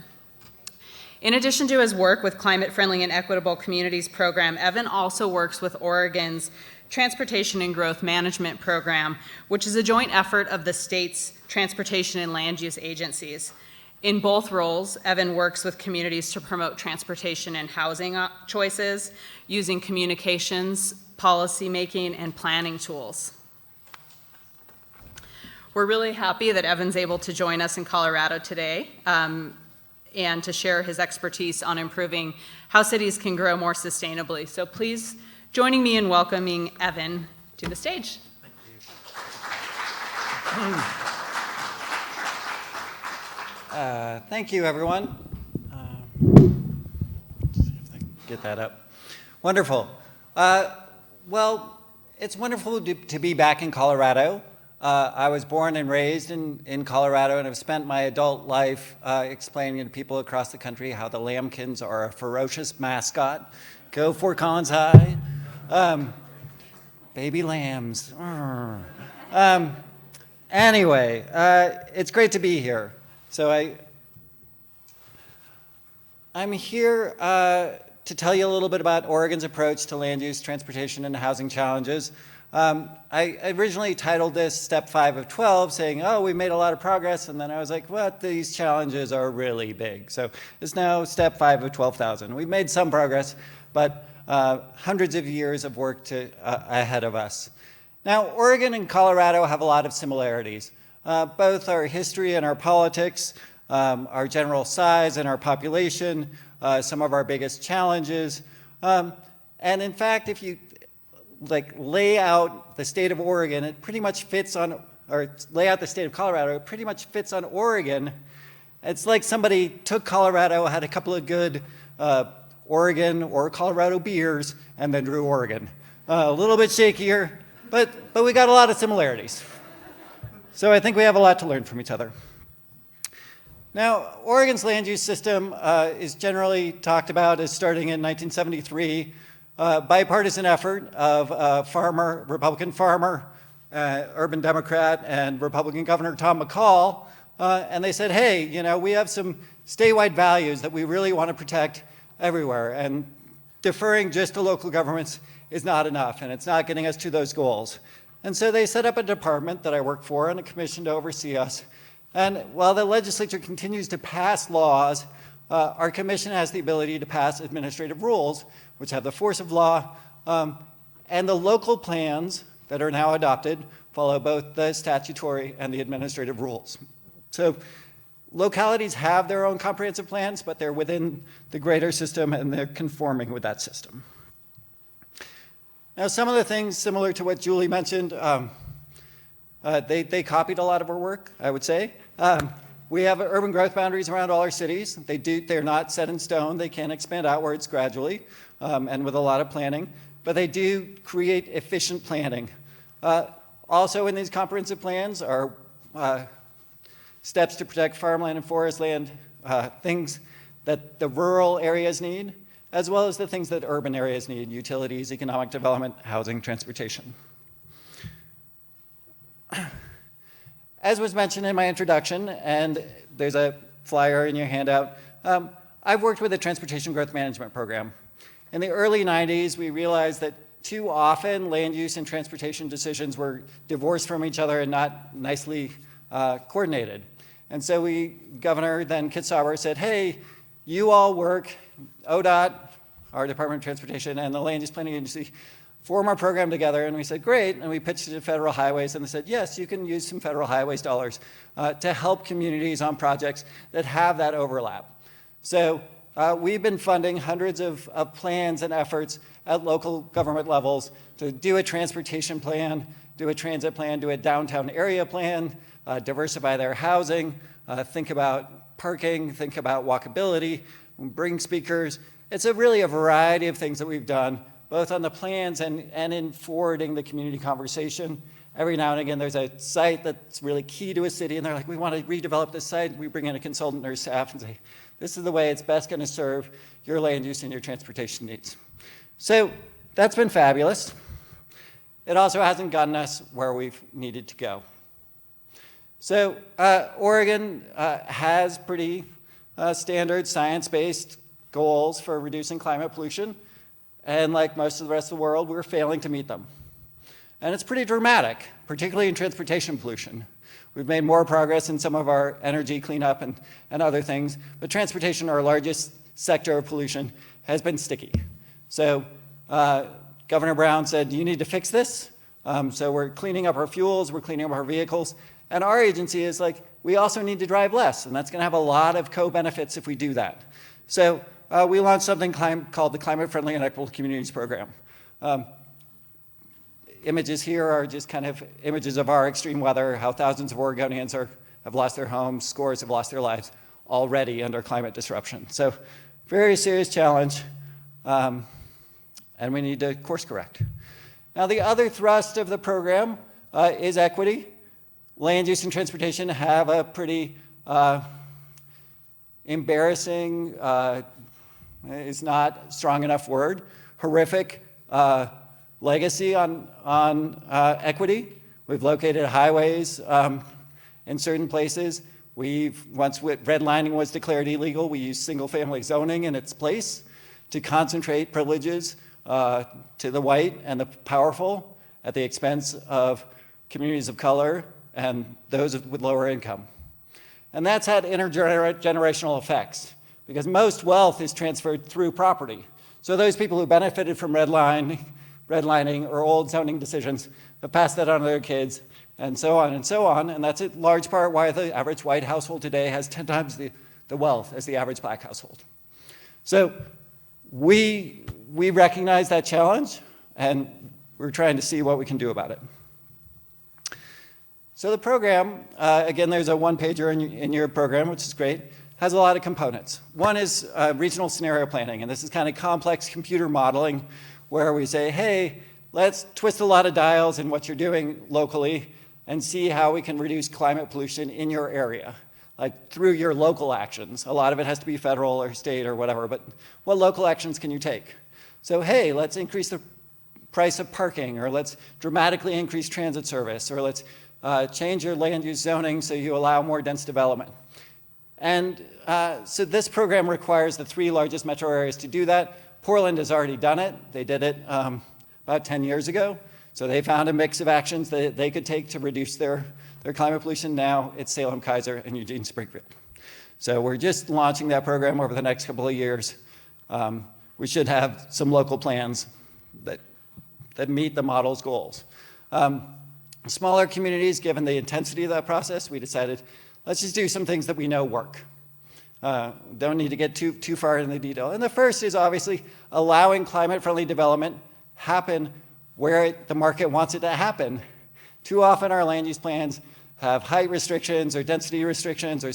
In addition to his work with Climate Friendly and Equitable Communities Program, Evan also works with Oregon's Transportation and Growth Management Program, which is a joint effort of the state's transportation and land use agencies. In both roles, Evan works with communities to promote transportation and housing choices using communications, policymaking, and planning tools. We're really happy that Evan's able to join us in Colorado today and to share his expertise on improving how cities can grow more sustainably. So please joining me in welcoming Evan to the stage. Thank you, everyone. See if I can get that up. Wonderful. Well, it's wonderful to be back in Colorado. I was born and raised in Colorado, and have spent my adult life explaining to people across the country how the lambkins are a ferocious mascot. Go Fort Collins High. Baby lambs. Anyway, it's great to be here. So I'm here to tell you a little bit about Oregon's approach to land use, transportation, and housing challenges. I originally titled this Step 5 of 12, saying, oh, we made a lot of progress, and then I was like, well, these challenges are really big. So it's now Step 5 of 12,000. We've made some progress, but hundreds of years of work ahead of us. Now, Oregon and Colorado have a lot of similarities. Both our history and our politics, our general size and our population, some of our biggest challenges. And in fact, if you lay out the state of Oregon, it pretty much fits on, or lay out the state of Colorado, it pretty much fits on Oregon. It's like somebody took Colorado, had a couple of good Oregon or Colorado beers, and then drew Oregon. A little bit shakier, but we got a lot of similarities. So I think we have a lot to learn from each other. Now, Oregon's land use system is generally talked about as starting in 1973, bipartisan effort of Republican farmer, urban Democrat, and Republican Governor Tom McCall. And they said, hey, we have some statewide values that we really want to protect everywhere. And deferring just to local governments is not enough, and it's not getting us to those goals. And so they set up a department that I work for and a commission to oversee us. And while the legislature continues to pass laws, our commission has the ability to pass administrative rules, which have the force of law, and the local plans that are now adopted follow both the statutory and the administrative rules. So localities have their own comprehensive plans, but they're within the greater system and they're conforming with that system. Now, some of the things similar to what Julie mentioned, they copied a lot of our work, I would say. We have urban growth boundaries around all our cities. They're not set in stone. They can expand outwards gradually and with a lot of planning, but they do create efficient planning. Also in these comprehensive plans are steps to protect farmland and forest land, things that the rural areas need, as well as the things that urban areas need: utilities, economic development, housing, transportation. As was mentioned in my introduction, and there's a flyer in your handout, I've worked with the Transportation Growth Management Program. In the early 90s, we realized that too often land use and transportation decisions were divorced from each other and not nicely coordinated. And so Governor then Kit Sauber said, hey, you all work, ODOT, our Department of Transportation, and the Land Use Planning Agency, form our program together. And we said, great. And we pitched it to federal highways, and they said, yes, you can use some federal highways dollars to help communities on projects that have that overlap. So we've been funding hundreds of plans and efforts at local government levels to do a transportation plan, do a transit plan, do a downtown area plan, diversify their housing, think about parking, think about walkability, bring speakers. It's really a variety of things that we've done, both on the plans and in forwarding the community conversation. Every now and again, there's a site that's really key to a city, and they're like, we want to redevelop this site. We bring in a consultant or staff and say, this is the way it's best going to serve your land use and your transportation needs. So that's been fabulous. It also hasn't gotten us where we've needed to go. So Oregon has pretty standard science-based goals for reducing climate pollution. And like most of the rest of the world, we're failing to meet them. And it's pretty dramatic, particularly in transportation pollution. We've made more progress in some of our energy cleanup and other things, but transportation, our largest sector of pollution, has been sticky. So Governor Brown said, you need to fix this. So we're cleaning up our fuels, we're cleaning up our vehicles, and our agency is like, we also need to drive less, and that's going to have a lot of co-benefits if we do that. So we launched something called the Climate Friendly and Equitable Communities Program. Images here are just kind of images of our extreme weather, how thousands of Oregonians have lost their homes, scores have lost their lives already under climate disruption. So very serious challenge, and we need to course correct. Now the other thrust of the program is equity. Land use and transportation have a pretty embarrassing, is not strong enough word, horrific legacy on equity. We've located highways in certain places. Once redlining was declared illegal, we used single-family zoning in its place to concentrate privileges to the white and the powerful at the expense of communities of color and those with lower income. And that's had intergenerational effects because most wealth is transferred through property. So those people who benefited from redlining or old zoning decisions have passed that on to their kids, and so on and so on. And that's in large part why the average white household today has 10 times the wealth as the average black household. So we recognize that challenge, and we're trying to see what we can do about it. So the program, again, there's a one-pager in your program, which is great, has a lot of components. One is regional scenario planning, and this is kind of complex computer modeling where we say, hey, let's twist a lot of dials in what you're doing locally and see how we can reduce climate pollution in your area, like through your local actions. A lot of it has to be federal or state or whatever, but what local actions can you take? So, hey, let's increase the price of parking, or let's dramatically increase transit service, or let's change your land use zoning so you allow more dense development. And so this program requires the 3 largest metro areas to do that. Portland has already done it. They did it about 10 years ago. So they found a mix of actions that they could take to reduce their climate pollution. Now it's Salem, Kaiser, and Eugene Springfield. So we're just launching that program over the next couple of years. We should have some local plans that meet the model's goals. Smaller communities, given the intensity of that process, we decided let's just do some things that we know work. Don't need to get too far into the detail. And the first is obviously allowing climate-friendly development happen where the market wants it to happen. Too often our land use plans have height restrictions or density restrictions or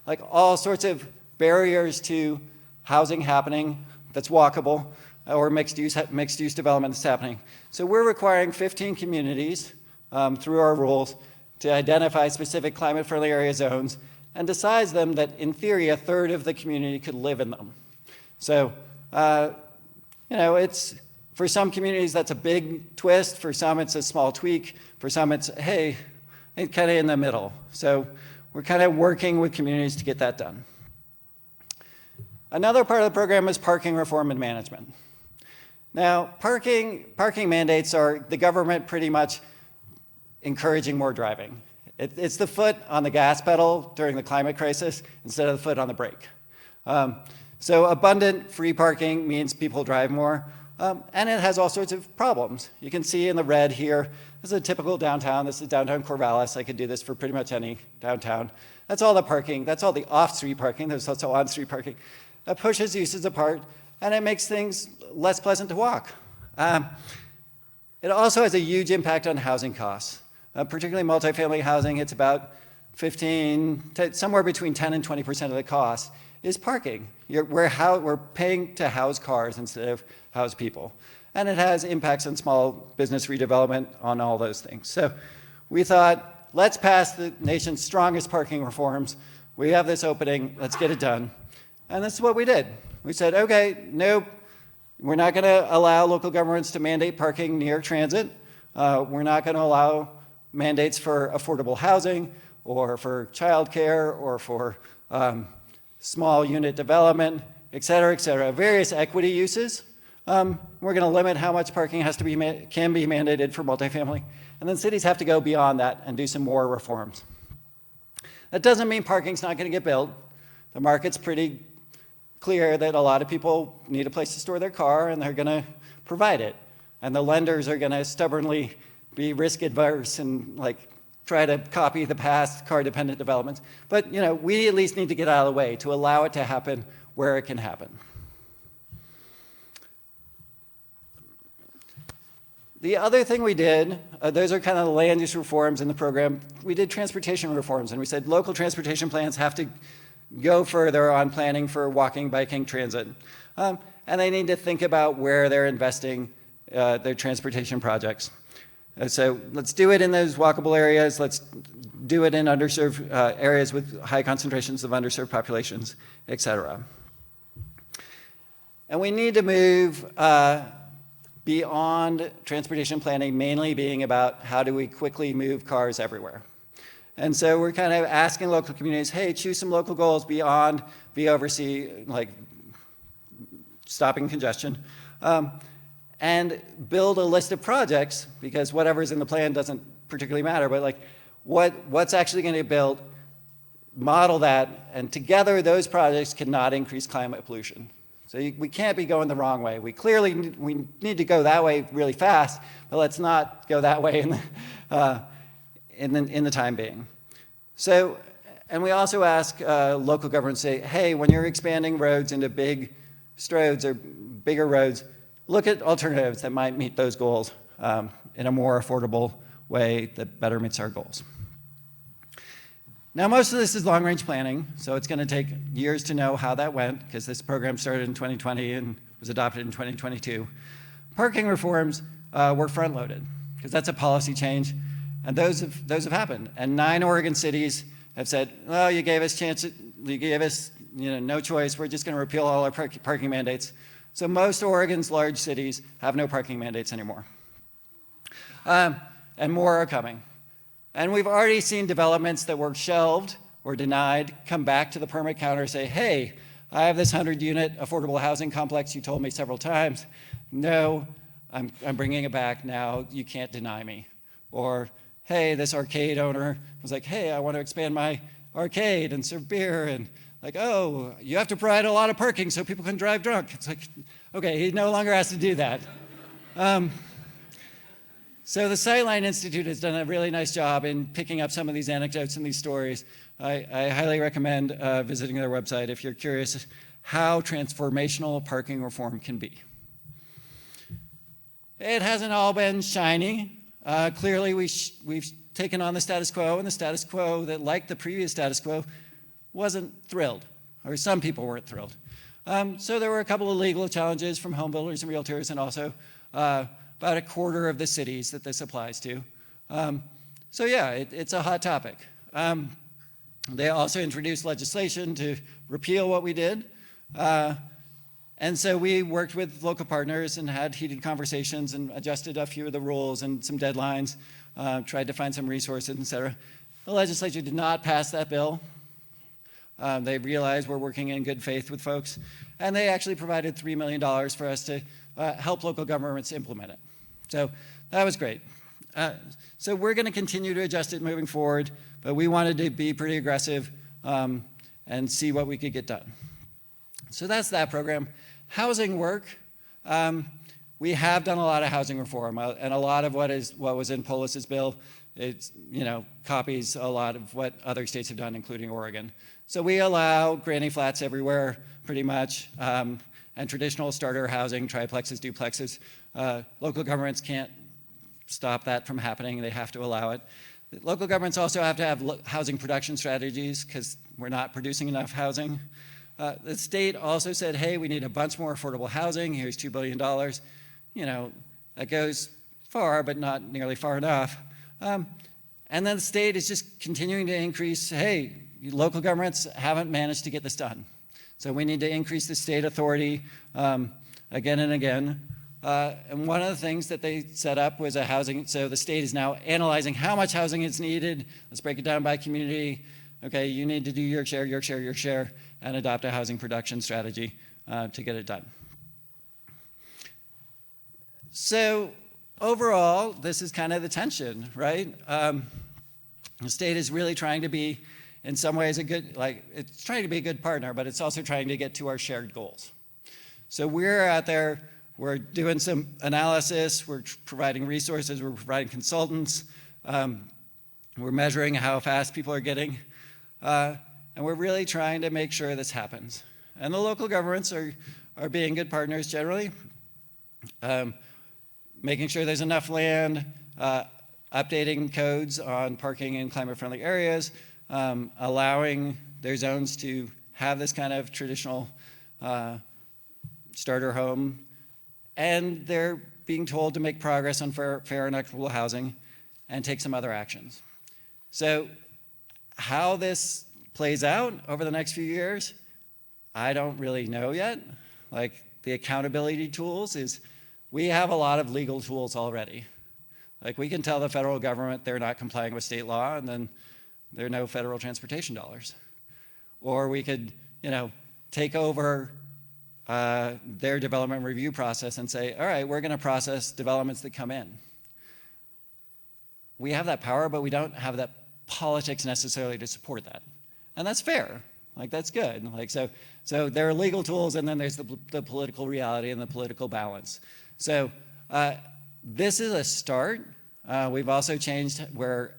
like all sorts of barriers to housing happening that's walkable or mixed use development that's happening. So we're requiring 15 communities through our rules to identify specific climate-friendly area zones and decides them that, in theory, a third of the community could live in them. So, it's, for some communities, that's a big twist. For some, it's a small tweak. For some, it's, hey, it's kind of in the middle. So we're kind of working with communities to get that done. Another part of the program is parking reform and management. Now, parking mandates are the government pretty much encouraging more driving. It's the foot on the gas pedal during the climate crisis instead of the foot on the brake. So abundant free parking means people drive more, and it has all sorts of problems. You can see in the red here, this is a typical downtown. This is downtown Corvallis. I could do this for pretty much any downtown. That's all the parking. That's all the off-street parking. There's also on-street parking. That pushes uses apart, and it makes things less pleasant to walk. It also has a huge impact on housing costs. Particularly multifamily housing, it's about somewhere between 10 and 20% of the cost is parking. We're paying to house cars instead of house people. And it has impacts on small business redevelopment, on all those things. So we thought, let's pass the nation's strongest parking reforms. We have this opening, let's get it done. And this is what we did. We said, okay, nope, we're not gonna allow local governments to mandate parking near transit. We're not gonna allow mandates for affordable housing or for childcare or for small unit development, et cetera, various equity uses. We're going to limit how much parking can be mandated for multifamily. And then cities have to go beyond that and do some more reforms. That doesn't mean parking's not going to get built. The market's pretty clear that a lot of people need a place to store their car and they're going to provide it. And the lenders are going to stubbornly be risk adverse and try to copy the past car-dependent developments. But we at least need to get out of the way to allow it to happen where it can happen. The other thing we did, those are kind of the land use reforms in the program. We did transportation reforms, and we said local transportation plans have to go further on planning for walking, biking, transit. And they need to think about where they're investing their transportation projects. So let's do it in those walkable areas. Let's do it in underserved areas with high concentrations of underserved populations, et cetera. And we need to move beyond transportation planning, mainly being about how do we quickly move cars everywhere. And so we're kind of asking local communities, hey, choose some local goals beyond VOC, like stopping congestion. And build a list of projects, because whatever's in the plan doesn't particularly matter, but what's actually going to get built, model that, and together those projects cannot increase climate pollution. So we can't be going the wrong way. We need to go that way really fast, but let's not go that way in the time being. So, and we also ask local governments, say, hey, when you're expanding roads into big stroads or bigger roads, look at alternatives that might meet those goals in a more affordable way that better meets our goals. Now, most of this is long-range planning, so it's going to take years to know how that went, because this program started in 2020 and was adopted in 2022. Parking reforms were front-loaded, because that's a policy change, and those have happened. And 9 Oregon cities have said, well, you gave us no choice, we're just going to repeal all our parking mandates. So most Oregon's large cities have no parking mandates anymore. And more are coming. And we've already seen developments that were shelved or denied come back to the permit counter and say, hey, I have this 100-unit affordable housing complex you told me several times. No, I'm bringing it back now. You can't deny me. Or, hey, this arcade owner was like, hey, I want to expand my arcade and serve beer. And oh, you have to provide a lot of parking so people can drive drunk. It's like, okay, he no longer has to do that. So the Sightline Institute has done a really nice job in picking up some of these anecdotes and these stories. I highly recommend visiting their website if you're curious how transformational parking reform can be. It hasn't all been shiny. Clearly, we've taken on the status quo, and the status quo that, like the previous status quo, wasn't thrilled, or some people weren't thrilled. So there were a couple of legal challenges from home builders and realtors, and also about a quarter of the cities that this applies to. So yeah, it's a hot topic. They also introduced legislation to repeal what we did. And so we worked with local partners and had heated conversations and adjusted a few of the rules and some deadlines, tried to find some resources, et cetera. The legislature did not pass that bill. They realized we're working in good faith with folks, and they actually provided $3 million for us to help local governments implement it. So that was great. So we're going to continue to adjust it moving forward, but we wanted to be pretty aggressive and see what we could get done. So that's that program. Housing work. We have done a lot of housing reform, and a lot of what was in Polis's bill, it's, copies a lot of what other states have done, including Oregon. So we allow granny flats everywhere, pretty much, and traditional starter housing, triplexes, duplexes. Local governments can't stop that from happening. They have to allow it. Local governments also have to have housing production strategies because we're not producing enough housing. The state also said, hey, we need a bunch more affordable housing. Here's $2 billion. That goes far, but not nearly far enough. And then the state is just continuing to increase, hey, local governments haven't managed to get this done. So we need to increase the state authority again and again. And one of the things that they set up was a housing, so the state is now analyzing how much housing is needed. Let's break it down by community. Okay, you need to do your share, your share, your share, and adopt a housing production strategy to get it done. So overall, this is kind of the tension, right? The state is really trying to be, in some ways, it's trying to be a good partner, but it's also trying to get to our shared goals. So we're out there, we're doing some analysis, we're providing resources, we're providing consultants, we're measuring how fast people are getting, and we're really trying to make sure this happens. And the local governments are being good partners generally, making sure there's enough land, updating codes on parking in climate-friendly areas, allowing their zones to have this kind of traditional starter home, and they're being told to make progress on fair and equitable housing and take some other actions. So how this plays out over the next few years, I don't really know yet. Like the accountability tools is, we have a lot of legal tools already. Like we can tell the federal government they're not complying with state law, and then there are no federal transportation dollars. Or we could, take over their development review process and say, all right, we're going to process developments that come in. We have that power, but we don't have that politics necessarily to support that. And that's fair. Like, that's good. Like, so there are legal tools, and then there's the political reality and the political balance. So this is a start. We've also changed where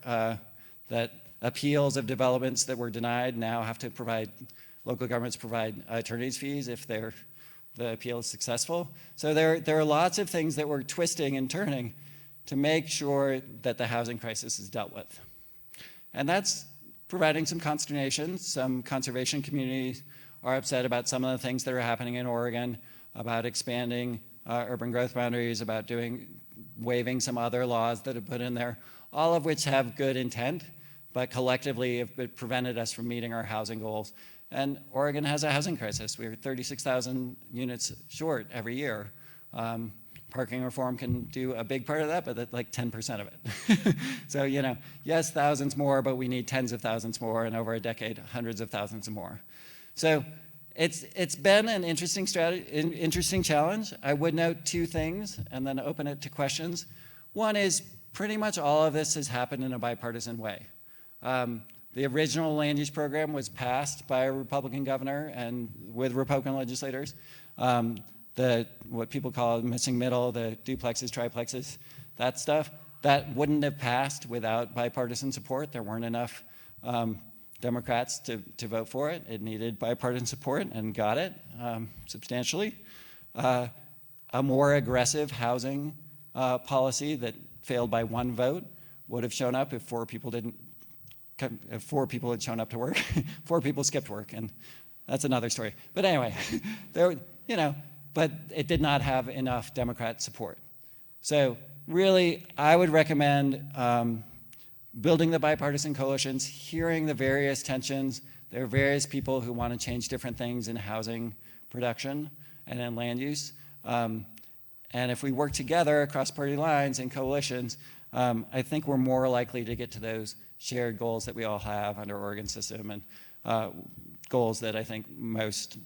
that appeals of developments that were denied now have to provide, local governments provide attorney's fees if the appeal is successful. So there are lots of things that we're twisting and turning to make sure that the housing crisis is dealt with. And that's providing some consternation. Some conservation communities are upset about some of the things that are happening in Oregon, about expanding urban growth boundaries, about waiving some other laws that have put in there, all of which have good intent, but collectively have prevented us from meeting our housing goals. And Oregon has a housing crisis. We're 36,000 units short every year. Parking reform can do a big part of that, but that's like 10% of it. So, yes, thousands more, but we need tens of thousands more, and over a decade, hundreds of thousands more. So it's been an interesting challenge. I would note two things and then open it to questions. One is pretty much all of this has happened in a bipartisan way. The original land use program was passed by a Republican governor and with Republican legislators. What people call missing middle, the duplexes, triplexes, that stuff, that wouldn't have passed without bipartisan support. There weren't enough Democrats to vote for it. It needed bipartisan support and got it substantially. A more aggressive housing policy that failed by one vote would have shown up if four people had shown up to work. 4 people skipped work, and that's another story. But anyway, but it did not have enough Democrat support. So really, I would recommend building the bipartisan coalitions, hearing the various tensions. There are various people who want to change different things in housing production and in land use. And if we work together across party lines in coalitions, I think we're more likely to get to those shared goals that we all have under Oregon system, and goals that I think most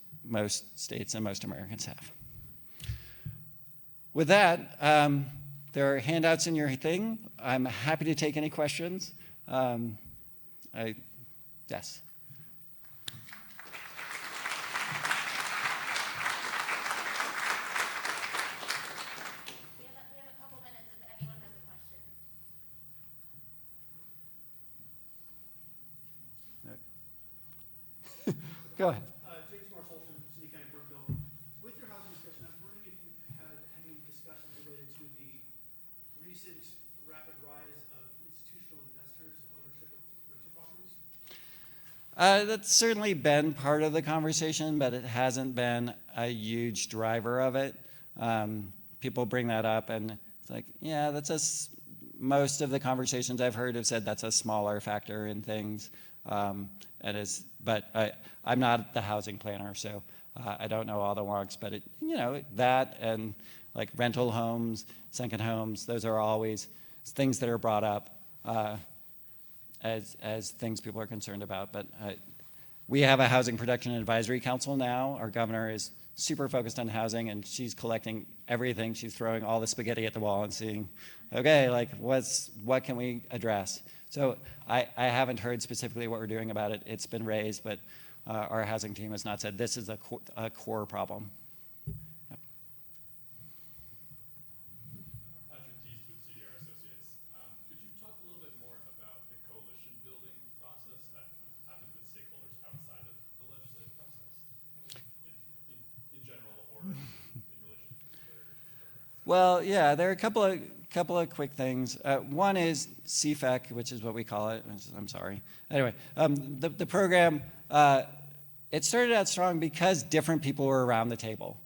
states and most Americans have. With that, there are handouts in your thing. I'm happy to take any questions. Yes. We have a couple minutes if anyone has a question. Go ahead. James Marshall from City County Brookville. With your housing discussion, I was wondering if you've had any discussions related to the recent rapid rise of institutional investors' ownership of rental properties? That's certainly been part of the conversation, but it hasn't been a huge driver of it. People bring that up, and it's like, yeah, most of the conversations I've heard have said that's a smaller factor in things. But I'm not the housing planner, so I don't know all the wonks. But that and like rental homes, second homes, those are always things that are brought up as things people are concerned about. But we have a housing production advisory council now. Our governor is super focused on housing, and she's collecting everything. She's throwing all the spaghetti at the wall and seeing, okay, like what can we address? So I haven't heard specifically what we're doing about it. It's been raised, but our housing team has not said this is a core problem. Yep. Patrick Deast with CDR Associates. Could you talk a little bit more about the coalition building process that happens with stakeholders outside of the legislative process, in general, or in relation to their program? Well, yeah, there are a couple of quick things. One is CFEC, which is what we call it. I'm sorry. Anyway, the program, it started out strong because different people were around the table.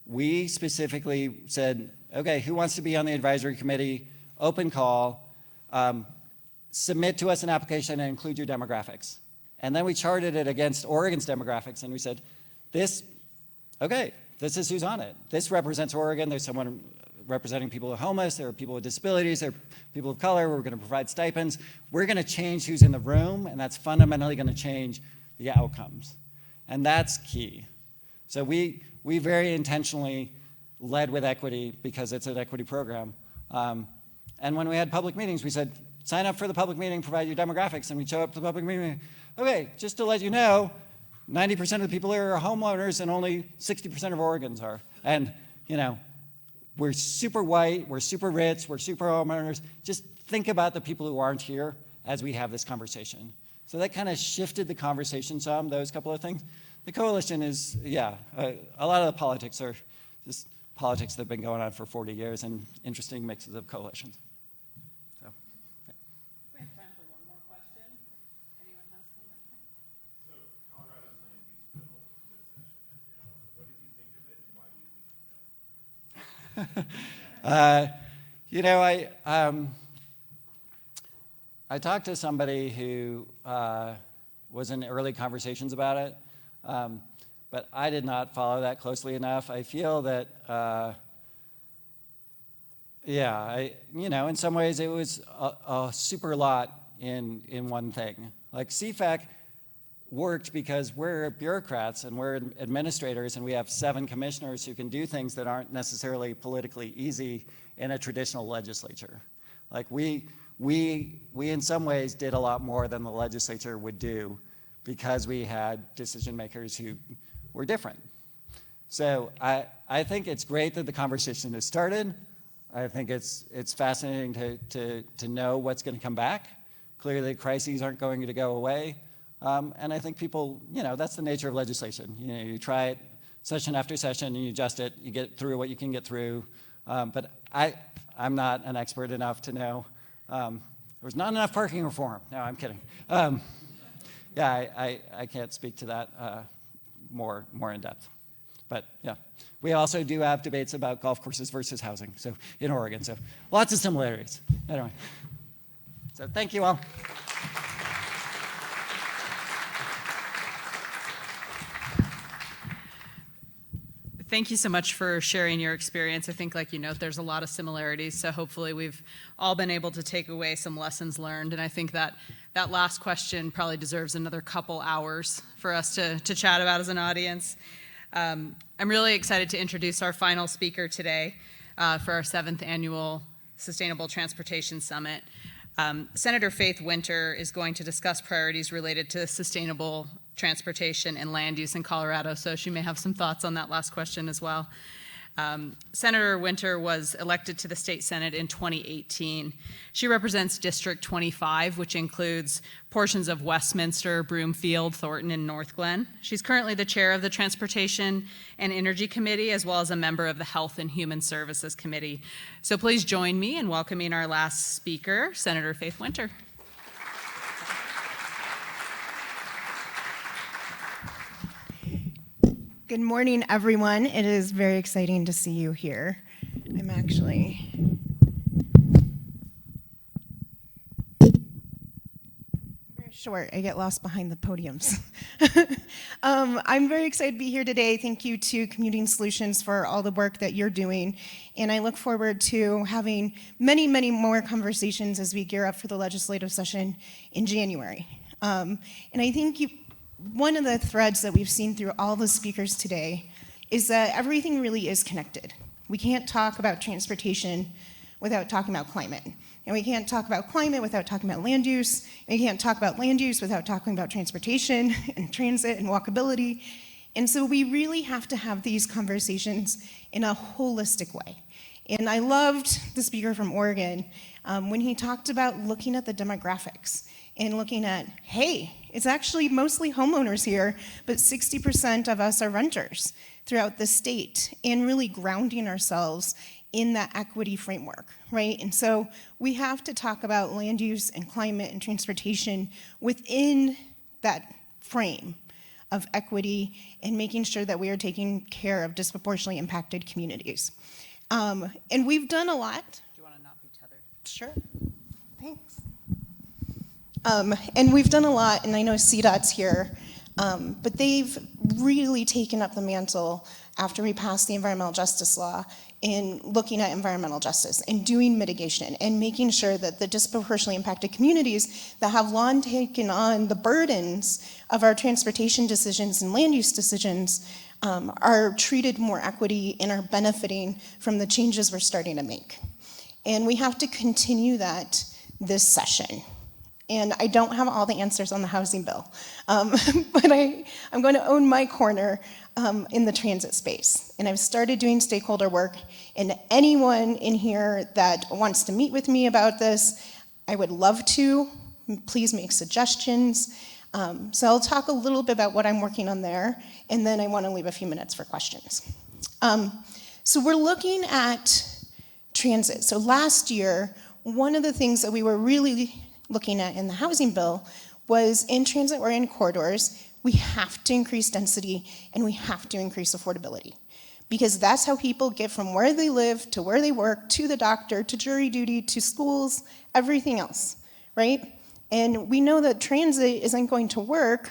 We specifically said, okay, who wants to be on the advisory committee? Open call. Submit to us an application and include your demographics. And then we charted it against Oregon's demographics, and we said, this is who's on it. This represents Oregon. There's someone representing people who are homeless, there are people with disabilities, there are people of color, we're going to provide stipends. We're going to change who's in the room, and that's fundamentally going to change the outcomes. And that's key. So we very intentionally led with equity because it's an equity program. And when we had public meetings, we said, sign up for the public meeting, provide your demographics, and we'd show up to the public meeting. Okay, just to let you know, 90% of the people here are homeowners and only 60% of Oregons are. And, we're super white, we're super rich, we're super homeowners. Just think about the people who aren't here as we have this conversation. So that kind of shifted the conversation some, those couple of things. The coalition is, a lot of the politics are just politics that have been going on for 40 years and interesting mixes of coalitions. So, yeah. We have time for one more question. Anyone has one more? So Colorado's land use bill this session, what did you think of it, and why do you think it failed? I talked to somebody who was in early conversations about it, but I did not follow that closely enough. I feel that, in some ways it was a super lot in one thing. Like CFAC worked because we're bureaucrats and we're administrators, and we have 7 commissioners who can do things that aren't necessarily politically easy in a traditional legislature. Like we in some ways did a lot more than the legislature would do because we had decision makers who were different. So I think it's great that the conversation has started. I think it's fascinating to know what's going to come back. Clearly, crises aren't going to go away. And I think people, that's the nature of legislation. You try it session after session, and you adjust it. You get through what you can get through. But I'm not an expert enough to know. There was not enough parking reform. No, I'm kidding. Yeah, I can't speak to that more in depth. But yeah, we also do have debates about golf courses versus housing, so in Oregon. So lots of similarities. Anyway, so thank you all. Thank you so much for sharing your experience. I think, like you note, there's a lot of similarities, so hopefully we've all been able to take away some lessons learned. And I think that that last question probably deserves another couple hours for us to chat about as an audience. I'm really excited to introduce our final speaker today for our 7th Annual Sustainable Transportation Summit. Senator Faith Winter is going to discuss priorities related to sustainable transportation and land use in Colorado, so she may have some thoughts on that last question as well. Senator Winter was elected to the state Senate in 2018. She represents District 25, which includes portions of Westminster, Broomfield, Thornton, and North Glen. She's currently the chair of the Transportation and Energy Committee, as well as a member of the Health and Human Services Committee. So please join me in welcoming our last speaker, Senator Faith Winter. Good morning, everyone. It is very exciting to see you here. I'm actually very short. I get lost behind the podiums. I'm very excited to be here today. Thank you to Commuting Solutions for all the work that you're doing. And I look forward to having many, many more conversations as we gear up for the legislative session in January. And I think one of the threads that we've seen through all the speakers today is that everything really is connected. We can't talk about transportation without talking about climate. And we can't talk about climate without talking about land use. And we can't talk about land use without talking about transportation and transit and walkability. And so we really have to have these conversations in a holistic way. And I loved the speaker from Oregon when he talked about looking at the demographics and looking at, hey, it's actually mostly homeowners here, but 60% of us are renters throughout the state, and really grounding ourselves in that equity framework, right? And so we have to talk about land use and climate and transportation within that frame of equity and making sure that we are taking care of disproportionately impacted communities. And we've done a lot. Do you want to not be tethered? Sure. Thanks. And we've done a lot, and I know CDOT's here, but they've really taken up the mantle after we passed the environmental justice law in looking at environmental justice and doing mitigation and making sure that the disproportionately impacted communities that have long taken on the burdens of our transportation decisions and land use decisions are treated more equity and are benefiting from the changes we're starting to make. And we have to continue that this session. And I don't have all the answers on the housing bill, but I'm going to own my corner in the transit space. And I've started doing stakeholder work, and anyone in here that wants to meet with me about this, I would love to. Please make suggestions. So I'll talk a little bit about what I'm working on there, and then I want to leave a few minutes for questions. So we're looking at transit. So last year, one of the things that we were really looking at in the housing bill was in transit-oriented corridors, we have to increase density and we have to increase affordability, because that's how people get from where they live to where they work, to the doctor, to jury duty, to schools, everything else, right? And we know that transit isn't going to work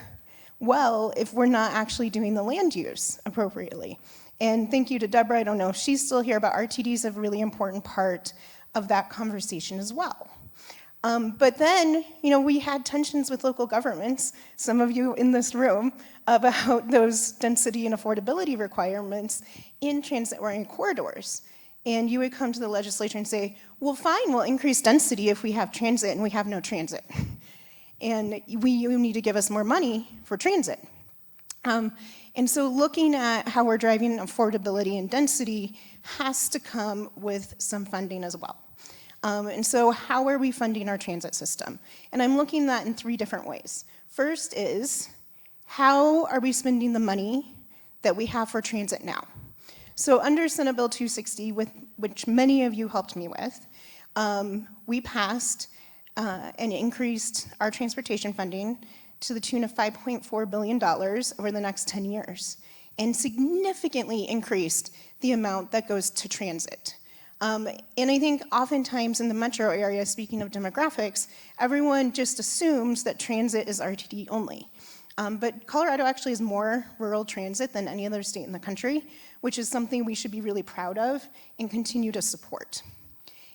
well if we're not actually doing the land use appropriately. And thank you to Deborah, I don't know if she's still here, but RTD is a really important part of that conversation as well. But then, we had tensions with local governments, some of you in this room, about those density and affordability requirements in transit-oriented corridors. And you would come to the legislature and say, well, fine, we'll increase density if we have transit and we have no transit. And you need to give us more money for transit. And so looking at how we're driving affordability and density has to come with some funding as well. And so how are we funding our transit system? And I'm looking at that in 3 different ways. First is, how are we spending the money that we have for transit now? So under Senate Bill 260, which many of you helped me with, we passed and increased our transportation funding to the tune of $5.4 billion over the next 10 years, and significantly increased the amount that goes to transit. And I think oftentimes in the metro area, speaking of demographics, everyone just assumes that transit is RTD only. But Colorado actually has more rural transit than any other state in the country, which is something we should be really proud of and continue to support.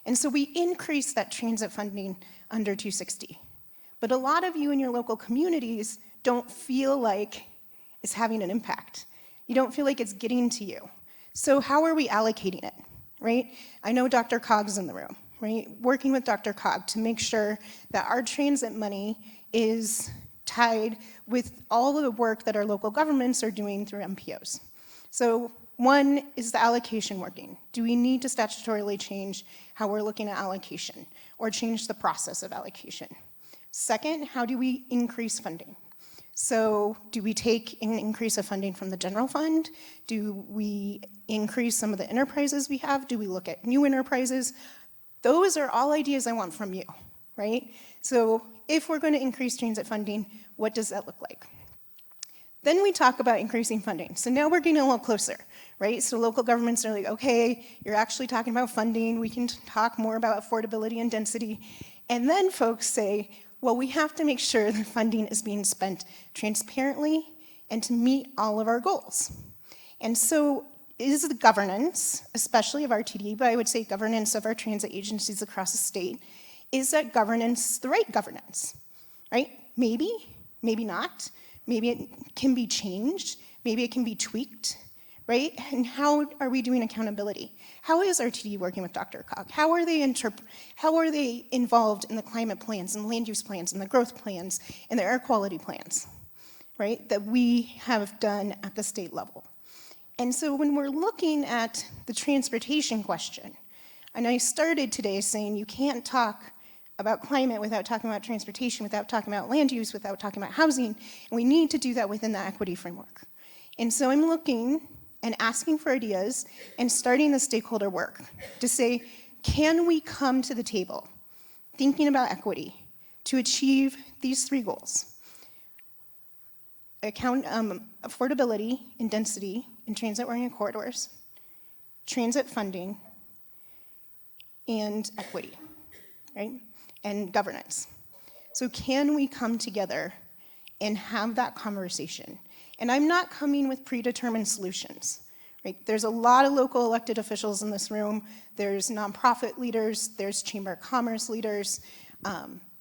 And so we increased that transit funding under 260. But a lot of you in your local communities don't feel like it's having an impact. You don't feel like it's getting to you. So how are we allocating it, right? I know Dr. Cogg's in the room, right? Working with Dr. Cogg to make sure that our transit money is tied with all of the work that our local governments are doing through MPOs. So 1, is the allocation working? Do we need to statutorily change how we're looking at allocation or change the process of allocation? 2nd, how do we increase funding? So do we take an increase of funding from the general fund? Do we increase some of the enterprises we have? Do we look at new enterprises? Those are all ideas I want from you, right? So if we're going to increase transit funding, what does that look like? Then we talk about increasing funding. So now we're getting a little closer, right? So local governments are like, okay, you're actually talking about funding. We can talk more about affordability and density. And then folks say, well, we have to make sure the funding is being spent transparently and to meet all of our goals. And so is the governance, especially of RTD, but I would say governance of our transit agencies across the state, is that governance the right governance, right? Maybe, maybe not. Maybe it can be changed. Maybe it can be tweaked, right? And how are we doing accountability? How is RTD working with Dr. Cogg? How are they involved in the climate plans and land use plans and the growth plans and the air quality plans, right? That we have done at the state level. And so when we're looking at the transportation question, and I started today saying you can't talk about climate without talking about transportation, without talking about land use, without talking about housing, and we need to do that within the equity framework. And so I'm looking and asking for ideas and starting the stakeholder work to say, can we come to the table thinking about equity to achieve these 3 goals? Affordability and density in transit-oriented corridors, transit funding, and equity, right? And governance. So can we come together and have that conversation? And I'm not coming with predetermined solutions, right? There's a lot of local elected officials in this room. There's nonprofit leaders, there's chamber of commerce leaders,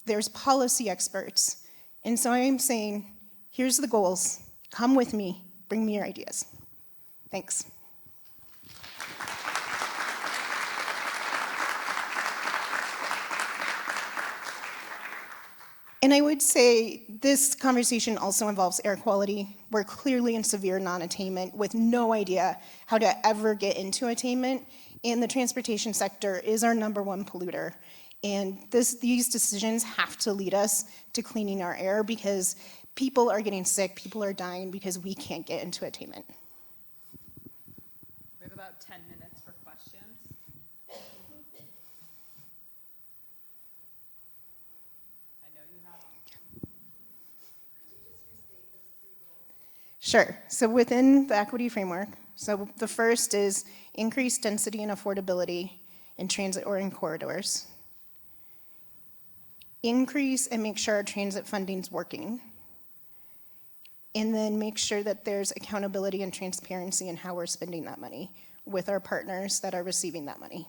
there's policy experts. And so I'm saying, here's the goals, come with me, bring me your ideas. Thanks. And I would say this conversation also involves air quality. We're clearly in severe non-attainment with no idea how to ever get into attainment. And the transportation sector is our #1 polluter. And these decisions have to lead us to cleaning our air because people are getting sick, people are dying because we can't get into attainment. We have about 10 minutes for questions. Sure. So within the equity framework, so the first is increase density and affordability in transit-oriented corridors. Increase and make sure our transit funding's working. And then make sure that there's accountability and transparency in how we're spending that money with our partners that are receiving that money.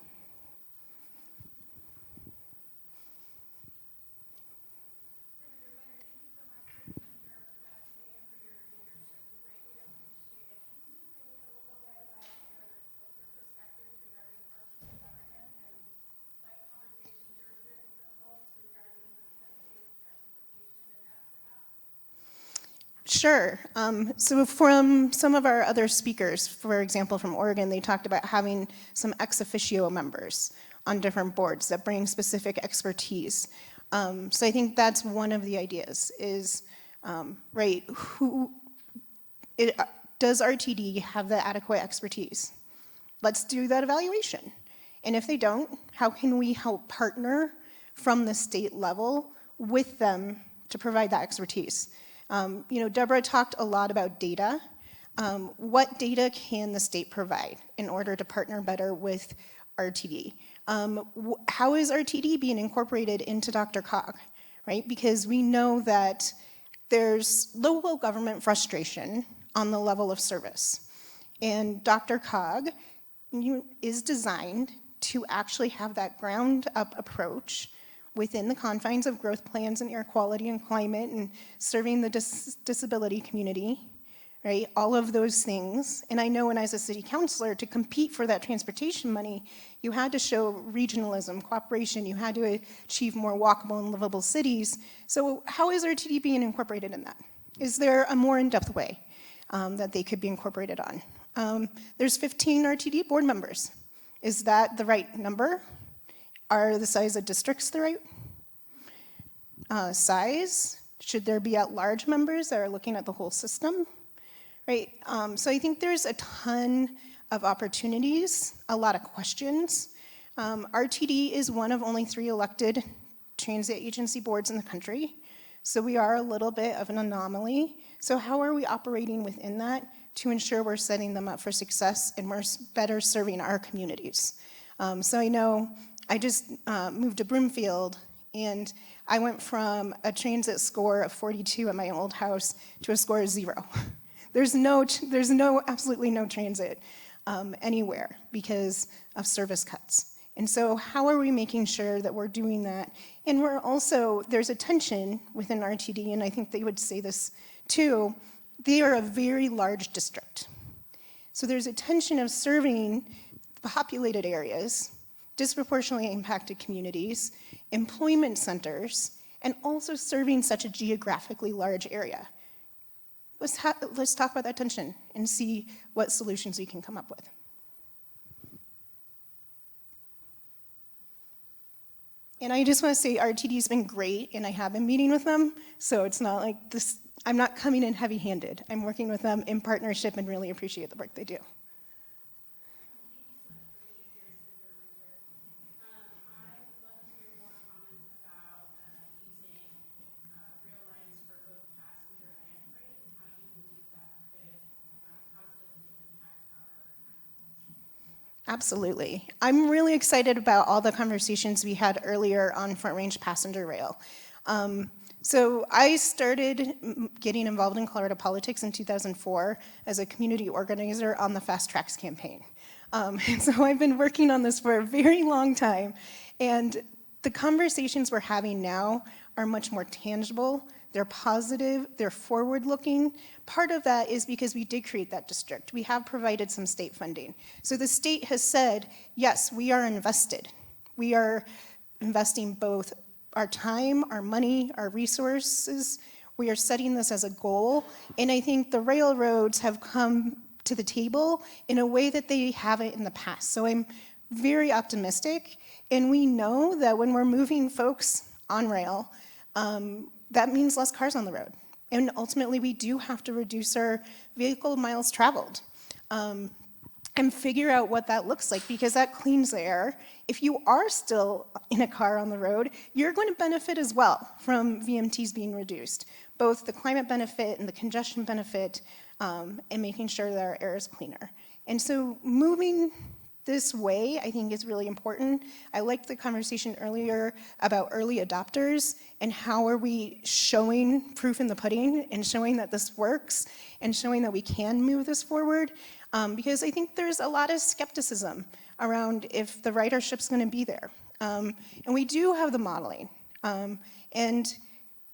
Sure. So from some of our other speakers, for example, from Oregon, they talked about having some ex officio members on different boards that bring specific expertise. So I think that's one of the ideas is, right, does RTD have the adequate expertise? Let's do that evaluation. And if they don't, how can we help partner from the state level with them to provide that expertise? Deborah talked a lot about data. What data can the state provide in order to partner better with RTD? How is RTD being incorporated into DRCOG, right? Because we know that there's local government frustration on the level of service. And DRCOG is designed to actually have that ground-up approach within the confines of growth plans and air quality and climate and serving the disability community, right? All of those things. And I know when I was a city councilor, to compete for that transportation money, you had to show regionalism, cooperation, you had to achieve more walkable and livable cities. So how is RTD being incorporated in that? Is there a more in-depth way that they could be incorporated on? There's 15 RTD board members. Is that the right number? Are the size of districts the right size? Should there be at-large members that are looking at the whole system? Right. So I think there's a ton of opportunities, a lot of questions. RTD is one of only 3 elected transit agency boards in the country. So we are a little bit of an anomaly. So how are we operating within that to ensure we're setting them up for success and we're better serving our communities? So I know I just moved to Broomfield, and I went from a transit score of 42 at my old house to a score of 0. There's absolutely no transit anywhere because of service cuts. And so how are we making sure that we're doing that? And there's a tension within RTD, and I think they would say this too, they are a very large district. So there's a tension of serving populated areas, disproportionately impacted communities, employment centers, and also serving such a geographically large area. Let's talk about that tension and see what solutions we can come up with. And I just want to say RTD's been great, and I have been meeting with them, so it's not like this, I'm not coming in heavy-handed. I'm working with them in partnership and really appreciate the work they do. Absolutely. I'm really excited about all the conversations we had earlier on Front Range Passenger Rail. So I started getting involved in Colorado politics in 2004 as a community organizer on the Fast Tracks campaign. And so I've been working on this for a very long time, and the conversations we're having now are much more tangible. They're positive, they're forward-looking. Part of that is because we did create that district. We have provided some state funding. So the state has said, yes, we are invested. We are investing both our time, our money, our resources. We are setting this as a goal. And I think the railroads have come to the table in a way that they haven't in the past. So I'm very optimistic. And we know that when we're moving folks on rail, that means less cars on the road. And ultimately, we do have to reduce our vehicle miles traveled and figure out what that looks like, because that cleans the air. If you are still in a car on the road, you're going to benefit as well from VMTs being reduced, both the climate benefit and the congestion benefit, and making sure that our air is cleaner. And so moving this way, I think, is really important. I liked the conversation earlier about early adopters and how are we showing proof in the pudding and showing that this works and showing that we can move this forward, because I think there's a lot of skepticism around if the ridership's going to be there. And we do have the modeling, and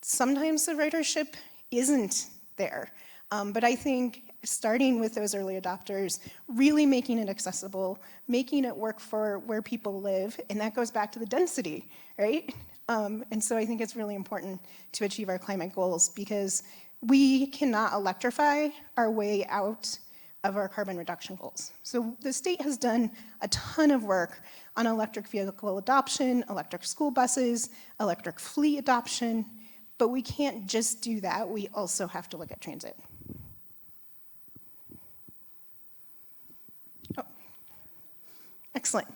sometimes the ridership isn't there. But I think starting with those early adopters, really making it accessible, making it work for where people live, and that goes back to the density, right? And so I think it's really important to achieve our climate goals, because we cannot electrify our way out of our carbon reduction goals. So the state has done a ton of work on electric vehicle adoption, electric school buses, electric fleet adoption, but we can't just do that. We also have to look at transit. Oh, excellent.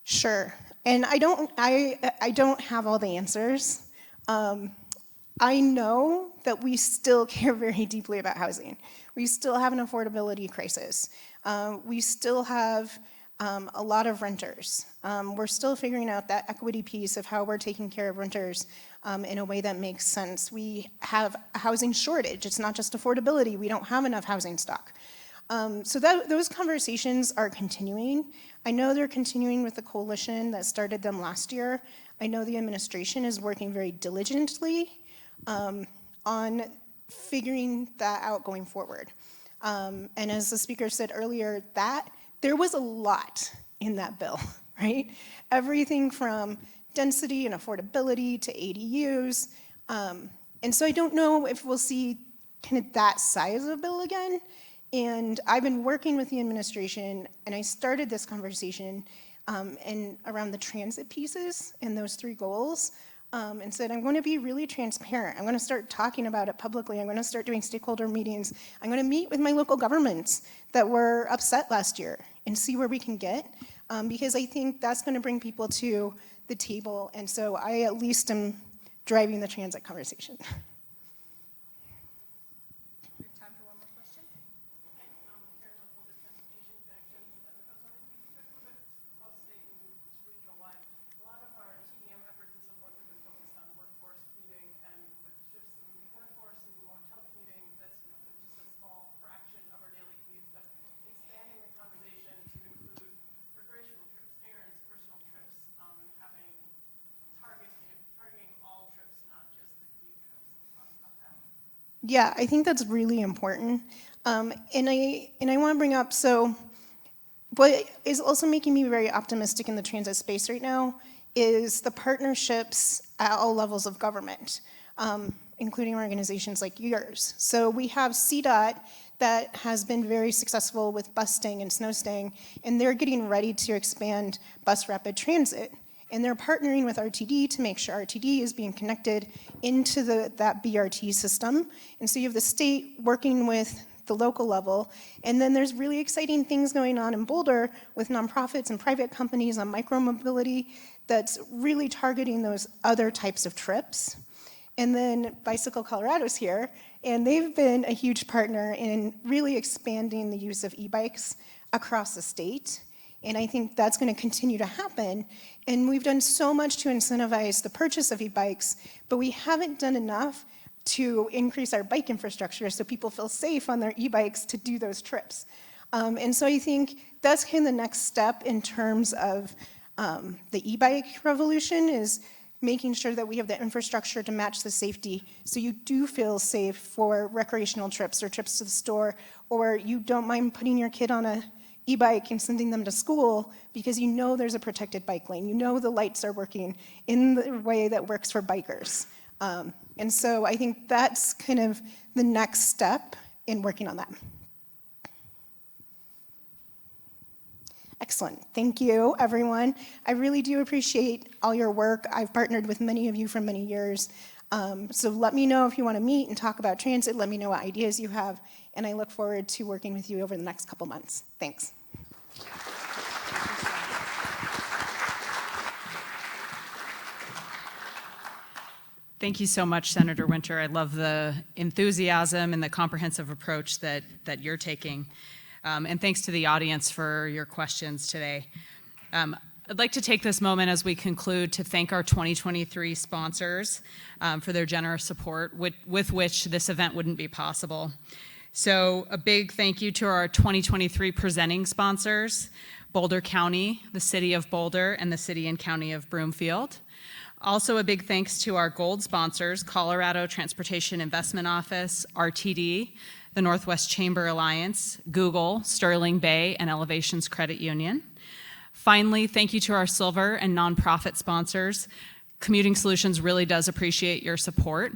Sure, and I don't have all the answers. I know that we still care very deeply about housing. We still have an affordability crisis. We still have a lot of renters. We're still figuring out that equity piece of how we're taking care of renters in a way that makes sense. We have a housing shortage. It's not just affordability. We don't have enough housing stock. So those conversations are continuing. I know they're continuing with the coalition that started them last year. I know the administration is working very diligently on figuring that out going forward. And as the speaker said earlier, there was a lot in that bill, right? Everything from density and affordability to ADUs. And so I don't know if we'll see kind of that size of a bill again. And I've been working with the administration, and I started this conversation around the transit pieces and those 3 goals, and said, I'm going to be really transparent. I'm going to start talking about it publicly. I'm going to start doing stakeholder meetings. I'm going to meet with my local governments that were upset last year and see where we can get, because I think that's going to bring people to the table. And so I at least am driving the transit conversation. Yeah, I think that's really important. And I want to bring up, so what is also making me very optimistic in the transit space right now is the partnerships at all levels of government, including organizations like yours. So we have CDOT that has been very successful with bus staying and snow staying, and they're getting ready to expand bus rapid transit. And they're partnering with RTD to make sure RTD is being connected into that BRT system. And so you have the state working with the local level. And then there's really exciting things going on in Boulder with nonprofits and private companies on micromobility that's really targeting those other types of trips. And then Bicycle Colorado's here, and they've been a huge partner in really expanding the use of e-bikes across the state. And I think that's going to continue to happen. And we've done so much to incentivize the purchase of e-bikes, but we haven't done enough to increase our bike infrastructure so people feel safe on their e-bikes to do those trips. And so I think that's kind of the next step in terms of the e-bike revolution, is making sure that we have the infrastructure to match the safety so you do feel safe for recreational trips or trips to the store, or you don't mind putting your kid on a e-bike and sending them to school because you know there's a protected bike lane. You know the lights are working in the way that works for bikers. And so I think that's kind of the next step in working on that. Excellent. Thank you, everyone. I really do appreciate all your work. I've partnered with many of you for many years. So let me know if you want to meet and talk about transit. Let me know what ideas you have. And I look forward to working with you over the next couple months. Thanks. Thank you so much, Senator Winter. I love the enthusiasm and the comprehensive approach that you're taking. And thanks to the audience for your questions today. I'd like to take this moment as we conclude to thank our 2023 sponsors for their generous support with which this event wouldn't be possible. So a big thank you to our 2023 presenting sponsors, Boulder County, the City of Boulder, and the City and County of Broomfield. Also a big thanks to our gold sponsors, Colorado Transportation Investment Office, RTD, the Northwest Chamber Alliance, Google, Sterling Bay, and Elevations Credit Union. Finally, thank you to our silver and nonprofit sponsors. Commuting Solutions really does appreciate your support.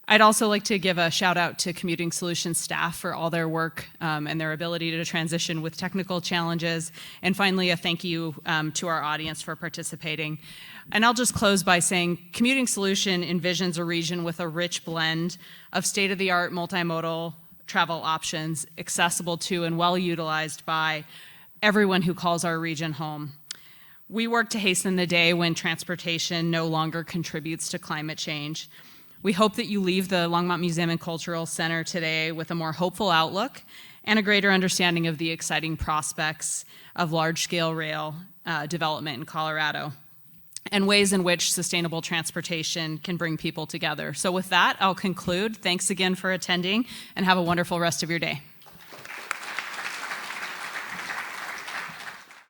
I'd also like to give a shout out to Commuting Solutions staff for all their work and their ability to transition with technical challenges. And finally, a thank you to our audience for participating. And I'll just close by saying Commuting Solution envisions a region with a rich blend of state-of-the-art multimodal travel options accessible to and well utilized by everyone who calls our region home. We work to hasten the day when transportation no longer contributes to climate change. We hope that you leave the Longmont Museum and Cultural Center today with a more hopeful outlook and a greater understanding of the exciting prospects of large-scale rail development in Colorado and ways in which sustainable transportation can bring people together. So with that, I'll conclude. Thanks again for attending, and have a wonderful rest of your day.